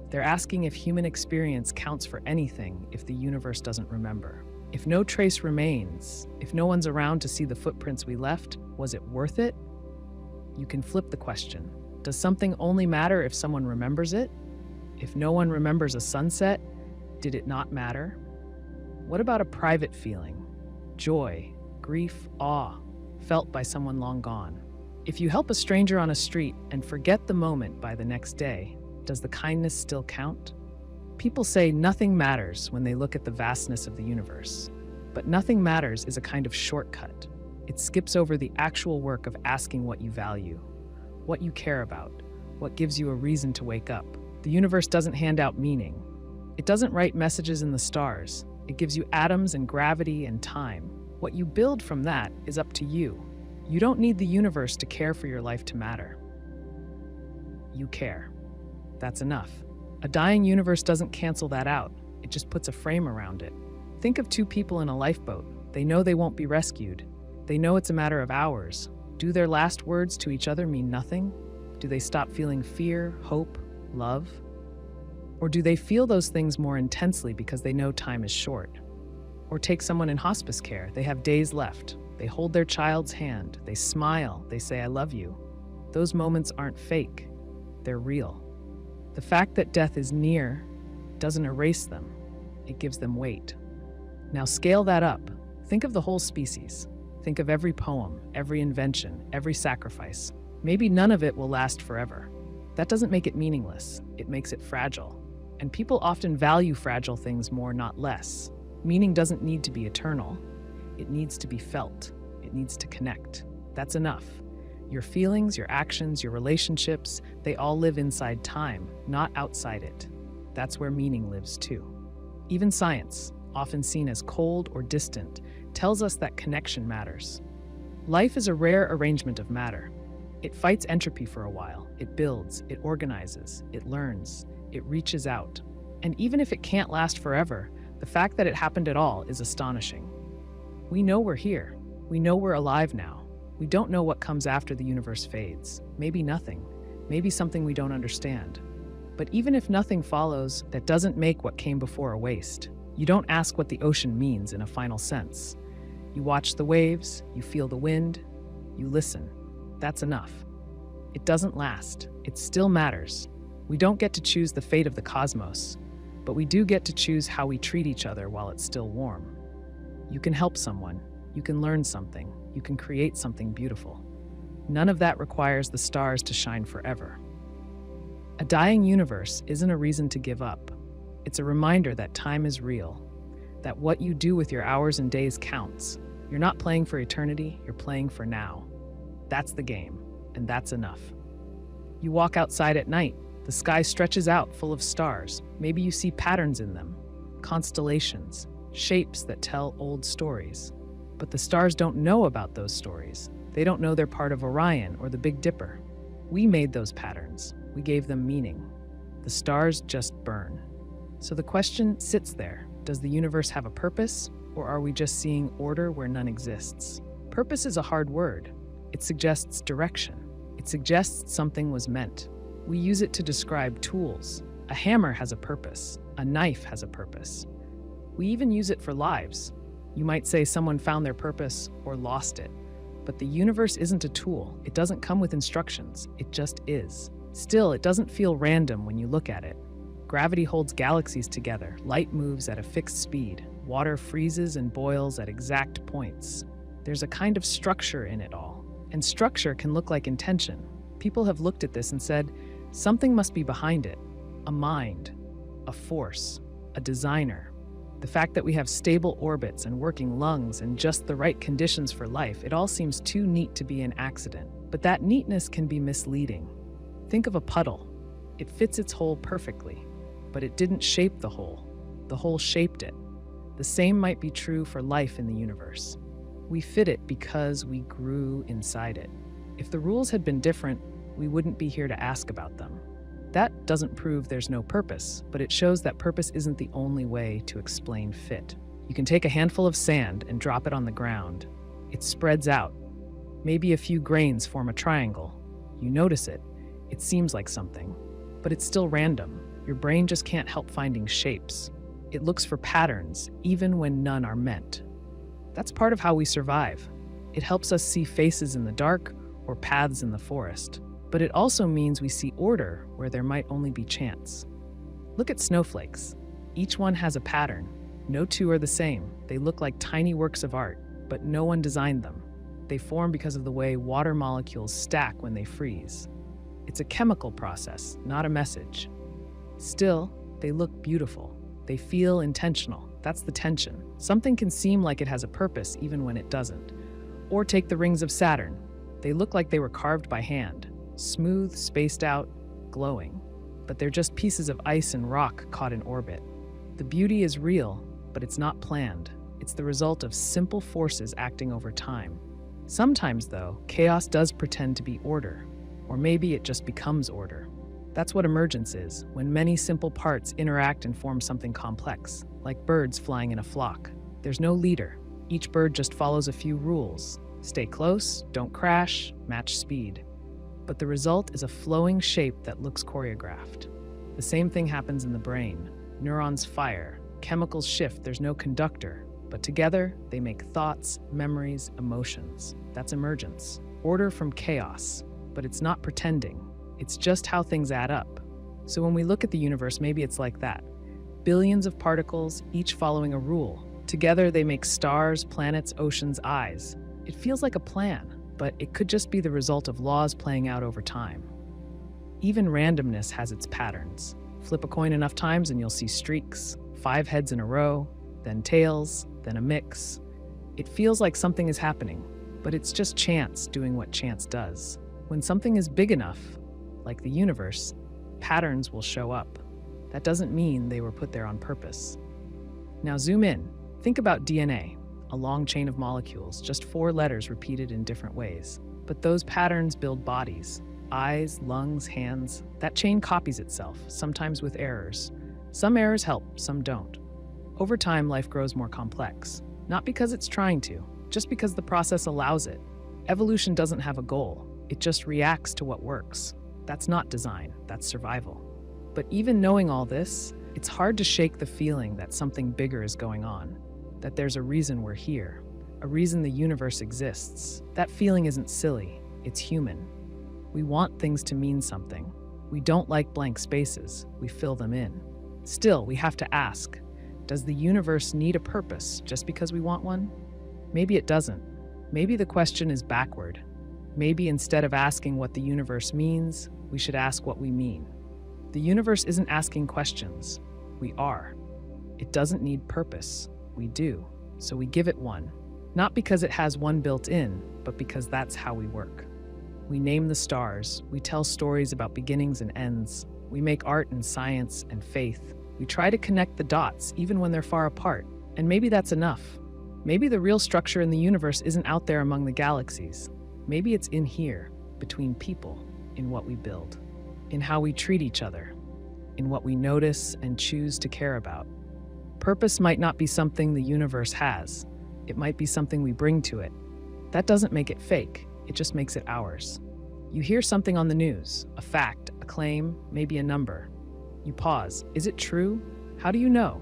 They're asking if human experience counts for anything if the universe doesn't remember. If no trace remains, if no one's around to see the footprints we left, was it worth it? You can flip the question. Does something only matter if someone remembers it? If no one remembers a sunset, did it not matter? What about a private feeling? Joy, grief, awe, felt by someone long gone. If you help a stranger on a street and forget the moment by the next day, does the kindness still count? People say nothing matters when they look at the vastness of the universe. But nothing matters is a kind of shortcut. It skips over the actual work of asking what you value, what you care about, what gives you a reason to wake up. The universe doesn't hand out meaning. It doesn't write messages in the stars. It gives you atoms and gravity and time. What you build from that is up to you. You don't need the universe to care for your life to matter. You care. That's enough. A dying universe doesn't cancel that out. It just puts a frame around it. Think of two people in a lifeboat. They know they won't be rescued. They know it's a matter of hours. Do their last words to each other mean nothing? Do they stop feeling fear, hope, love? Or do they feel those things more intensely because they know time is short? Or take someone in hospice care. They have days left. They hold their child's hand. They smile. They say, "I love you." Those moments aren't fake. they're real. The fact that death is near doesn't erase them, it gives them weight. Now scale that up. Think of the whole species. Think of every poem, every invention, every sacrifice. Maybe none of it will last forever. That doesn't make it meaningless, it makes it fragile. And people often value fragile things more, not less. Meaning doesn't need to be eternal. It needs to be felt. It needs to connect. That's enough. Your feelings, your actions, your relationships, they all live inside time, not outside it. That's where meaning lives too. Even science, often seen as cold or distant, tells us that connection matters. Life is a rare arrangement of matter. It fights entropy for a while. It builds, it organizes, it learns, it reaches out. And even if it can't last forever, the fact that it happened at all is astonishing. We know we're here. We know we're alive now. We don't know what comes after the universe fades. Maybe nothing. Maybe something we don't understand. But even if nothing follows, that doesn't make what came before a waste. You don't ask what the ocean means in a final sense. You watch the waves, you feel the wind, you listen. That's enough. It doesn't last. It still matters. We don't get to choose the fate of the cosmos, but we do get to choose how we treat each other while it's still warm. You can help someone. You can learn something. You can create something beautiful. None of that requires the stars to shine forever. A dying universe isn't a reason to give up. It's a reminder that time is real, that what you do with your hours and days counts. You're not playing for eternity, you're playing for now. That's the game, and that's enough. You walk outside at night, the sky stretches out full of stars. Maybe you see patterns in them, constellations, shapes that tell old stories. But the stars don't know about those stories. They don't know they're part of Orion or the Big Dipper. We made those patterns. We gave them meaning. The stars just burn. So the question sits there. Does the universe have a purpose, or are we just seeing order where none exists? Purpose is a hard word. It suggests direction. It suggests something was meant. We use it to describe tools. A hammer has a purpose. A knife has a purpose. We even use it for lives. You might say someone found their purpose or lost it. But the universe isn't a tool. It doesn't come with instructions. It just is. Still, it doesn't feel random when you look at it. Gravity holds galaxies together. Light moves at a fixed speed. Water freezes and boils at exact points. There's a kind of structure in it all. And structure can look like intention. People have looked at this and said, something must be behind it. A mind, a force, a designer. The fact that we have stable orbits and working lungs and just the right conditions for life, it all seems too neat to be an accident. But that neatness can be misleading. Think of a puddle. It fits its hole perfectly, but it didn't shape the hole. The hole shaped it. The same might be true for life in the universe. We fit it because we grew inside it. If the rules had been different, we wouldn't be here to ask about them. That doesn't prove there's no purpose, but it shows that purpose isn't the only way to explain fit. You can take a handful of sand and drop it on the ground. It spreads out. Maybe a few grains form a triangle. You notice it. It seems like something, but it's still random. Your brain just can't help finding shapes. It looks for patterns, even when none are meant. That's part of how we survive. It helps us see faces in the dark or paths in the forest. But it also means we see order where there might only be chance. Look at snowflakes. Each one has a pattern. No two are the same. They look like tiny works of art, but no one designed them. They form because of the way water molecules stack when they freeze. It's a chemical process, not a message. Still, they look beautiful. They feel intentional. That's the tension. Something can seem like it has a purpose even when it doesn't. Or take the rings of Saturn. They look like they were carved by hand. Smooth, spaced out, glowing. But they're just pieces of ice and rock caught in orbit. The beauty is real, but it's not planned. It's the result of simple forces acting over time. Sometimes, though, chaos does pretend to be order. Or maybe it just becomes order. That's what emergence is, when many simple parts interact and form something complex, like birds flying in a flock. There's no leader. Each bird just follows a few rules. Stay close, don't crash, match speed. But the result is a flowing shape that looks choreographed. The same thing happens in the brain. Neurons fire, chemicals shift, there's no conductor, but together they make thoughts, memories, emotions. That's emergence. Order from chaos, but it's not pretending. It's just how things add up. So when we look at the universe, maybe it's like that. Billions of particles, each following a rule. Together they make stars, planets, oceans, eyes. It feels like a plan, but it could just be the result of laws playing out over time. Even randomness has its patterns. Flip a coin enough times and you'll see streaks, 5 heads in a row, then tails, then a mix. It feels like something is happening, but it's just chance doing what chance does. When something is big enough, like the universe, patterns will show up. That doesn't mean they were put there on purpose. Now zoom in. Think about DNA, a long chain of molecules, just 4 letters repeated in different ways. But those patterns build bodies. Eyes, lungs, hands. That chain copies itself, sometimes with errors. Some errors help, some don't. Over time, life grows more complex. Not because it's trying to, just because the process allows it. Evolution doesn't have a goal. It just reacts to what works. That's not design, that's survival. But even knowing all this, it's hard to shake the feeling that something bigger is going on, that there's a reason we're here, a reason the universe exists. That feeling isn't silly, it's human. We want things to mean something. We don't like blank spaces, we fill them in. Still, we have to ask, does the universe need a purpose just because we want one? Maybe it doesn't. Maybe the question is backward. Maybe instead of asking what the universe means, we should ask what we mean. The universe isn't asking questions. We are. It doesn't need purpose. We do. So we give it one. Not because it has one built in, but because that's how we work. We name the stars. We tell stories about beginnings and ends. We make art and science and faith. We try to connect the dots even when they're far apart. And maybe that's enough. Maybe the real structure in the universe isn't out there among the galaxies. Maybe it's in here, between people, in what we build, in how we treat each other, in what we notice and choose to care about. Purpose might not be something the universe has. It might be something we bring to it. That doesn't make it fake, it just makes it ours. You hear something on the news, a fact, a claim, maybe a number. You pause. Is it true? How do you know?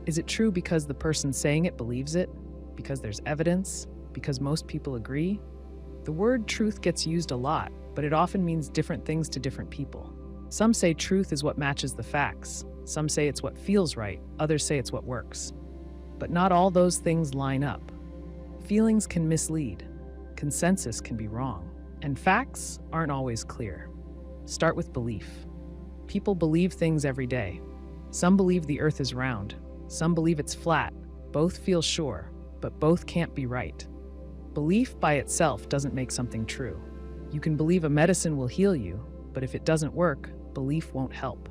Is it true because the person saying it believes it? Because there's evidence? Because most people agree? The word truth gets used a lot, but it often means different things to different people. Some say truth is what matches the facts. Some say it's what feels right. Others say it's what works. But not all those things line up. Feelings can mislead. Consensus can be wrong. And facts aren't always clear. Start with belief. People believe things every day. Some believe the earth is round. Some believe it's flat. Both feel sure, but both can't be right. Belief by itself doesn't make something true. You can believe a medicine will heal you, but if it doesn't work, belief won't help.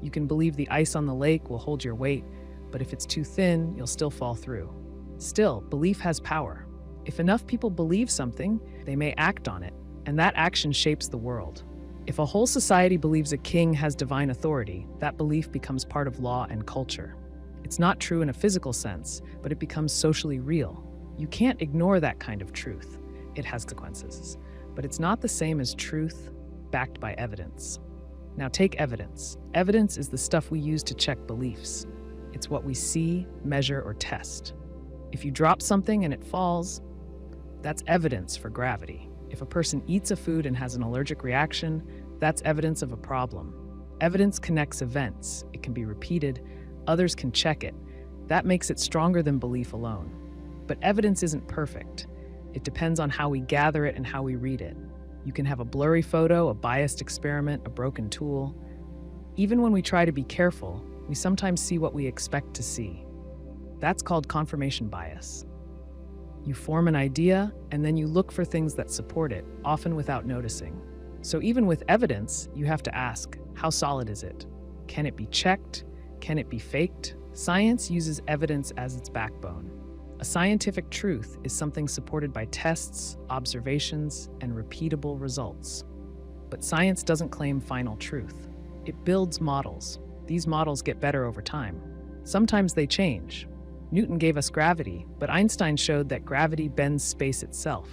You can believe the ice on the lake will hold your weight, but if it's too thin, you'll still fall through. Still, belief has power. If enough people believe something, they may act on it, and that action shapes the world. If a whole society believes a king has divine authority, that belief becomes part of law and culture. It's not true in a physical sense, but it becomes socially real. You can't ignore that kind of truth. It has consequences. But it's not the same as truth backed by evidence. Now take evidence. Evidence is the stuff we use to check beliefs. It's what we see, measure, or test. If you drop something and it falls, that's evidence for gravity. If a person eats a food and has an allergic reaction, that's evidence of a problem. Evidence connects events. It can be repeated. Others can check it. That makes it stronger than belief alone. But evidence isn't perfect. It depends on how we gather it and how we read it. You can have a blurry photo, a biased experiment, a broken tool. Even when we try to be careful, we sometimes see what we expect to see. That's called confirmation bias. You form an idea, and then you look for things that support it, often without noticing. So even with evidence, you have to ask, how solid is it? Can it be checked? Can it be faked? Science uses evidence as its backbone. A scientific truth is something supported by tests, observations, and repeatable results. But science doesn't claim final truth. It builds models. These models get better over time. Sometimes they change. Newton gave us gravity, but Einstein showed that gravity bends space itself.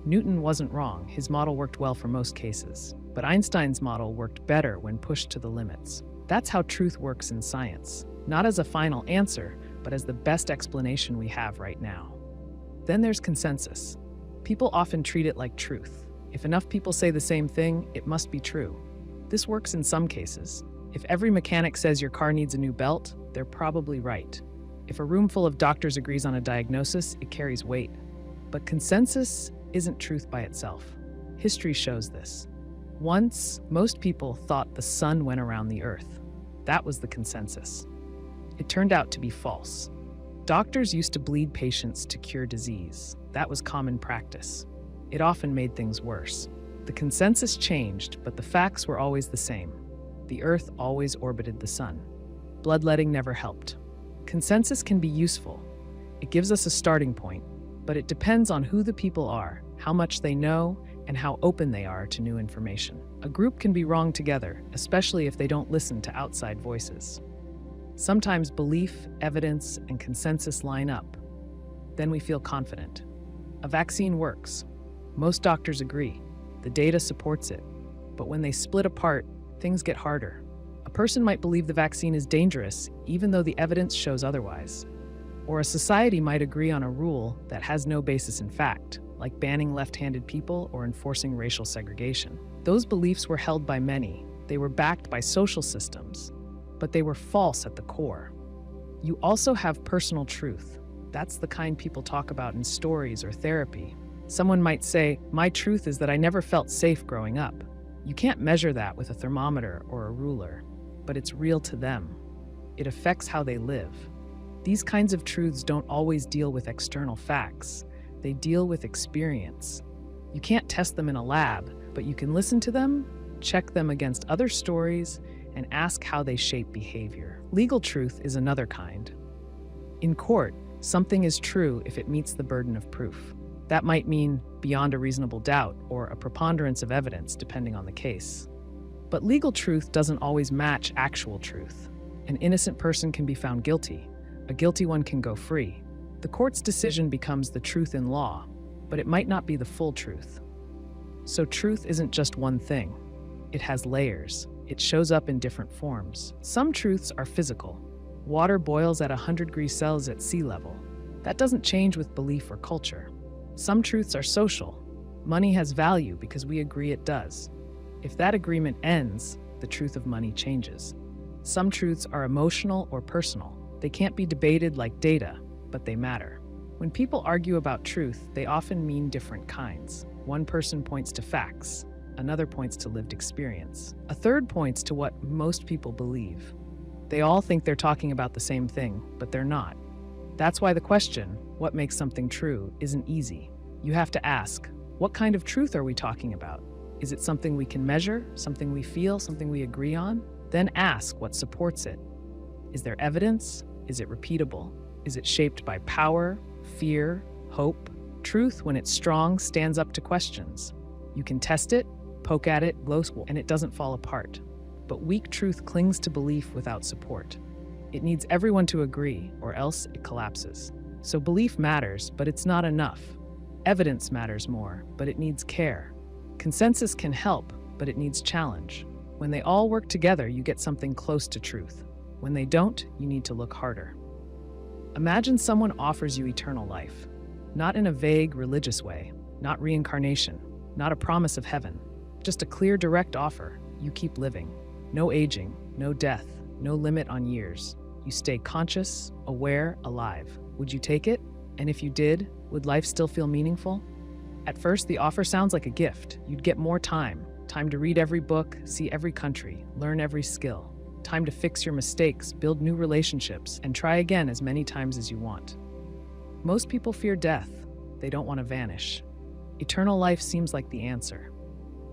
Newton wasn't wrong. His model worked well for most cases. But Einstein's model worked better when pushed to the limits. That's how truth works in science. Not as a final answer, but as the best explanation we have right now. Then there's consensus. People often treat it like truth. If enough people say the same thing, it must be true. This works in some cases. If every mechanic says your car needs a new belt, they're probably right. If a room full of doctors agrees on a diagnosis, it carries weight. But consensus isn't truth by itself. History shows this. Once, most people thought the sun went around the earth. That was the consensus. It turned out to be false. Doctors used to bleed patients to cure disease. That was common practice. It often made things worse. The consensus changed, but the facts were always the same. The earth always orbited the sun. Bloodletting never helped. Consensus can be useful. It gives us a starting point, but it depends on who the people are, how much they know, and how open they are to new information. A group can be wrong together, especially if they don't listen to outside voices. Sometimes belief, evidence, and consensus line up. Then we feel confident. A vaccine works. Most doctors agree. The data supports it. But when they split apart, things get harder. A person might believe the vaccine is dangerous, even though the evidence shows otherwise. Or a society might agree on a rule that has no basis in fact, like banning left-handed people or enforcing racial segregation. Those beliefs were held by many. They were backed by social systems, but they were false at the core. You also have personal truth. That's the kind people talk about in stories or therapy. Someone might say, "My truth is that I never felt safe growing up." You can't measure that with a thermometer or a ruler, but it's real to them. It affects how they live. These kinds of truths don't always deal with external facts. They deal with experience. You can't test them in a lab, but you can listen to them, check them against other stories, and ask how they shape behavior. Legal truth is another kind. In court, something is true if it meets the burden of proof. That might mean beyond a reasonable doubt or a preponderance of evidence, depending on the case. But legal truth doesn't always match actual truth. An innocent person can be found guilty. A guilty one can go free. The court's decision becomes the truth in law, but it might not be the full truth. So truth isn't just one thing. It has layers. It shows up in different forms. Some truths are physical. Water boils at 100 degrees Celsius at sea level. That doesn't change with belief or culture. Some truths are social. Money has value because we agree it does. If that agreement ends, the truth of money changes. Some truths are emotional or personal. They can't be debated like data, but they matter. When people argue about truth, they often mean different kinds. One person points to facts. Another points to lived experience. A third points to what most people believe. They all think they're talking about the same thing, but they're not. That's why the question, what makes something true, isn't easy. You have to ask, what kind of truth are we talking about? Is it something we can measure, something we feel, something we agree on? Then ask what supports it. Is there evidence? Is it repeatable? Is it shaped by power, fear, hope? Truth, when it's strong, stands up to questions. You can test it, poke at it, glow, and it doesn't fall apart. But weak truth clings to belief without support. It needs everyone to agree, or else it collapses. So belief matters, but it's not enough. Evidence matters more, but it needs care. Consensus can help, but it needs challenge. When they all work together, you get something close to truth. When they don't, you need to look harder. Imagine someone offers you eternal life. Not in a vague religious way, not reincarnation, not a promise of heaven. Just a clear, direct offer. You keep living. No aging, no death, no limit on years. You stay conscious, aware, alive. Would you take it? And if you did, would life still feel meaningful? At first, the offer sounds like a gift. You'd get more time. Time to read every book, see every country, learn every skill. Time to fix your mistakes, build new relationships, and try again as many times as you want. Most people fear death. They don't want to vanish. Eternal life seems like the answer.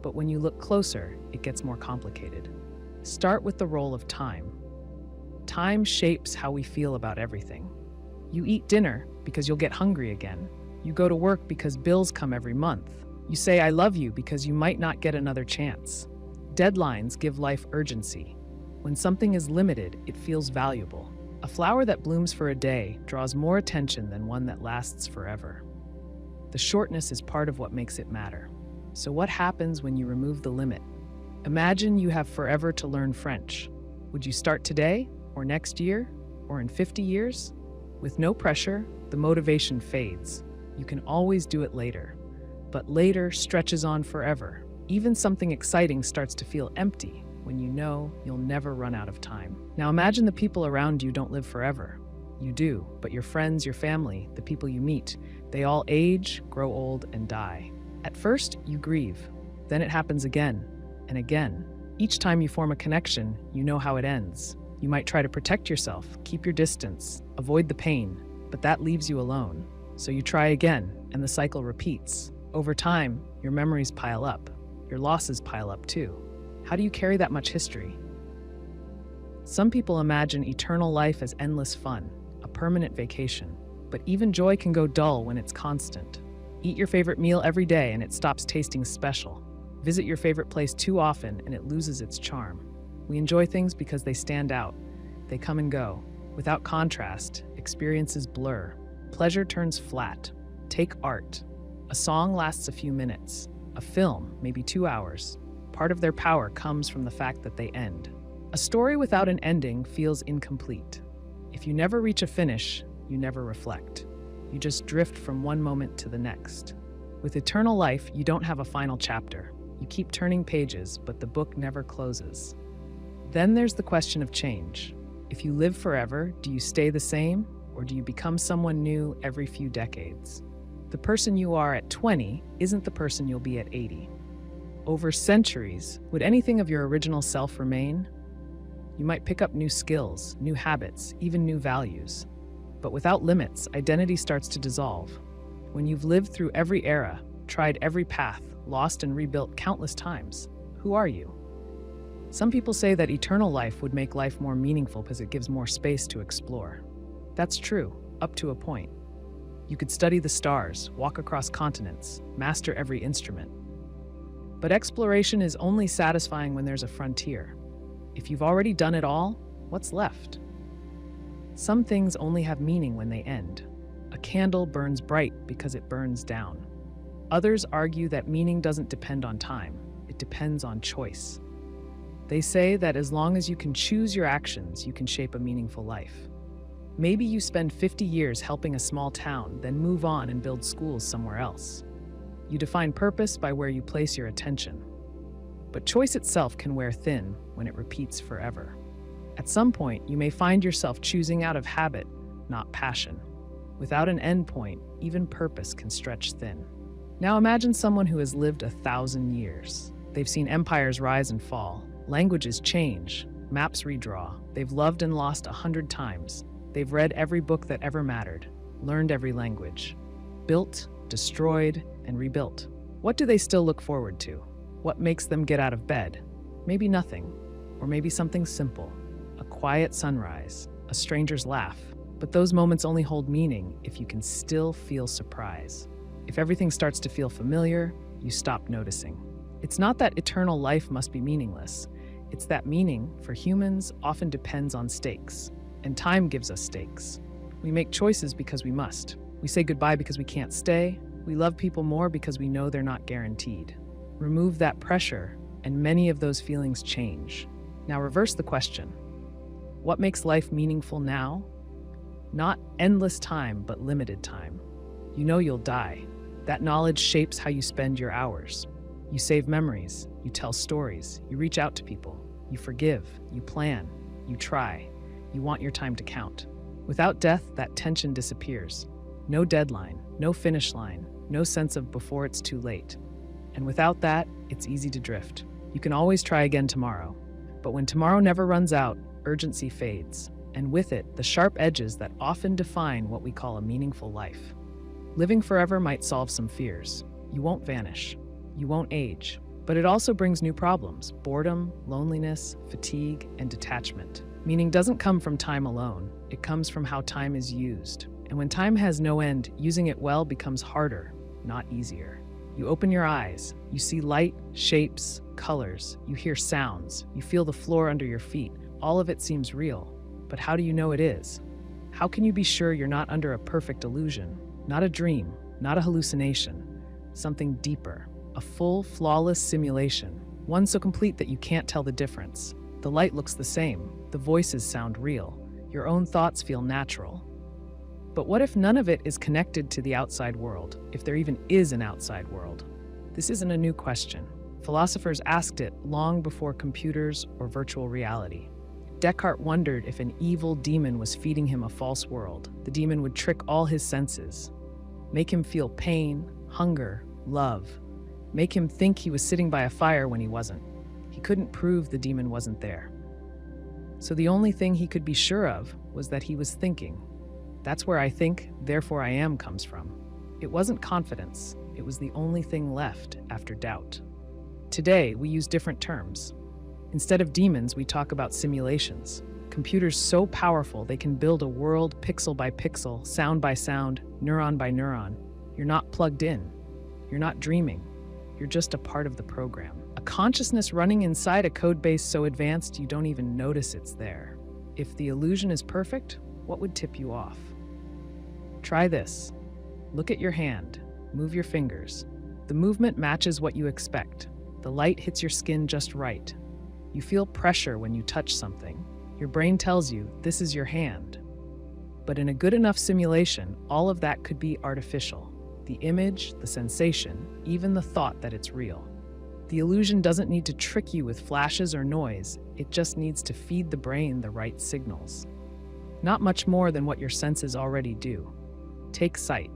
But when you look closer, it gets more complicated. Start with the role of time. Time shapes how we feel about everything. You eat dinner because you'll get hungry again. You go to work because bills come every month. You say, "I love you," because you might not get another chance. Deadlines give life urgency. When something is limited, it feels valuable. A flower that blooms for a day draws more attention than one that lasts forever. The shortness is part of what makes it matter. So what happens when you remove the limit? Imagine you have forever to learn French. Would you start today, or next year, or in 50 years? With no pressure, the motivation fades. You can always do it later. But later stretches on forever. Even something exciting starts to feel empty. when you know you'll never run out of time. Now imagine the people around you don't live forever. You do, but your friends, your family, the people you meet, they all age, grow old, and die. At first, you grieve. Then it happens again and again. Each time you form a connection, you know how it ends. You might try to protect yourself, keep your distance, avoid the pain, but that leaves you alone. So you try again, and the cycle repeats. Over time, your memories pile up. Your losses pile up too. How do you carry that much history? Some people imagine eternal life as endless fun, a permanent vacation. But even joy can go dull when it's constant. Eat your favorite meal every day and it stops tasting special. Visit your favorite place too often and it loses its charm. We enjoy things because they stand out. They come and go. Without contrast, experiences blur. Pleasure turns flat. Take art. A song lasts a few minutes. A film, maybe 2 hours. Part of their power comes from the fact that they end. A story without an ending feels incomplete. If you never reach a finish, you never reflect. You just drift from one moment to the next. With eternal life, you don't have a final chapter. You keep turning pages, but the book never closes. Then there's the question of change. If you live forever, do you stay the same, or do you become someone new every few decades? The person you are at 20 isn't the person you'll be at 80. Over centuries, would anything of your original self remain? You might pick up new skills, new habits, even new values. But without limits, identity starts to dissolve. When you've lived through every era, tried every path, lost and rebuilt countless times, who are you? Some people say that eternal life would make life more meaningful because it gives more space to explore. That's true, up to a point. You could study the stars, walk across continents, master every instrument. But exploration is only satisfying when there's a frontier. If you've already done it all, what's left? Some things only have meaning when they end. A candle burns bright because it burns down. Others argue that meaning doesn't depend on time, it depends on choice. They say that as long as you can choose your actions, you can shape a meaningful life. Maybe you spend 50 years helping a small town, then move on and build schools somewhere else. You define purpose by where you place your attention. But choice itself can wear thin when it repeats forever. At some point, you may find yourself choosing out of habit, not passion. Without an end point, even purpose can stretch thin. Now imagine someone who has lived 1,000 years. They've seen empires rise and fall, languages change, maps redraw. They've loved and lost 100 times. They've read every book that ever mattered, learned every language, built, destroyed, and rebuilt. What do they still look forward to? What makes them get out of bed? Maybe nothing, or maybe something simple. A quiet sunrise, a stranger's laugh. But those moments only hold meaning if you can still feel surprise. If everything starts to feel familiar, you stop noticing. It's not that eternal life must be meaningless. It's that meaning, for humans, often depends on stakes. And time gives us stakes. We make choices because we must. We say goodbye because we can't stay. We love people more because we know they're not guaranteed. Remove that pressure, and many of those feelings change. Now reverse the question. What makes life meaningful now? Not endless time, but limited time. You know you'll die. That knowledge shapes how you spend your hours. You save memories, you tell stories, you reach out to people, you forgive, you plan, you try. You want your time to count. Without death, that tension disappears. No deadline, no finish line, no sense of before it's too late. And without that, it's easy to drift. You can always try again tomorrow. But when tomorrow never runs out, urgency fades. And with it, the sharp edges that often define what we call a meaningful life. Living forever might solve some fears. You won't vanish. You won't age. But it also brings new problems: boredom, loneliness, fatigue, and detachment. Meaning doesn't come from time alone. It comes from how time is used. And when time has no end, using it well becomes harder, not easier. You open your eyes, you see light, shapes, colors, you hear sounds, you feel the floor under your feet. All of it seems real. But how do you know it is? How can you be sure you're not under a perfect illusion? Not a dream, not a hallucination. Something deeper. A full, flawless simulation. One so complete that you can't tell the difference. The light looks the same. The voices sound real. Your own thoughts feel natural. But what if none of it is connected to the outside world? If there even is an outside world? This isn't a new question. Philosophers asked it long before computers or virtual reality. Descartes wondered if an evil demon was feeding him a false world. The demon would trick all his senses, make him feel pain, hunger, love, make him think he was sitting by a fire when he wasn't. He couldn't prove the demon wasn't there. So the only thing he could be sure of was that he was thinking. That's where I think, therefore I am comes from. It wasn't confidence. It was the only thing left after doubt. Today, we use different terms. Instead of demons, we talk about simulations. Computers so powerful they can build a world pixel by pixel, sound by sound, neuron by neuron. You're not plugged in. You're not dreaming. You're just a part of the program. A consciousness running inside a code base so advanced you don't even notice it's there. If the illusion is perfect, what would tip you off? Try this. Look at your hand. Move your fingers. The movement matches what you expect. The light hits your skin just right. You feel pressure when you touch something. Your brain tells you this is your hand. But in a good enough simulation, all of that could be artificial. The image, the sensation, even the thought that it's real. The illusion doesn't need to trick you with flashes or noise. It just needs to feed the brain the right signals. Not much more than what your senses already do. Take sight.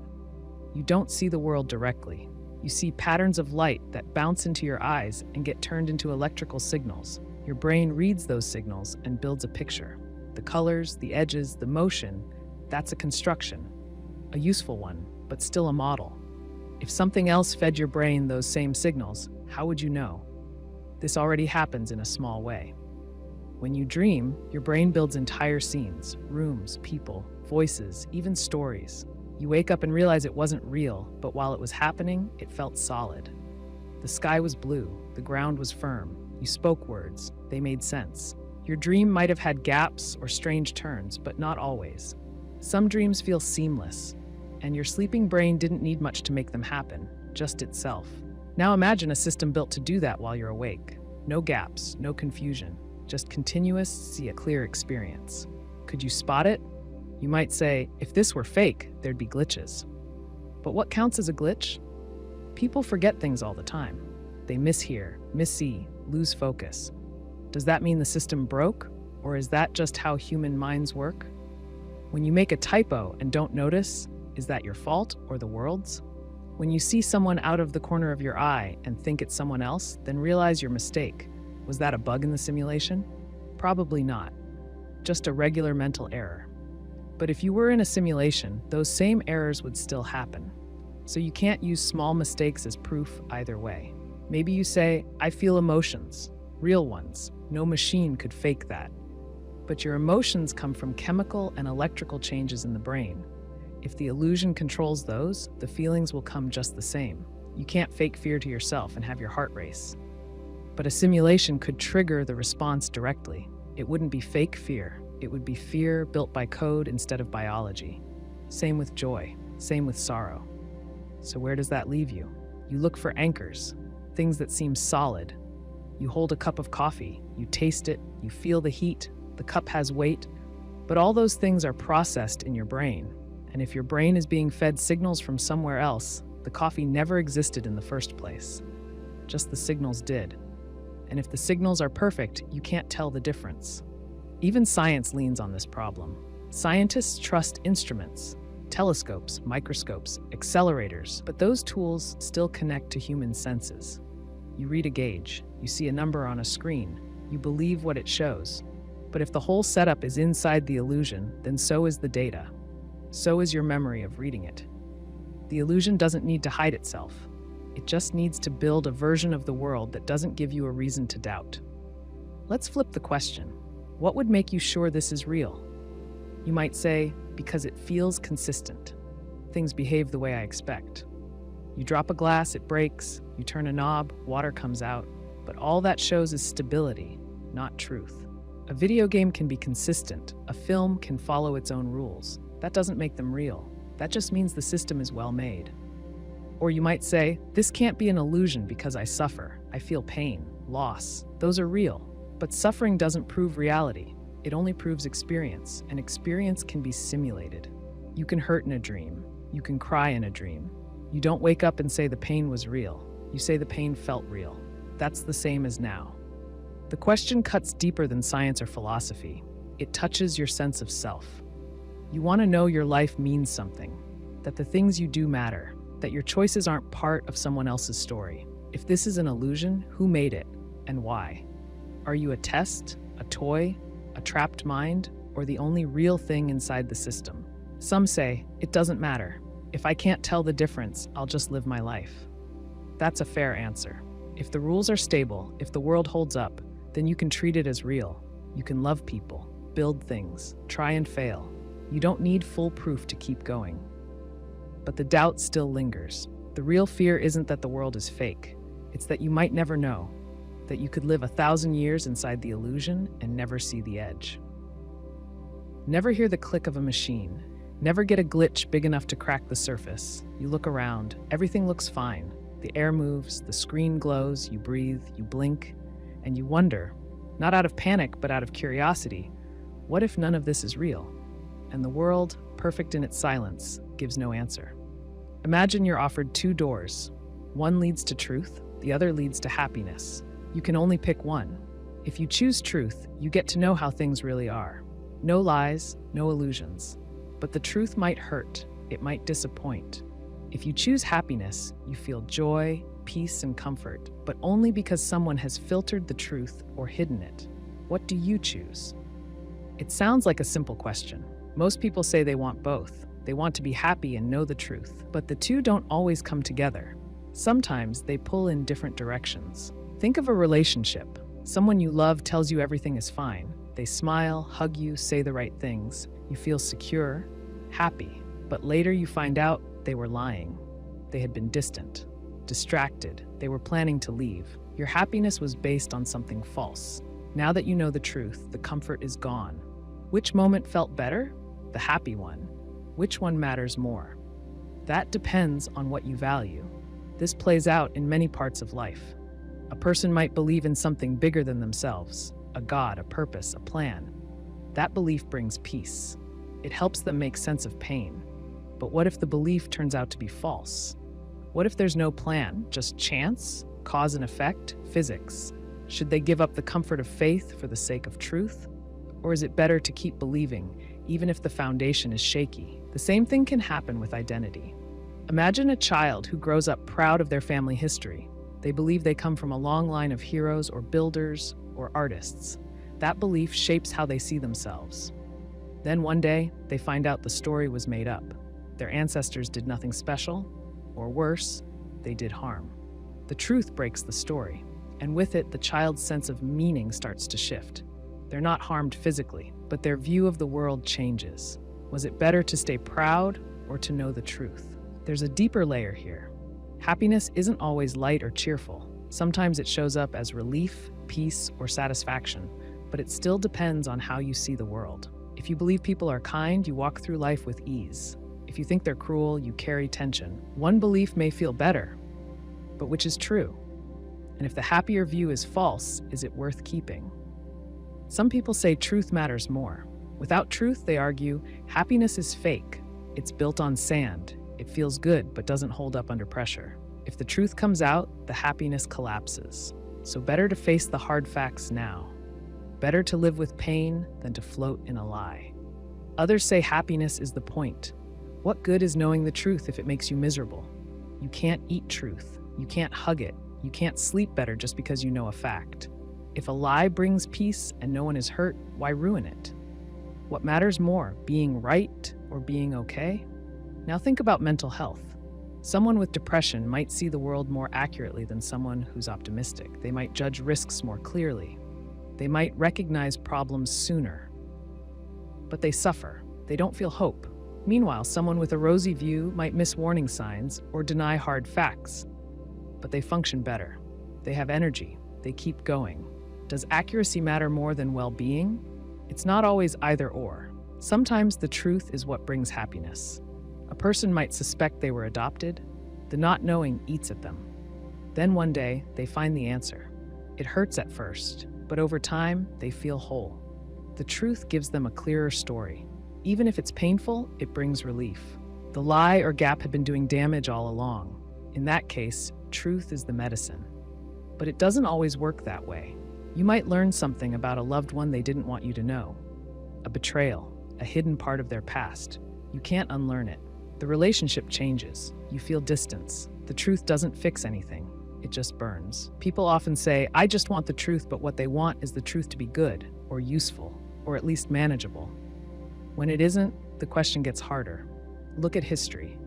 You don't see the world directly. You see patterns of light that bounce into your eyes and get turned into electrical signals. Your brain reads those signals and builds a picture. The colors, the edges, the motion, that's a construction. A useful one, but still a model. If something else fed your brain those same signals, how would you know? This already happens in a small way. When you dream, your brain builds entire scenes, rooms, people, voices, even stories. You wake up and realize it wasn't real, but while it was happening, it felt solid. The sky was blue, the ground was firm. You spoke words, they made sense. Your dream might have had gaps or strange turns, but not always. Some dreams feel seamless, and your sleeping brain didn't need much to make them happen, just itself. Now imagine a system built to do that while you're awake. No gaps, no confusion, just continuous, see a clear experience. Could you spot it? You might say, if this were fake, there'd be glitches. But what counts as a glitch? People forget things all the time. They mishear, missee, lose focus. Does that mean the system broke? Or is that just how human minds work? When you make a typo and don't notice, is that your fault or the world's? When you see someone out of the corner of your eye and think it's someone else, then realize your mistake. Was that a bug in the simulation? Probably not. Just a regular mental error. But if you were in a simulation, those same errors would still happen. So you can't use small mistakes as proof either way. Maybe you say, I feel emotions, real ones. No machine could fake that. But your emotions come from chemical and electrical changes in the brain. If the illusion controls those, the feelings will come just the same. You can't fake fear to yourself and have your heart race. But a simulation could trigger the response directly. It wouldn't be fake fear. It would be fear built by code instead of biology. Same with joy, same with sorrow. So where does that leave you? You look for anchors, things that seem solid. You hold a cup of coffee, you taste it, you feel the heat, the cup has weight, but all those things are processed in your brain. And if your brain is being fed signals from somewhere else, the coffee never existed in the first place. Just the signals did. And if the signals are perfect, you can't tell the difference. Even science leans on this problem. Scientists trust instruments, telescopes, microscopes, accelerators, but those tools still connect to human senses. You read a gauge, you see a number on a screen, you believe what it shows. But if the whole setup is inside the illusion, then so is the data. So is your memory of reading it. The illusion doesn't need to hide itself. It just needs to build a version of the world that doesn't give you a reason to doubt. Let's flip the question. What would make you sure this is real? You might say, because it feels consistent. Things behave the way I expect. You drop a glass, it breaks. You turn a knob, water comes out. But all that shows is stability, not truth. A video game can be consistent. A film can follow its own rules. That doesn't make them real. That just means the system is well made. Or you might say, this can't be an illusion because I suffer. I feel pain, loss. Those are real. But suffering doesn't prove reality. It only proves experience, and experience can be simulated. You can hurt in a dream. You can cry in a dream. You don't wake up and say the pain was real. You say the pain felt real. that's the same as now. The question cuts deeper than science or philosophy. It touches your sense of self. You want to know your life means something, that the things you do matter, that your choices aren't part of someone else's story. If this is an illusion, who made it and why? Are you a test, a toy, a trapped mind, or the only real thing inside the system? Some say, it doesn't matter. If I can't tell the difference, I'll just live my life. That's a fair answer. If the rules are stable, if the world holds up, then you can treat it as real. You can love people, build things, try and fail. You don't need full proof to keep going. But the doubt still lingers. The real fear isn't that the world is fake. It's that you might never know, that you could live 1,000 years inside the illusion and never see the edge. Never hear the click of a machine. Never get a glitch big enough to crack the surface. You look around, everything looks fine. The air moves, the screen glows, you breathe, you blink, and you wonder, not out of panic, but out of curiosity, what if none of this is real? And the world, perfect in its silence, gives no answer. Imagine you're offered 2 doors. One leads to truth, the other leads to happiness. You can only pick one. If you choose truth, you get to know how things really are. No lies, no illusions. But the truth might hurt, it might disappoint. If you choose happiness, you feel joy, peace, and comfort, but only because someone has filtered the truth or hidden it. What do you choose? It sounds like a simple question. Most people say they want both. They want to be happy and know the truth, but the two don't always come together. Sometimes they pull in different directions. Think of a relationship. Someone you love tells you everything is fine. They smile, hug you, say the right things. You feel secure, happy, but later you find out they were lying. They had been distant, distracted. They were planning to leave. Your happiness was based on something false. Now that you know the truth, the comfort is gone. Which moment felt better? The happy one. Which one matters more? That depends on what you value. This plays out in many parts of life. A person might believe in something bigger than themselves, a God, a purpose, a plan. That belief brings peace. It helps them make sense of pain. But what if the belief turns out to be false? What if there's no plan, just chance, cause and effect, physics? Should they give up the comfort of faith for the sake of truth? Or is it better to keep believing, even if the foundation is shaky? The same thing can happen with identity. Imagine a child who grows up proud of their family history. They believe they come from a long line of heroes or builders or artists. That belief shapes how they see themselves. Then one day, they find out the story was made up. Their ancestors did nothing special, or worse, they did harm. The truth breaks the story, and with it, the child's sense of meaning starts to shift. They're not harmed physically, but their view of the world changes. Was it better to stay proud or to know the truth? There's a deeper layer here. Happiness isn't always light or cheerful. Sometimes it shows up as relief, peace, or satisfaction, but it still depends on how you see the world. If you believe people are kind, you walk through life with ease. If you think they're cruel, you carry tension. One belief may feel better, but which is true? And if the happier view is false, is it worth keeping? Some people say truth matters more. Without truth, they argue, happiness is fake. It's built on sand. It feels good, but doesn't hold up under pressure. If the truth comes out, the happiness collapses. So better to face the hard facts now. Better to live with pain than to float in a lie. Others say happiness is the point. What good is knowing the truth if it makes you miserable? You can't eat truth. You can't hug it. You can't sleep better just because you know a fact. If a lie brings peace and no one is hurt, why ruin it? What matters more, being right or being okay? Now think about mental health. Someone with depression might see the world more accurately than someone who's optimistic. They might judge risks more clearly. They might recognize problems sooner. But they suffer. They don't feel hope. Meanwhile, someone with a rosy view might miss warning signs or deny hard facts. But they function better. They have energy. They keep going. Does accuracy matter more than well-being? It's not always either or. Sometimes the truth is what brings happiness. A person might suspect they were adopted. The not knowing eats at them. Then one day, they find the answer. It hurts at first, but over time, they feel whole. The truth gives them a clearer story. Even if it's painful, it brings relief. The lie or gap had been doing damage all along. In that case, truth is the medicine. But it doesn't always work that way. You might learn something about a loved one they didn't want you to know. A betrayal, a hidden part of their past. You can't unlearn it. The relationship changes. You feel distance. The truth doesn't fix anything. It just burns. People often say, I just want the truth, but what they want is the truth to be good, or useful, or at least manageable. When it isn't, the question gets harder. Look at history.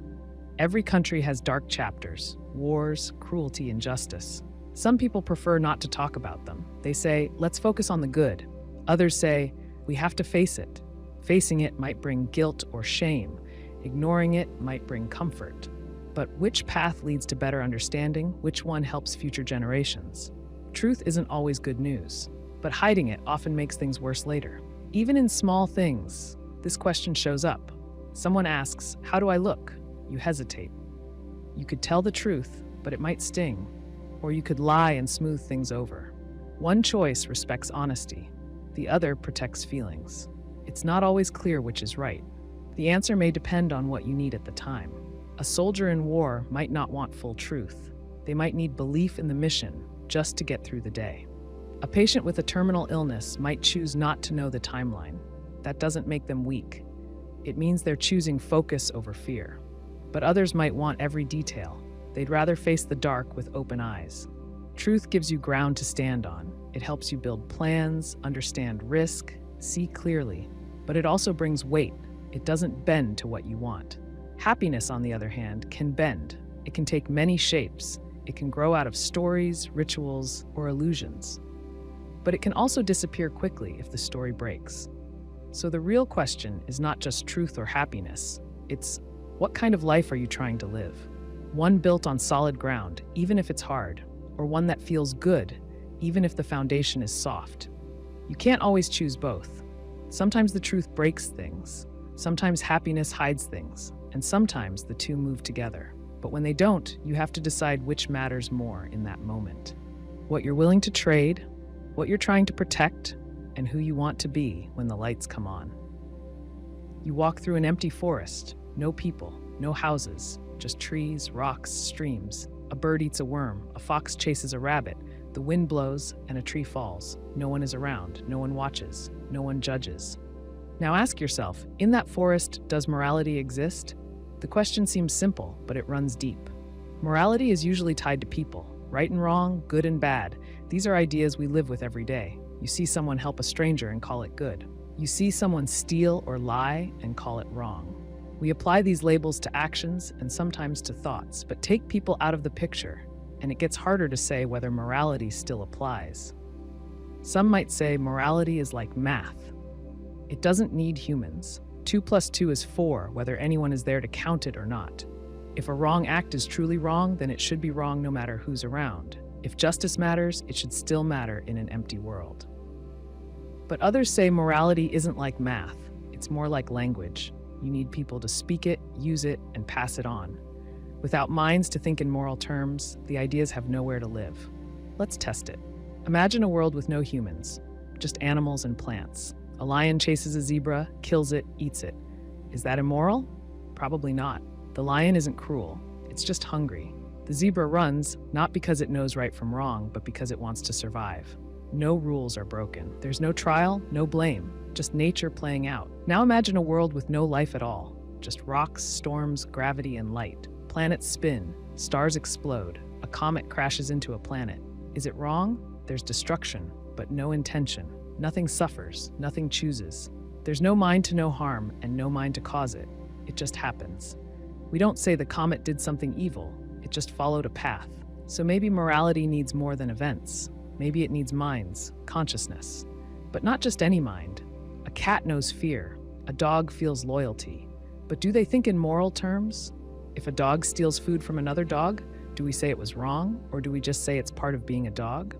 Every country has dark chapters, wars, cruelty, injustice. Some people prefer not to talk about them. They say, let's focus on the good. Others say, we have to face it. Facing it might bring guilt or shame. Ignoring it might bring comfort. But which path leads to better understanding? Which one helps future generations? Truth isn't always good news, but hiding it often makes things worse later. Even in small things, this question shows up. Someone asks, how do I look? You hesitate. You could tell the truth, but it might sting. Or you could lie and smooth things over. One choice respects honesty. The other protects feelings. It's not always clear which is right. The answer may depend on what you need at the time. A soldier in war might not want full truth. They might need belief in the mission just to get through the day. A patient with a terminal illness might choose not to know the timeline. That doesn't make them weak. It means they're choosing focus over fear. But others might want every detail. They'd rather face the dark with open eyes. Truth gives you ground to stand on. It helps you build plans, understand risk, see clearly. But it also brings weight. It doesn't bend to what you want. Happiness, on the other hand, can bend. It can take many shapes. It can grow out of stories, rituals, or illusions. But it can also disappear quickly if the story breaks. So the real question is not just truth or happiness. It's, what kind of life are you trying to live? One built on solid ground, even if it's hard, or one that feels good, even if the foundation is soft. You can't always choose both. Sometimes the truth breaks things. Sometimes happiness hides things. And sometimes the two move together. But when they don't, you have to decide which matters more in that moment. What you're willing to trade, what you're trying to protect, and who you want to be when the lights come on. You walk through an empty forest, no people, no houses, just trees, rocks, streams. A bird eats a worm, a fox chases a rabbit, the wind blows and a tree falls. No one is around, no one watches, no one judges. Now ask yourself, in that forest, does morality exist? The question seems simple, but it runs deep. Morality is usually tied to people. Right and wrong, good and bad. These are ideas we live with every day. You see someone help a stranger and call it good. You see someone steal or lie and call it wrong. We apply these labels to actions and sometimes to thoughts, but take people out of the picture, and it gets harder to say whether morality still applies. Some might say morality is like math. It doesn't need humans. 2 + 2 is 4, whether anyone is there to count it or not. If a wrong act is truly wrong, then it should be wrong no matter who's around. If justice matters, it should still matter in an empty world. But others say morality isn't like math. It's more like language. You need people to speak it, use it, and pass it on. Without minds to think in moral terms, the ideas have nowhere to live. Let's test it. Imagine a world with no humans, just animals and plants. A lion chases a zebra, kills it, eats it. Is that immoral? Probably not. The lion isn't cruel. It's just hungry. The zebra runs, not because it knows right from wrong, but because it wants to survive. No rules are broken. There's no trial, no blame, just nature playing out. Now imagine a world with no life at all. Just rocks, storms, gravity, and light. Planets spin, stars explode, a comet crashes into a planet. Is it wrong? There's destruction, but no intention. Nothing suffers, nothing chooses. There's no mind to no harm and no mind to cause it. It just happens. We don't say the comet did something evil, it just followed a path. So maybe morality needs more than events. Maybe it needs minds, consciousness. But not just any mind. A cat knows fear, a dog feels loyalty. But do they think in moral terms? If a dog steals food from another dog, do we say it was wrong, or do we just say it's part of being a dog?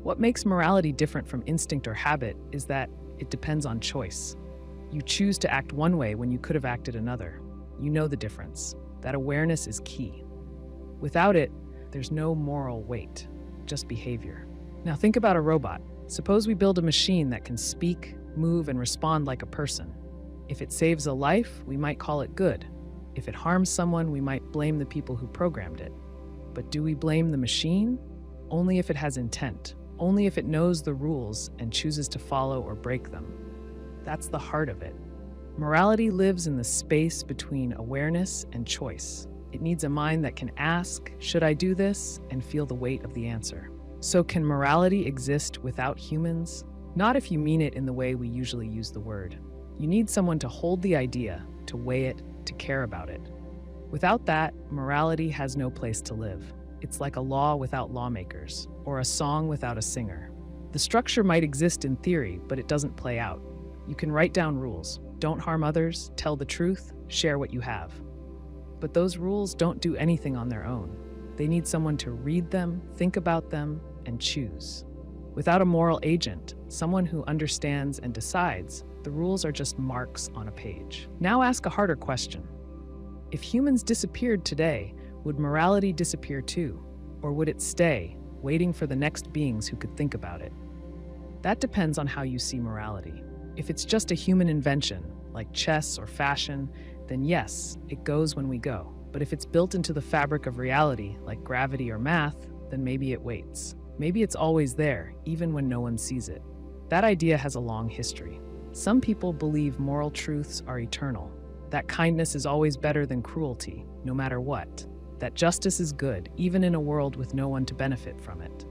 What makes morality different from instinct or habit is that it depends on choice. You choose to act one way when you could have acted another. You know the difference. That awareness is key. Without it, there's no moral weight, just behavior. Now think about a robot. Suppose we build a machine that can speak, move, and respond like a person. If it saves a life, we might call it good. If it harms someone, we might blame the people who programmed it. But do we blame the machine? only if it has intent, only if it knows the rules and chooses to follow or break them. That's the heart of it. Morality lives in the space between awareness and choice. It needs a mind that can ask, should I do this, and feel the weight of the answer. So can morality exist without humans? Not if you mean it in the way we usually use the word. You need someone to hold the idea, to weigh it, to care about it. Without that, morality has no place to live. It's like a law without lawmakers, or a song without a singer. The structure might exist in theory, but it doesn't play out. You can write down rules. Don't harm others, tell the truth, share what you have. But those rules don't do anything on their own. They need someone to read them, think about them, and choose. Without a moral agent, someone who understands and decides, the rules are just marks on a page. Now ask a harder question. If humans disappeared today, would morality disappear too? Or would it stay, waiting for the next beings who could think about it? That depends on how you see morality. If it's just a human invention, like chess or fashion, then yes, it goes when we go. But if it's built into the fabric of reality, like gravity or math, then maybe it waits. Maybe it's always there, even when no one sees it. That idea has a long history. Some people believe moral truths are eternal, that kindness is always better than cruelty, no matter what, that justice is good, even in a world with no one to benefit from it.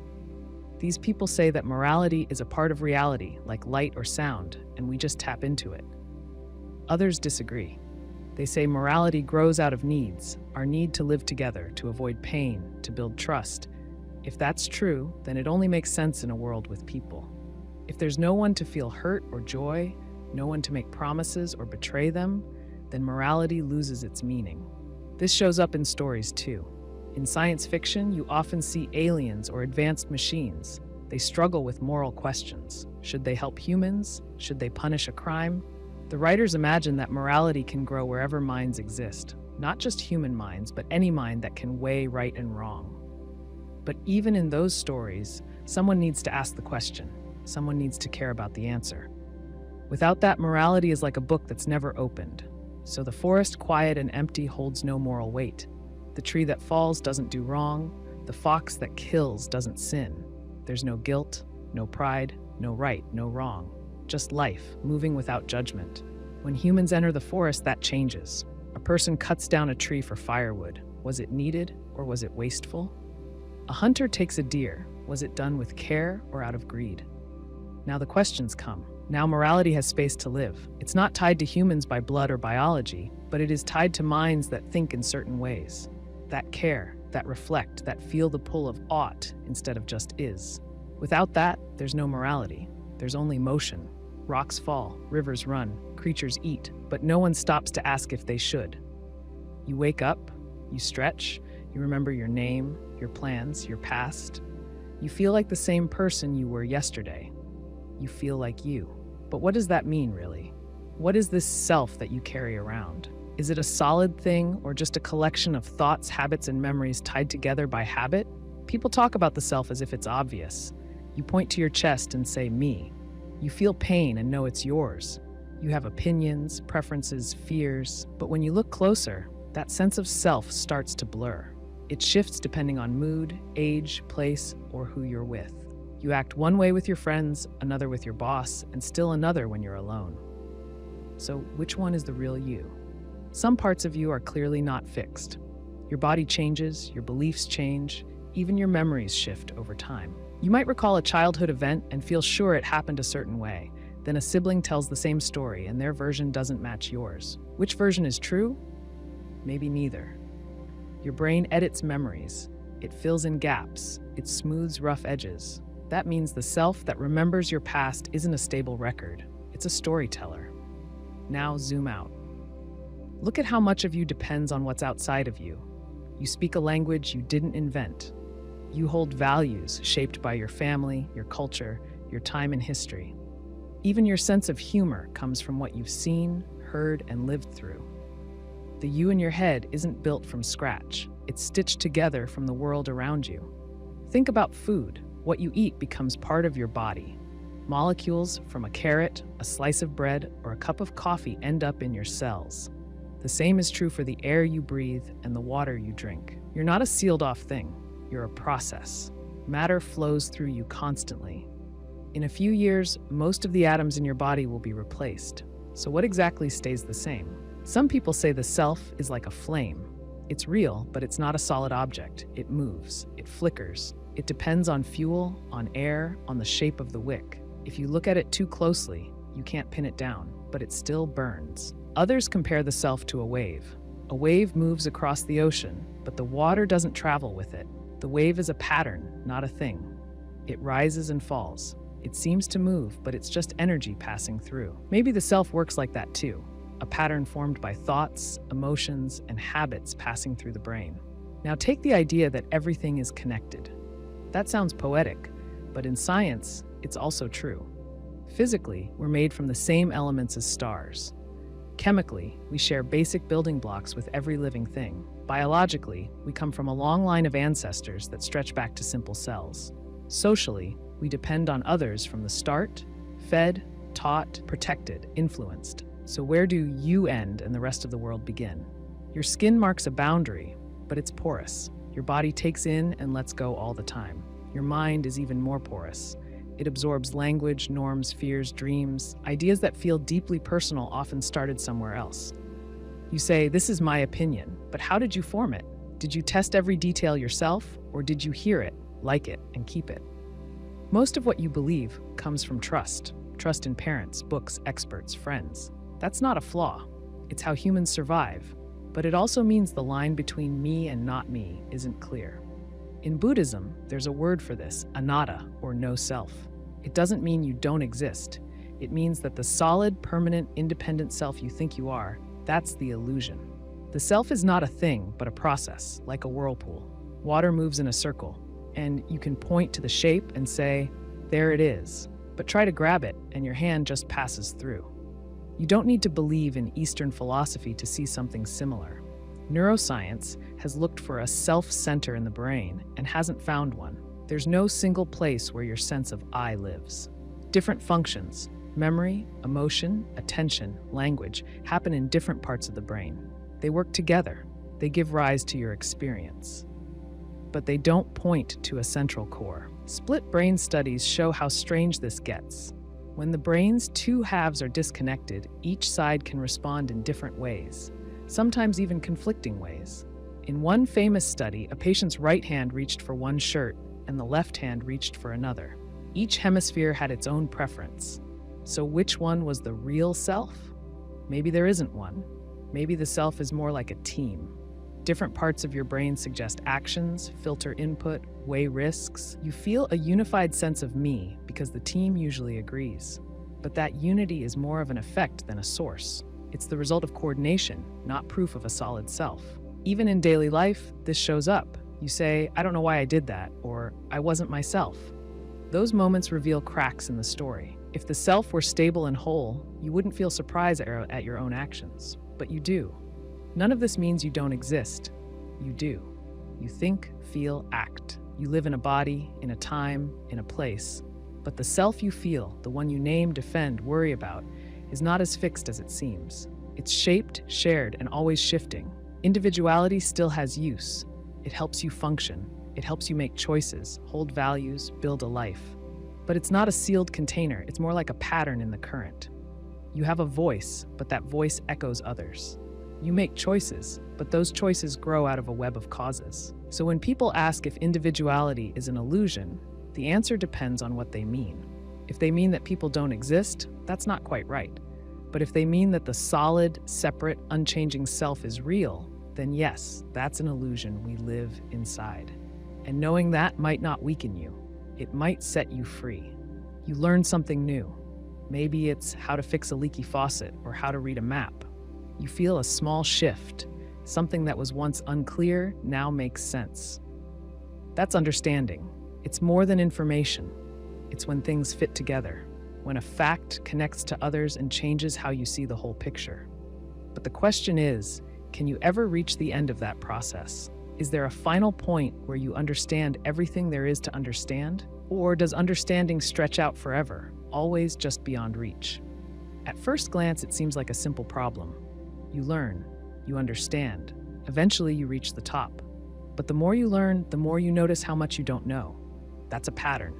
These people say that morality is a part of reality, like light or sound, and we just tap into it. Others disagree. They say morality grows out of needs, our need to live together, to avoid pain, to build trust. If that's true, then it only makes sense in a world with people. If there's no one to feel hurt or joy, no one to make promises or betray them, then morality loses its meaning. This shows up in stories too. In science fiction, you often see aliens or advanced machines. They struggle with moral questions. Should they help humans? Should they punish a crime? The writers imagine that morality can grow wherever minds exist, not just human minds, but any mind that can weigh right and wrong. But even in those stories, someone needs to ask the question. Someone needs to care about the answer. Without that, morality is like a book that's never opened. So the forest, quiet and empty, holds no moral weight. The tree that falls doesn't do wrong. The fox that kills doesn't sin. There's no guilt, no pride, no right, no wrong. Just life, moving without judgment. When humans enter the forest, that changes. A person cuts down a tree for firewood. Was it needed or was it wasteful? A hunter takes a deer. Was it done with care or out of greed? Now the questions come. Now morality has space to live. It's not tied to humans by blood or biology, but it is tied to minds that think in certain ways. That care, that reflect, that feel the pull of ought instead of just is. Without that, there's no morality. There's only motion. Rocks fall, rivers run, creatures eat, but no one stops to ask if they should. You wake up, you stretch, you remember your name, your plans, your past. You feel like the same person you were yesterday. You feel like you. But what does that mean, really? What is this self that you carry around? Is it a solid thing or just a collection of thoughts, habits, and memories tied together by habit? People talk about the self as if it's obvious. You point to your chest and say, me. You feel pain and know it's yours. You have opinions, preferences, fears, but when you look closer, that sense of self starts to blur. It shifts depending on mood, age, place, or who you're with. You act one way with your friends, another with your boss, and still another when you're alone. So which one is the real you? Some parts of you are clearly not fixed. Your body changes, your beliefs change, even your memories shift over time. You might recall a childhood event and feel sure it happened a certain way. Then a sibling tells the same story and their version doesn't match yours. Which version is true? Maybe neither. Your brain edits memories. It fills in gaps. It smooths rough edges. That means the self that remembers your past isn't a stable record. It's a storyteller. Now zoom out. Look at how much of you depends on what's outside of you. You speak a language you didn't invent. You hold values shaped by your family, your culture, your time in history. Even your sense of humor comes from what you've seen, heard, and lived through. The you in your head isn't built from scratch. It's stitched together from the world around you. Think about food. What you eat becomes part of your body. Molecules from a carrot, a slice of bread, or a cup of coffee end up in your cells. The same is true for the air you breathe and the water you drink. You're not a sealed-off thing. You're a process. Matter flows through you constantly. In a few years, most of the atoms in your body will be replaced. So what exactly stays the same? Some people say the self is like a flame. It's real, but it's not a solid object. It moves, it flickers. It depends on fuel, on air, on the shape of the wick. If you look at it too closely, you can't pin it down, but it still burns. Others compare the self to a wave. A wave moves across the ocean, but the water doesn't travel with it. The wave is a pattern, not a thing. It rises and falls. It seems to move, but it's just energy passing through. Maybe the self works like that too, a pattern formed by thoughts, emotions, and habits passing through the brain. Now take the idea that everything is connected. That sounds poetic, but in science, it's also true. Physically, we're made from the same elements as stars. Chemically, we share basic building blocks with every living thing. Biologically, we come from a long line of ancestors that stretch back to simple cells. Socially, we depend on others from the start, fed, taught, protected, influenced. So where do you end and the rest of the world begin? Your skin marks a boundary, but it's porous. Your body takes in and lets go all the time. Your mind is even more porous. It absorbs language, norms, fears, dreams. Ideas that feel deeply personal often started somewhere else. You say, "This is my opinion," but how did you form it? Did you test every detail yourself, or did you hear it, like it, and keep it? Most of what you believe comes from trust. Trust in parents, books, experts, friends. That's not a flaw. It's how humans survive. But it also means the line between me and not me isn't clear. In Buddhism, there's a word for this, anatta, or no self. It doesn't mean you don't exist. It means that the solid, permanent, independent self you think you are, that's the illusion. The self is not a thing, but a process, like a whirlpool. Water moves in a circle, and you can point to the shape and say, there it is. But try to grab it, and your hand just passes through. You don't need to believe in Eastern philosophy to see something similar. Neuroscience has looked for a self-center in the brain and hasn't found one. There's no single place where your sense of I lives. Different functions, memory, emotion, attention, language, happen in different parts of the brain. They work together. They give rise to your experience. But they don't point to a central core. Split brain studies show how strange this gets. When the brain's two halves are disconnected, each side can respond in different ways, sometimes even conflicting ways. In one famous study, a patient's right hand reached for one shirt and the left hand reached for another. Each hemisphere had its own preference. So which one was the real self? Maybe there isn't one. Maybe the self is more like a team. Different parts of your brain suggest actions, filter input, weigh risks. You feel a unified sense of me because the team usually agrees. But that unity is more of an effect than a source. It's the result of coordination, not proof of a solid self. Even in daily life, this shows up. You say, I don't know why I did that, or I wasn't myself. Those moments reveal cracks in the story. If the self were stable and whole, you wouldn't feel surprise at your own actions. But you do. None of this means you don't exist. You do. You think, feel, act. You live in a body, in a time, in a place. But the self you feel, the one you name, defend, worry about, is not as fixed as it seems. It's shaped, shared, and always shifting. Individuality still has use. It helps you function. It helps you make choices, hold values, build a life. But it's not a sealed container. It's more like a pattern in the current. You have a voice, but that voice echoes others. You make choices, but those choices grow out of a web of causes. So when people ask if individuality is an illusion, the answer depends on what they mean. If they mean that people don't exist, that's not quite right. But if they mean that the solid, separate, unchanging self is real, then yes, that's an illusion we live inside. And knowing that might not weaken you. It might set you free. You learn something new. Maybe it's how to fix a leaky faucet or how to read a map. You feel a small shift. Something that was once unclear now makes sense. That's understanding. It's more than information. It's when things fit together, when a fact connects to others and changes how you see the whole picture. But the question is, can you ever reach the end of that process? Is there a final point where you understand everything there is to understand? Or does understanding stretch out forever, always just beyond reach? At first glance, it seems like a simple problem. You learn, you understand. Eventually, you reach the top. But the more you learn, the more you notice how much you don't know. That's a pattern.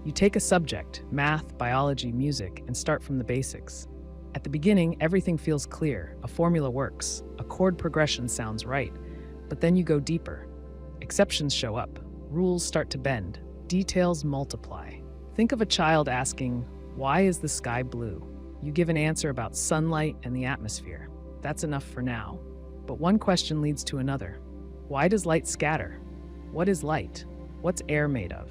You take a subject, math, biology, music, and start from the basics. At the beginning, everything feels clear, a formula works, a chord progression sounds right, but then you go deeper. Exceptions show up, rules start to bend, details multiply. Think of a child asking, "Why is the sky blue?" You give an answer about sunlight and the atmosphere. That's enough for now. But one question leads to another. Why does light scatter? What is light? What's air made of?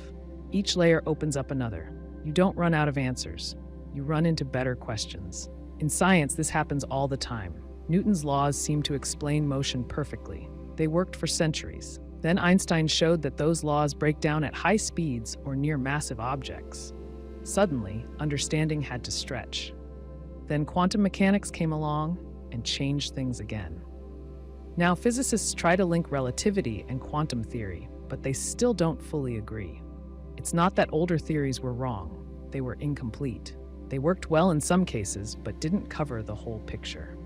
Each layer opens up another. You don't run out of answers. You run into better questions. In science, this happens all the time. Newton's laws seem to explain motion perfectly. They worked for centuries. Then Einstein showed that those laws break down at high speeds or near massive objects. Suddenly, understanding had to stretch. Then quantum mechanics came along and changed things again. Now, physicists try to link relativity and quantum theory, but they still don't fully agree. It's not that older theories were wrong. They were incomplete. They worked well in some cases, but didn't cover the whole picture.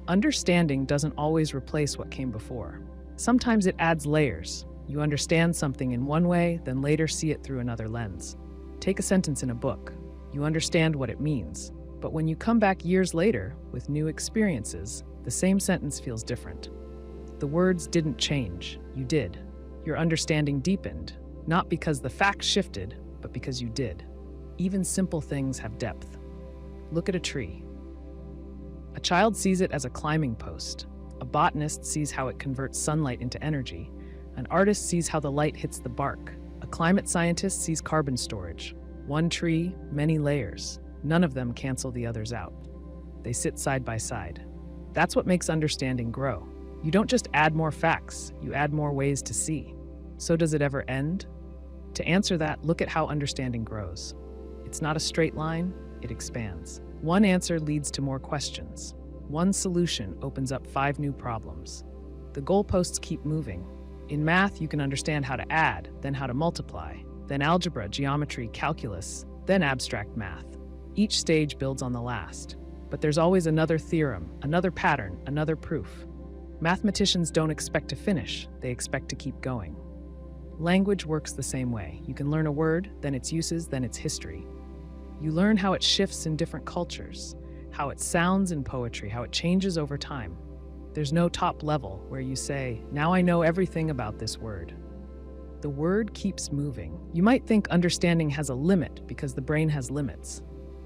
Understanding doesn't always replace what came before. Sometimes it adds layers. You understand something in one way, then later see it through another lens. Take a sentence in a book. You understand what it means. But when you come back years later with new experiences, the same sentence feels different. The words didn't change. You did. Your understanding deepened, not because the facts shifted, but because you did. Even simple things have depth. Look at a tree. A child sees it as a climbing post. A botanist sees how it converts sunlight into energy. An artist sees how the light hits the bark. A climate scientist sees carbon storage. One tree, many layers. None of them cancel the others out. They sit side by side. That's what makes understanding grow. You don't just add more facts, you add more ways to see. So does it ever end? To answer that, look at how understanding grows. It's not a straight line, it expands. One answer leads to more questions. One solution opens up 5 new problems. The goalposts keep moving. In math, you can understand how to add, then how to multiply, then algebra, geometry, calculus, then abstract math. Each stage builds on the last. But there's always another theorem, another pattern, another proof. Mathematicians don't expect to finish, they expect to keep going. Language works the same way. You can learn a word, then its uses, then its history. You learn how it shifts in different cultures, how it sounds in poetry, how it changes over time. There's no top level where you say, now I know everything about this word. The word keeps moving. You might think understanding has a limit because the brain has limits.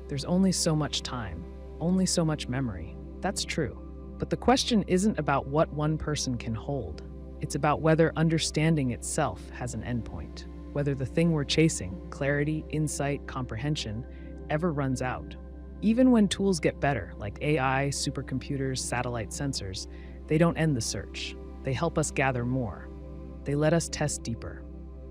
There's only so much time, only so much memory. That's true. But the question isn't about what one person can hold. It's about whether understanding itself has an endpoint, whether the thing we're chasing, clarity, insight, comprehension, ever runs out. Even when tools get better, like AI, supercomputers, satellite sensors, they don't end the search. They help us gather more. They let us test deeper.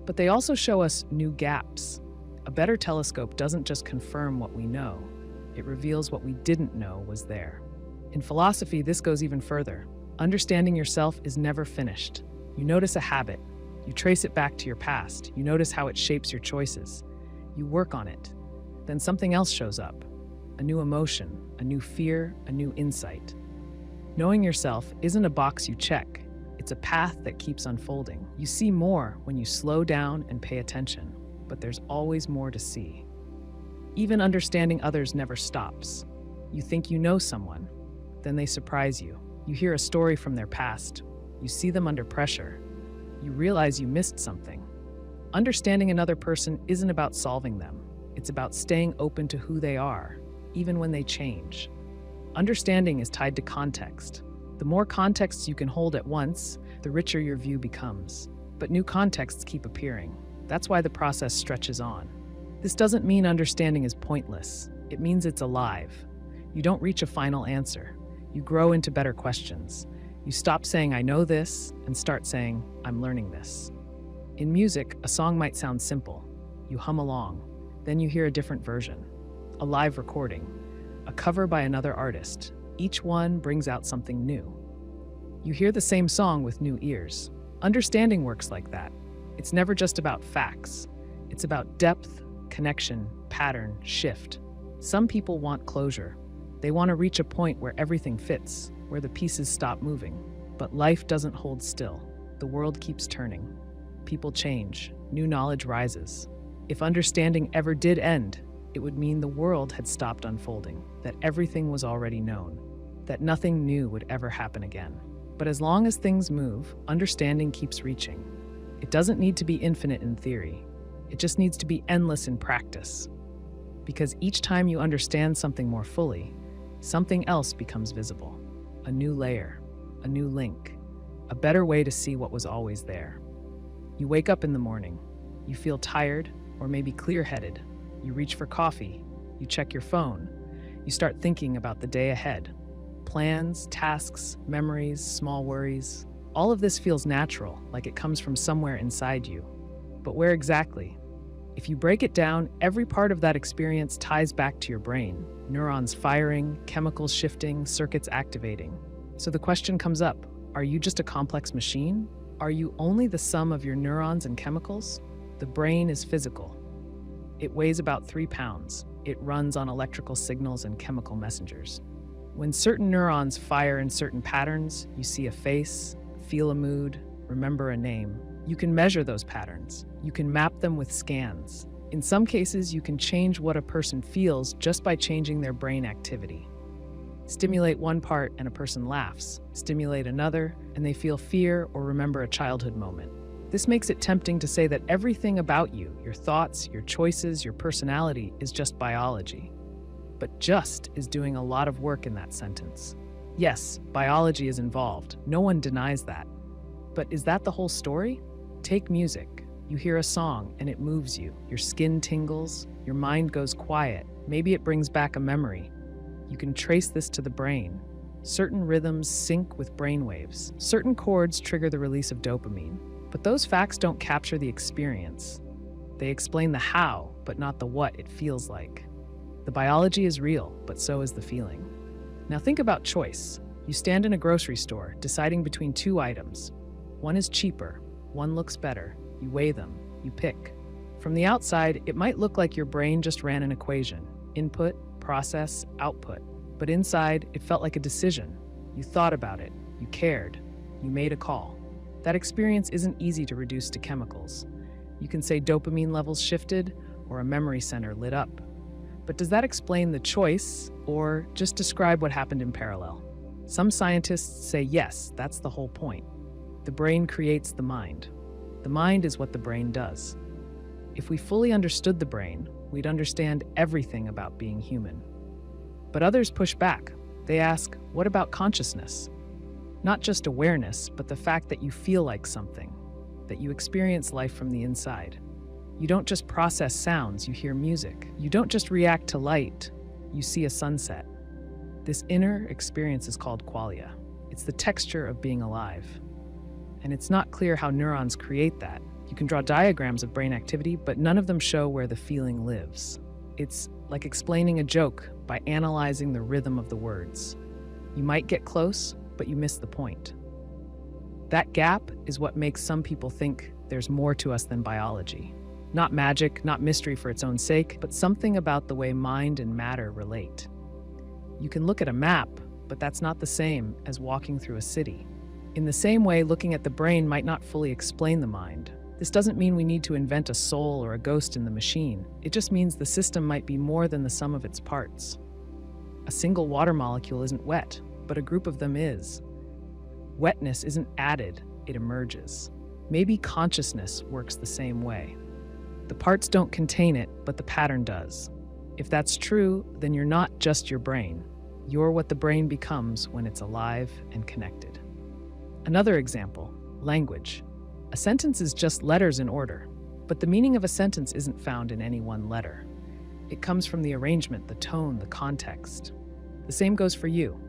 But they also show us new gaps. A better telescope doesn't just confirm what we know, it reveals what we didn't know was there. In philosophy, this goes even further. Understanding yourself is never finished. You notice a habit. You trace it back to your past. You notice how it shapes your choices. You work on it. Then something else shows up. A new emotion, a new fear, a new insight. Knowing yourself isn't a box you check. It's a path that keeps unfolding. You see more when you slow down and pay attention, but there's always more to see. Even understanding others never stops. You think you know someone, then they surprise you. You hear a story from their past. You see them under pressure. You realize you missed something. Understanding another person isn't about solving them. It's about staying open to who they are, even when they change. Understanding is tied to context. The more contexts you can hold at once, the richer your view becomes. But new contexts keep appearing. That's why the process stretches on. This doesn't mean understanding is pointless. It means it's alive. You don't reach a final answer. You grow into better questions. You stop saying, I know this, and start saying, I'm learning this. In music, a song might sound simple. You hum along. Then you hear a different version. A live recording. A cover by another artist. Each one brings out something new. You hear the same song with new ears. Understanding works like that. It's never just about facts. It's about depth, connection, pattern, shift. Some people want closure. They want to reach a point where everything fits, where the pieces stop moving. But life doesn't hold still. The world keeps turning. People change. New knowledge rises. If understanding ever did end, it would mean the world had stopped unfolding, that everything was already known, that nothing new would ever happen again. But as long as things move, understanding keeps reaching. It doesn't need to be infinite in theory. It just needs to be endless in practice. Because each time you understand something more fully, something else becomes visible. A new layer, a new link, a better way to see what was always there. You wake up in the morning. You feel tired or maybe clear-headed. You reach for coffee. You check your phone. You start thinking about the day ahead. Plans, tasks, memories, small worries. All of this feels natural, like it comes from somewhere inside you. But where exactly? If you break it down, every part of that experience ties back to your brain. Neurons firing, chemicals shifting, circuits activating. So the question comes up, are you just a complex machine? Are you only the sum of your neurons and chemicals? The brain is physical. It weighs about 3 pounds. It runs on electrical signals and chemical messengers. When certain neurons fire in certain patterns, you see a face, feel a mood, remember a name. You can measure those patterns. You can map them with scans. In some cases, you can change what a person feels just by changing their brain activity. Stimulate one part and a person laughs. Stimulate another and they feel fear or remember a childhood moment. This makes it tempting to say that everything about you, your thoughts, your choices, your personality, is just biology. But just is doing a lot of work in that sentence. Yes, biology is involved. No one denies that. But is that the whole story? Take music. You hear a song and it moves you. Your skin tingles, your mind goes quiet. Maybe it brings back a memory. You can trace this to the brain. Certain rhythms sync with brainwaves. Certain chords trigger the release of dopamine. But those facts don't capture the experience. They explain the how, but not the what it feels like. The biology is real, but so is the feeling. Now think about choice. You stand in a grocery store, deciding between 2 items. One is cheaper, one looks better. You weigh them, you pick. From the outside, it might look like your brain just ran an equation. Input, process, output. But inside, it felt like a decision. You thought about it, you cared, you made a call. That experience isn't easy to reduce to chemicals. You can say dopamine levels shifted or a memory center lit up. But does that explain the choice or just describe what happened in parallel? Some scientists say yes, that's the whole point. The brain creates the mind. The mind is what the brain does. If we fully understood the brain, we'd understand everything about being human. But others push back. They ask, what about consciousness? Not just awareness, but the fact that you feel like something, that you experience life from the inside. You don't just process sounds, you hear music. You don't just react to light, you see a sunset. This inner experience is called qualia. It's the texture of being alive. And it's not clear how neurons create that. You can draw diagrams of brain activity, but none of them show where the feeling lives. It's like explaining a joke by analyzing the rhythm of the words. You might get close, but you miss the point. That gap is what makes some people think there's more to us than biology. Not magic, not mystery for its own sake, but something about the way mind and matter relate. You can look at a map, but that's not the same as walking through a city. In the same way, looking at the brain might not fully explain the mind. This doesn't mean we need to invent a soul or a ghost in the machine. It just means the system might be more than the sum of its parts. A single water molecule isn't wet, but a group of them is. Wetness isn't added, it emerges. Maybe consciousness works the same way. The parts don't contain it, but the pattern does. If that's true, then you're not just your brain. You're what the brain becomes when it's alive and connected. Another example, language. A sentence is just letters in order, but the meaning of a sentence isn't found in any one letter. It comes from the arrangement, the tone, the context. The same goes for you.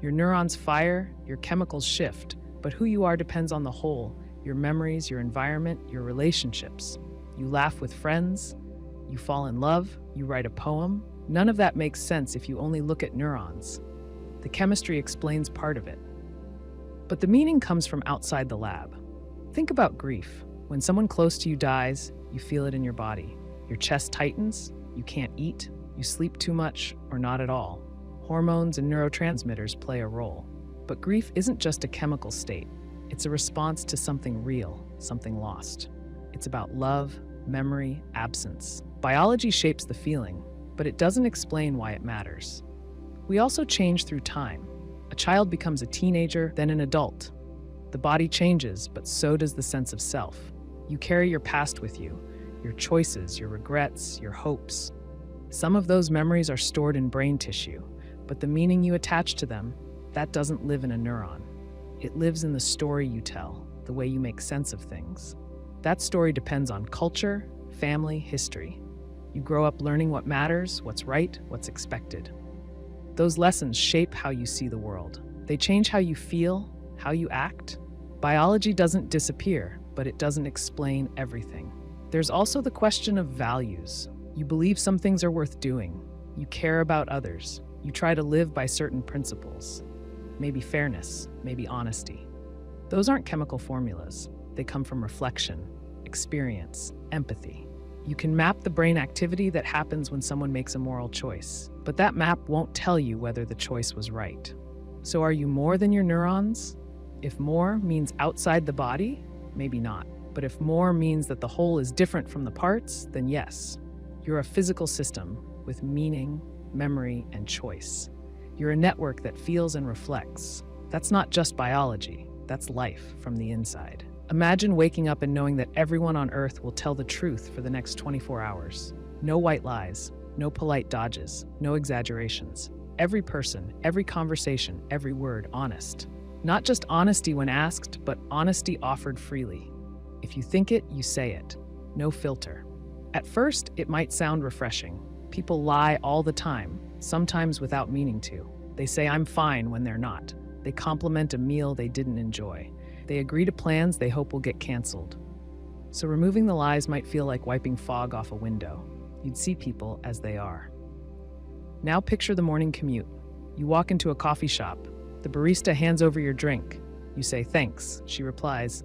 Your neurons fire, your chemicals shift, but who you are depends on the whole, your memories, your environment, your relationships. You laugh with friends, you fall in love, you write a poem. None of that makes sense if you only look at neurons. The chemistry explains part of it. But the meaning comes from outside the lab. Think about grief. When someone close to you dies, you feel it in your body. Your chest tightens, you can't eat, you sleep too much or not at all. Hormones and neurotransmitters play a role. But grief isn't just a chemical state. It's a response to something real, something lost. It's about love, memory, absence. Biology shapes the feeling, but it doesn't explain why it matters. We also change through time. A child becomes a teenager, then an adult. The body changes, but so does the sense of self. You carry your past with you, your choices, your regrets, your hopes. Some of those memories are stored in brain tissue, but the meaning you attach to them, that doesn't live in a neuron. It lives in the story you tell, the way you make sense of things. That story depends on culture, family, history. You grow up learning what matters, what's right, what's expected. Those lessons shape how you see the world. They change how you feel, how you act. Biology doesn't disappear, but it doesn't explain everything. There's also the question of values. You believe some things are worth doing. You care about others. You try to live by certain principles. Maybe fairness, maybe honesty. Those aren't chemical formulas. They come from reflection, experience, empathy. You can map the brain activity that happens when someone makes a moral choice, but that map won't tell you whether the choice was right. So are you more than your neurons? If more means outside the body, maybe not. But if more means that the whole is different from the parts, then yes. You're a physical system with meaning, memory, and choice. You're a network that feels and reflects. That's not just biology, that's life from the inside. Imagine waking up and knowing that everyone on Earth will tell the truth for the next 24 hours. No white lies, no polite dodges, no exaggerations. Every person, every conversation, every word honest. Not just honesty when asked, but honesty offered freely. If you think it, you say it. No filter. At first, it might sound refreshing. People lie all the time, sometimes without meaning to. They say I'm fine when they're not. They compliment a meal they didn't enjoy. They agree to plans they hope will get canceled. So removing the lies might feel like wiping fog off a window. You'd see people as they are. Now picture the morning commute. You walk into a coffee shop. The barista hands over your drink. You say, "Thanks." She replies,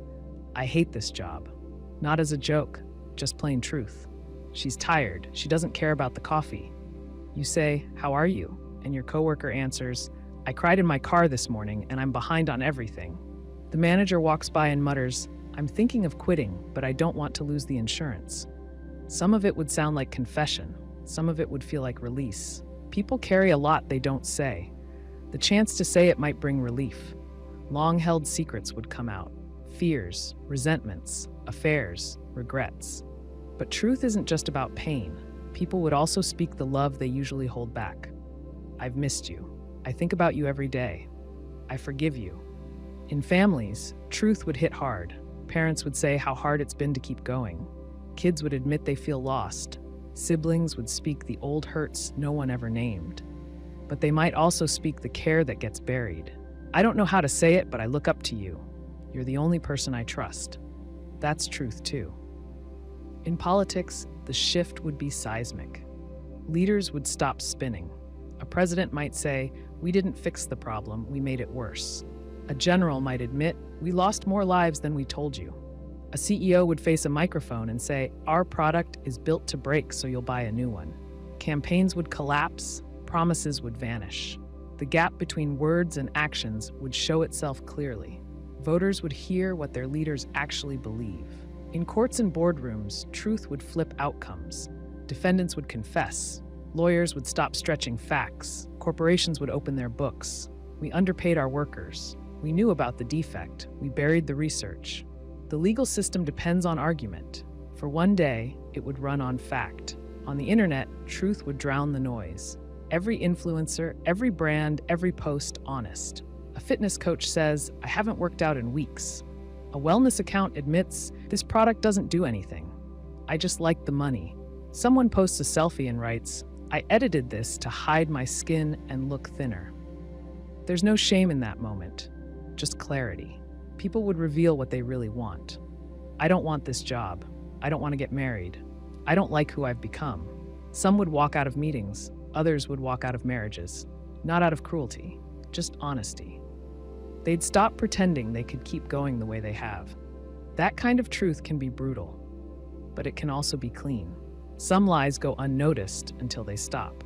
"I hate this job." Not as a joke, just plain truth. She's tired. She doesn't care about the coffee. You say, "How are you?" And your coworker answers, "I cried in my car this morning and I'm behind on everything." The manager walks by and mutters, "I'm thinking of quitting, but I don't want to lose the insurance." Some of it would sound like confession. Some of it would feel like release. People carry a lot they don't say. The chance to say it might bring relief. Long-held secrets would come out. Fears, resentments, affairs, regrets. But truth isn't just about pain. People would also speak the love they usually hold back. "I've missed you. I think about you every day. I forgive you." In families, truth would hit hard. Parents would say how hard it's been to keep going. Kids would admit they feel lost. Siblings would speak the old hurts no one ever named. But they might also speak the care that gets buried. "I don't know how to say it, but I look up to you. You're the only person I trust." That's truth too. In politics, the shift would be seismic. Leaders would stop spinning. A president might say, "We didn't fix the problem, we made it worse." A general might admit, "We lost more lives than we told you." A CEO would face a microphone and say, "Our product is built to break, so you'll buy a new one." Campaigns would collapse, promises would vanish. The gap between words and actions would show itself clearly. Voters would hear what their leaders actually believe. In courts and boardrooms, truth would flip outcomes. Defendants would confess. Lawyers would stop stretching facts. Corporations would open their books. We underpaid our workers. We knew about the defect. We buried the research. The legal system depends on argument. For one day, it would run on fact. On the internet, truth would drown the noise. Every influencer, every brand, every post honest. A fitness coach says, "I haven't worked out in weeks." A wellness account admits, "This product doesn't do anything. I just like the money." Someone posts a selfie and writes, "I edited this to hide my skin and look thinner." There's no shame in that moment, just clarity. People would reveal what they really want. "I don't want this job. I don't want to get married. I don't like who I've become." Some would walk out of meetings. Others would walk out of marriages. Not out of cruelty, just honesty. They'd stop pretending they could keep going the way they have. That kind of truth can be brutal, but it can also be clean. Some lies go unnoticed until they stop.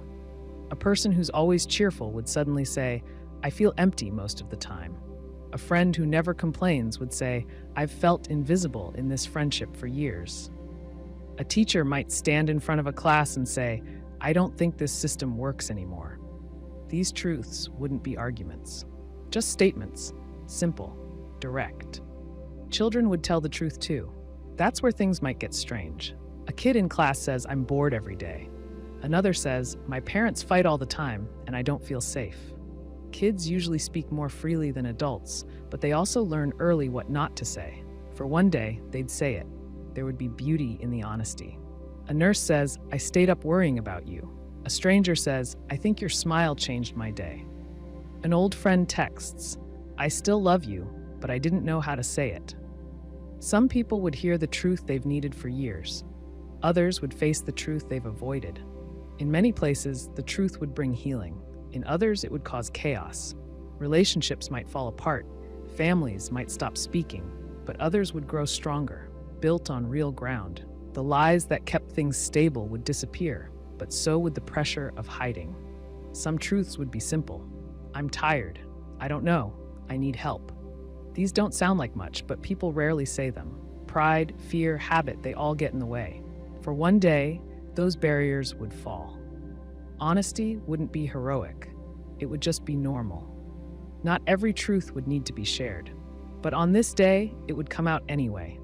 A person who's always cheerful would suddenly say, "I feel empty most of the time." A friend who never complains would say, "I've felt invisible in this friendship for years." A teacher might stand in front of a class and say, "I don't think this system works anymore." These truths wouldn't be arguments, just statements, simple, direct. Children would tell the truth too. That's where things might get strange. A kid in class says, "I'm bored every day." Another says, "My parents fight all the time and I don't feel safe." Kids usually speak more freely than adults, but they also learn early what not to say. For one day, they'd say it. There would be beauty in the honesty. A nurse says, "I stayed up worrying about you." A stranger says, "I think your smile changed my day." An old friend texts, "I still love you, but I didn't know how to say it." Some people would hear the truth they've needed for years. Others would face the truth they've avoided. In many places, the truth would bring healing. In others, it would cause chaos. Relationships might fall apart. Families might stop speaking, but others would grow stronger, built on real ground. The lies that kept things stable would disappear, but so would the pressure of hiding. Some truths would be simple. "I'm tired. I don't know. I need help." These don't sound like much, but people rarely say them. Pride, fear, habit, they all get in the way. For one day, those barriers would fall. Honesty wouldn't be heroic. It would just be normal. Not every truth would need to be shared. But on this day, it would come out anyway.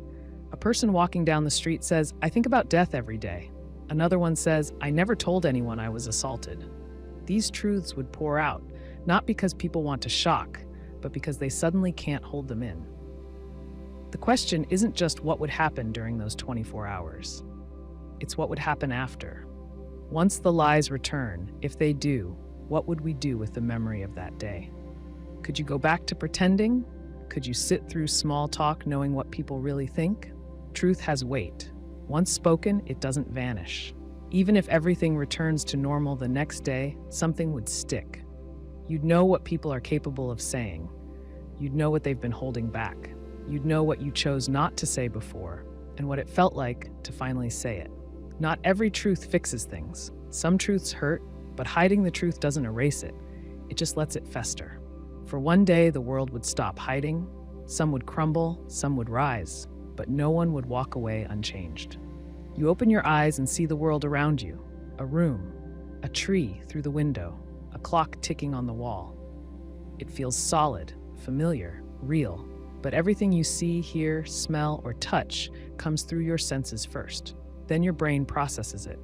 A person walking down the street says, "I think about death every day." Another one says, "I never told anyone I was assaulted." These truths would pour out, not because people want to shock, but because they suddenly can't hold them in. The question isn't just what would happen during those 24 hours. It's what would happen after. Once the lies return, if they do, what would we do with the memory of that day? Could you go back to pretending? Could you sit through small talk knowing what people really think? Truth has weight. Once spoken, it doesn't vanish. Even if everything returns to normal the next day, something would stick. You'd know what people are capable of saying. You'd know what they've been holding back. You'd know what you chose not to say before, and what it felt like to finally say it. Not every truth fixes things. Some truths hurt, but hiding the truth doesn't erase it. It just lets it fester. For one day, the world would stop hiding. Some would crumble, some would rise, but no one would walk away unchanged. You open your eyes and see the world around you. A room, a tree through the window, a clock ticking on the wall. It feels solid, familiar, real, but everything you see, hear, smell, or touch comes through your senses first. Then your brain processes it.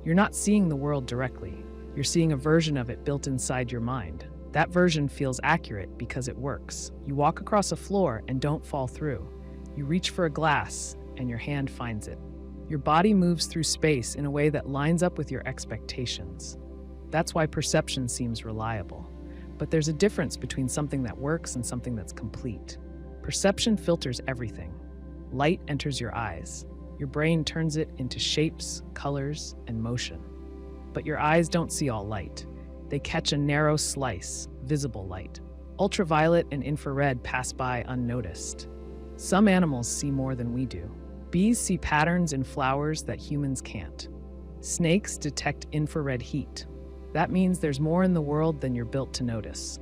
You're not seeing the world directly. You're seeing a version of it built inside your mind. That version feels accurate because it works. You walk across a floor and don't fall through. You reach for a glass and your hand finds it. Your body moves through space in a way that lines up with your expectations. That's why perception seems reliable. But there's a difference between something that works and something that's complete. Perception filters everything. Light enters your eyes. Your brain turns it into shapes, colors, and motion. But your eyes don't see all light. They catch a narrow slice, visible light. Ultraviolet and infrared pass by unnoticed. Some animals see more than we do. Bees see patterns in flowers that humans can't. Snakes detect infrared heat. That means there's more in the world than you're built to notice.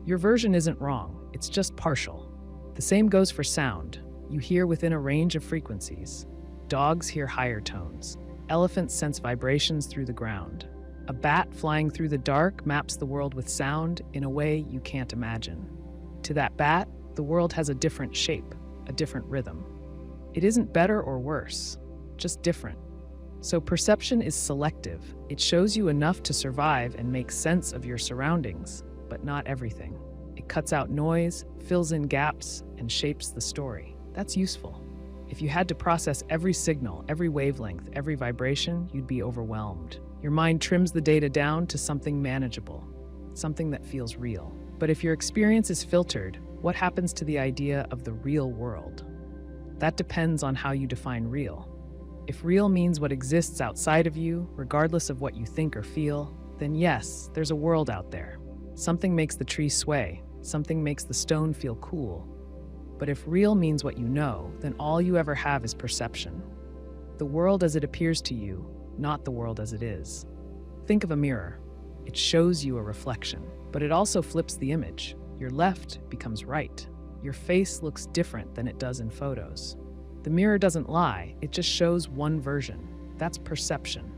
Your version isn't wrong, it's just partial. The same goes for sound. You hear within a range of frequencies. Dogs hear higher tones. Elephants sense vibrations through the ground. A bat flying through the dark maps the world with sound in a way you can't imagine. To that bat, the world has a different shape, a different rhythm. It isn't better or worse, just different. So perception is selective. It shows you enough to survive and make sense of your surroundings, but not everything. It cuts out noise, fills in gaps, and shapes the story. That's useful. If you had to process every signal, every wavelength, every vibration, you'd be overwhelmed. Your mind trims the data down to something manageable, something that feels real. But if your experience is filtered, what happens to the idea of the real world? That depends on how you define real. If real means what exists outside of you, regardless of what you think or feel, then yes, there's a world out there. Something makes the tree sway, something makes the stone feel cool. But if real means what you know, then all you ever have is perception. The world as it appears to you, not the world as it is. Think of a mirror. It shows you a reflection, but it also flips the image. Your left becomes right. Your face looks different than it does in photos. The mirror doesn't lie, it just shows one version. That's perception.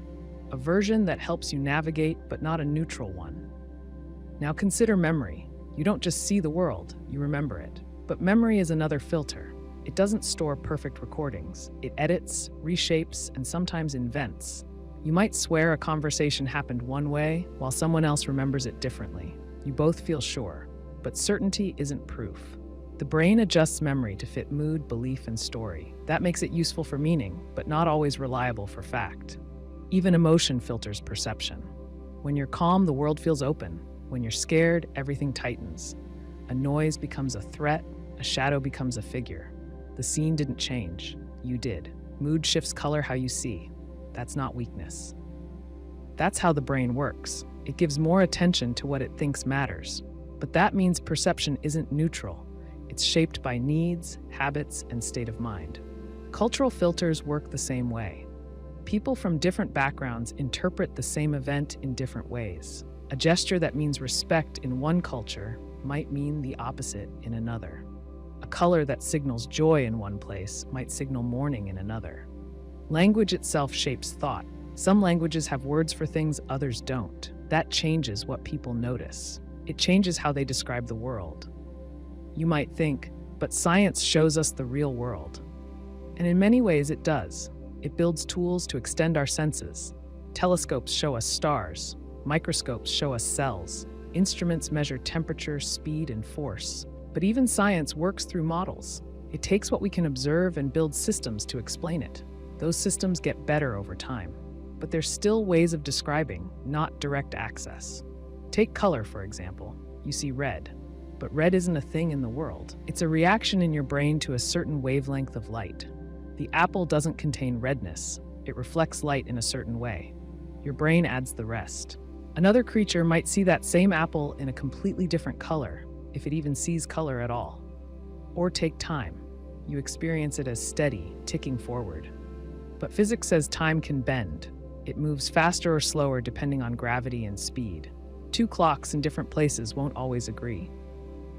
A version that helps you navigate, but not a neutral one. Now consider memory. You don't just see the world, you remember it. But memory is another filter. It doesn't store perfect recordings. It edits, reshapes, and sometimes invents. You might swear a conversation happened one way, while someone else remembers it differently. You both feel sure, but certainty isn't proof. The brain adjusts memory to fit mood, belief, and story. That makes it useful for meaning, but not always reliable for fact. Even emotion filters perception. When you're calm, the world feels open. When you're scared, everything tightens. A noise becomes a threat, a shadow becomes a figure. The scene didn't change, you did. Mood shifts color how you see. That's not weakness. That's how the brain works. It gives more attention to what it thinks matters. But that means perception isn't neutral. It's shaped by needs, habits, and state of mind. Cultural filters work the same way. People from different backgrounds interpret the same event in different ways. A gesture that means respect in one culture might mean the opposite in another. A color that signals joy in one place might signal mourning in another. Language itself shapes thought. Some languages have words for things others don't. That changes what people notice. It changes how they describe the world. You might think, but science shows us the real world. And in many ways it does. It builds tools to extend our senses. Telescopes show us stars. Microscopes show us cells. Instruments measure temperature, speed, and force. But even science works through models. It takes what we can observe and builds systems to explain it. Those systems get better over time. But there's still ways of describing, not direct access. Take color, for example. You see red. But red isn't a thing in the world. It's a reaction in your brain to a certain wavelength of light. The apple doesn't contain redness. It reflects light in a certain way. Your brain adds the rest. Another creature might see that same apple in a completely different color, if it even sees color at all. Or take time. You experience it as steady, ticking forward. But physics says time can bend. It moves faster or slower depending on gravity and speed. Two clocks in different places won't always agree.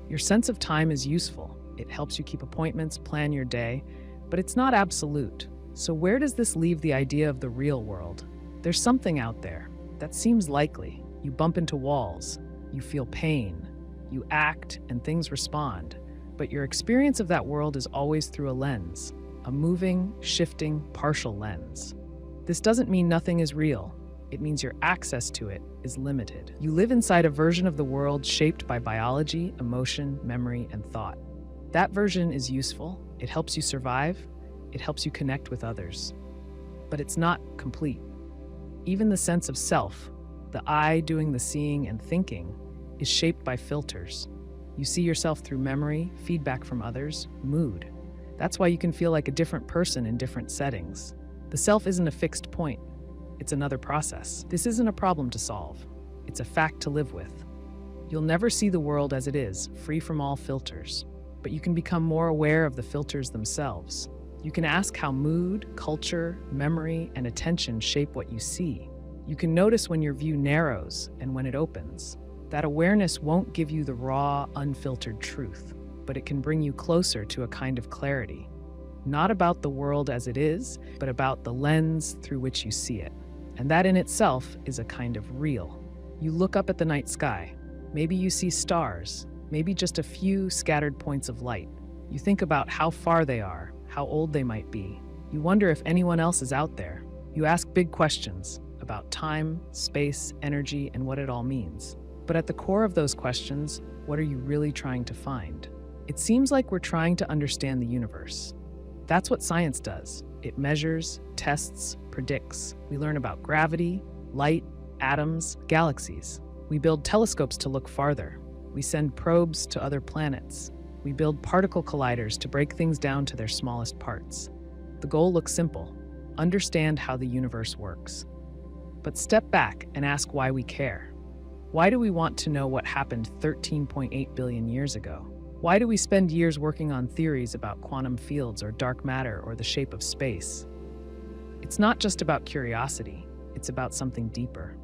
Your sense of time is useful. It helps you keep appointments, plan your day, but it's not absolute. So where does this leave the idea of the real world? There's something out there that seems likely. You bump into walls, you feel pain, you act, and things respond. But your experience of that world is always through a lens, a moving, shifting, partial lens. This doesn't mean nothing is real. It means your access to it is limited. You live inside a version of the world shaped by biology, emotion, memory, and thought. That version is useful. It helps you survive. It helps you connect with others. But it's not complete. Even the sense of self, the I doing the seeing and thinking, is shaped by filters. You see yourself through memory, feedback from others, mood. That's why you can feel like a different person in different settings. The self isn't a fixed point. It's another process. This isn't a problem to solve. It's a fact to live with. You'll never see the world as it is, free from all filters. But you can become more aware of the filters themselves. You can ask how mood, culture, memory, and attention shape what you see. You can notice when your view narrows and when it opens. That awareness won't give you the raw, unfiltered truth, but it can bring you closer to a kind of clarity. Not about the world as it is, but about the lens through which you see it. And that in itself is a kind of real. You look up at the night sky. Maybe you see stars, maybe just a few scattered points of light. You think about how far they are, how old they might be. You wonder if anyone else is out there. You ask big questions about time, space, energy, and what it all means. But at the core of those questions, what are you really trying to find? It seems like we're trying to understand the universe. That's what science does. It measures, tests, predicts. We learn about gravity, light, atoms, galaxies. We build telescopes to look farther. We send probes to other planets. We build particle colliders to break things down to their smallest parts. The goal looks simple: understand how the universe works. But step back and ask why we care. Why do we want to know what happened 13.8 billion years ago? Why do we spend years working on theories about quantum fields or dark matter or the shape of space? It's not just about curiosity, it's about something deeper.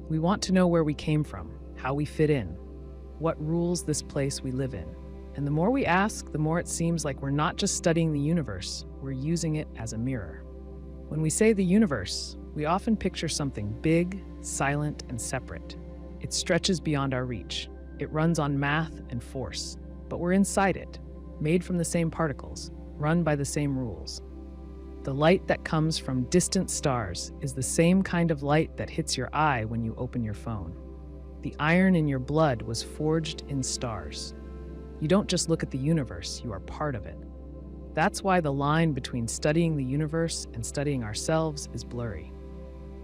We want to know where we came from, how we fit in, what rules this place we live in. And the more we ask, the more it seems like we're not just studying the universe, we're using it as a mirror. When we say the universe, we often picture something big, silent, and separate. It stretches beyond our reach. It runs on math and force. But we're inside it, made from the same particles, run by the same rules. The light that comes from distant stars is the same kind of light that hits your eye when you open your phone. The iron in your blood was forged in stars. You don't just look at the universe, you are part of it. That's why the line between studying the universe and studying ourselves is blurry.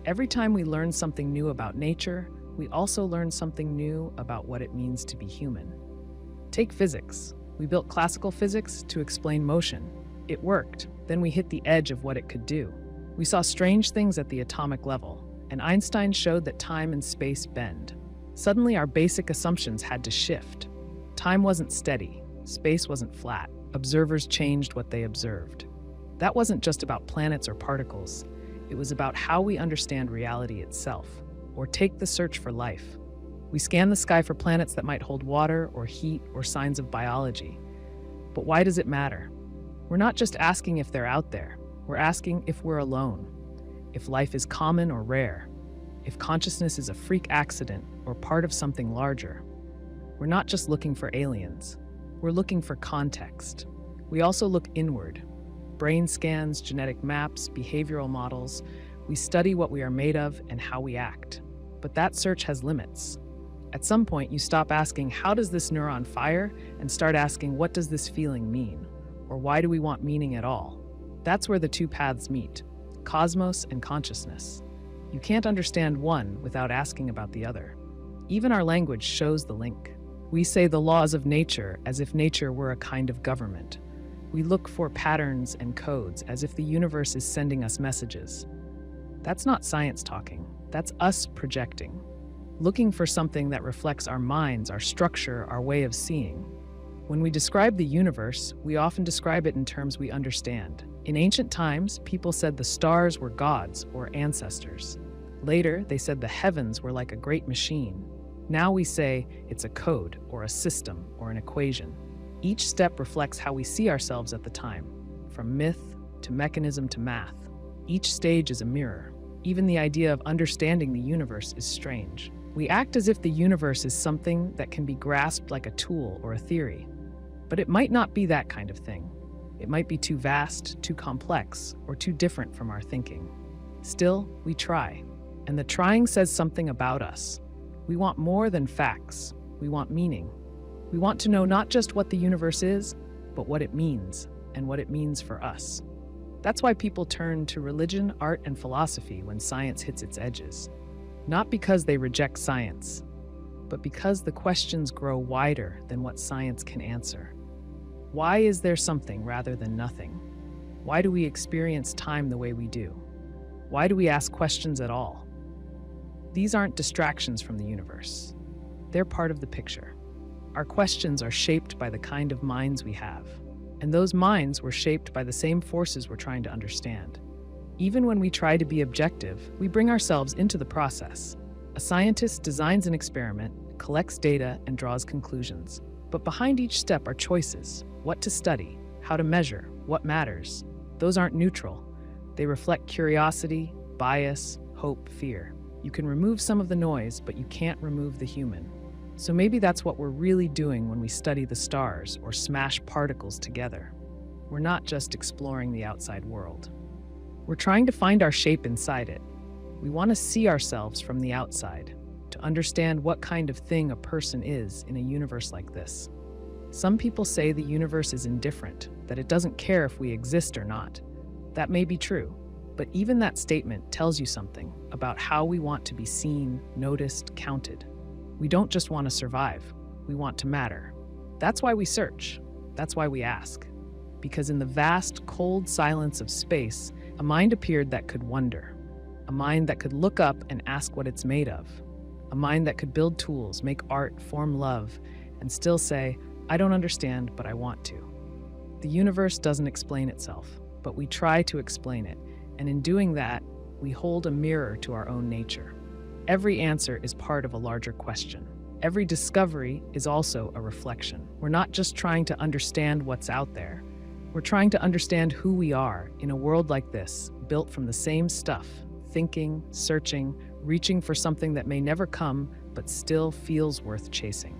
Every time we learn something new about nature, we also learn something new about what it means to be human. Take physics. We built classical physics to explain motion. It worked. Then we hit the edge of what it could do. We saw strange things at the atomic level, and Einstein showed that time and space bend. Suddenly, our basic assumptions had to shift. Time wasn't steady. Space wasn't flat. Observers changed what they observed. That wasn't just about planets or particles. It was about how we understand reality itself, or take the search for life. We scan the sky for planets that might hold water or heat or signs of biology. But why does it matter? We're not just asking if they're out there. We're asking if we're alone, if life is common or rare, if consciousness is a freak accident or part of something larger. We're not just looking for aliens. We're looking for context. We also look inward. Brain scans, genetic maps, behavioral models. We study what we are made of and how we act. But that search has limits. At some point, you stop asking, how does this neuron fire? And start asking, what does this feeling mean? Or why do we want meaning at all? That's where the two paths meet, cosmos and consciousness. You can't understand one without asking about the other. Even our language shows the link. We say the laws of nature as if nature were a kind of government. We look for patterns and codes as if the universe is sending us messages. That's not science talking. That's us projecting. Looking for something that reflects our minds, our structure, our way of seeing. When we describe the universe, we often describe it in terms we understand. In ancient times, people said the stars were gods or ancestors. Later, they said the heavens were like a great machine. Now we say it's a code or a system or an equation. Each step reflects how we see ourselves at the time, from myth to mechanism to math. Each stage is a mirror. Even the idea of understanding the universe is strange. We act as if the universe is something that can be grasped like a tool or a theory. But it might not be that kind of thing. It might be too vast, too complex, or too different from our thinking. Still, we try. And the trying says something about us. We want more than facts. We want meaning. We want to know not just what the universe is, but what it means, and what it means for us. That's why people turn to religion, art, and philosophy when science hits its edges. Not because they reject science, but because the questions grow wider than what science can answer. Why is there something rather than nothing? Why do we experience time the way we do? Why do we ask questions at all? These aren't distractions from the universe. They're part of the picture. Our questions are shaped by the kind of minds we have, and those minds were shaped by the same forces we're trying to understand. Even when we try to be objective, we bring ourselves into the process. A scientist designs an experiment, collects data, and draws conclusions. But behind each step are choices: what to study, how to measure, what matters. Those aren't neutral. They reflect curiosity, bias, hope, fear. You can remove some of the noise, but you can't remove the human. So maybe that's what we're really doing when we study the stars or smash particles together. We're not just exploring the outside world. We're trying to find our shape inside it. We want to see ourselves from the outside, to understand what kind of thing a person is in a universe like this. Some people say the universe is indifferent, that it doesn't care if we exist or not. That may be true, but even that statement tells you something about how we want to be seen, noticed, counted. We don't just want to survive, we want to matter. That's why we search. That's why we ask. Because in the vast, cold silence of space, a mind appeared that could wonder. A mind that could look up and ask what it's made of. A mind that could build tools, make art, form love, and still say, I don't understand, but I want to. The universe doesn't explain itself, but we try to explain it. And in doing that, we hold a mirror to our own nature. Every answer is part of a larger question. Every discovery is also a reflection. We're not just trying to understand what's out there. We're trying to understand who we are in a world like this, built from the same stuff, thinking, searching, reaching for something that may never come, but still feels worth chasing.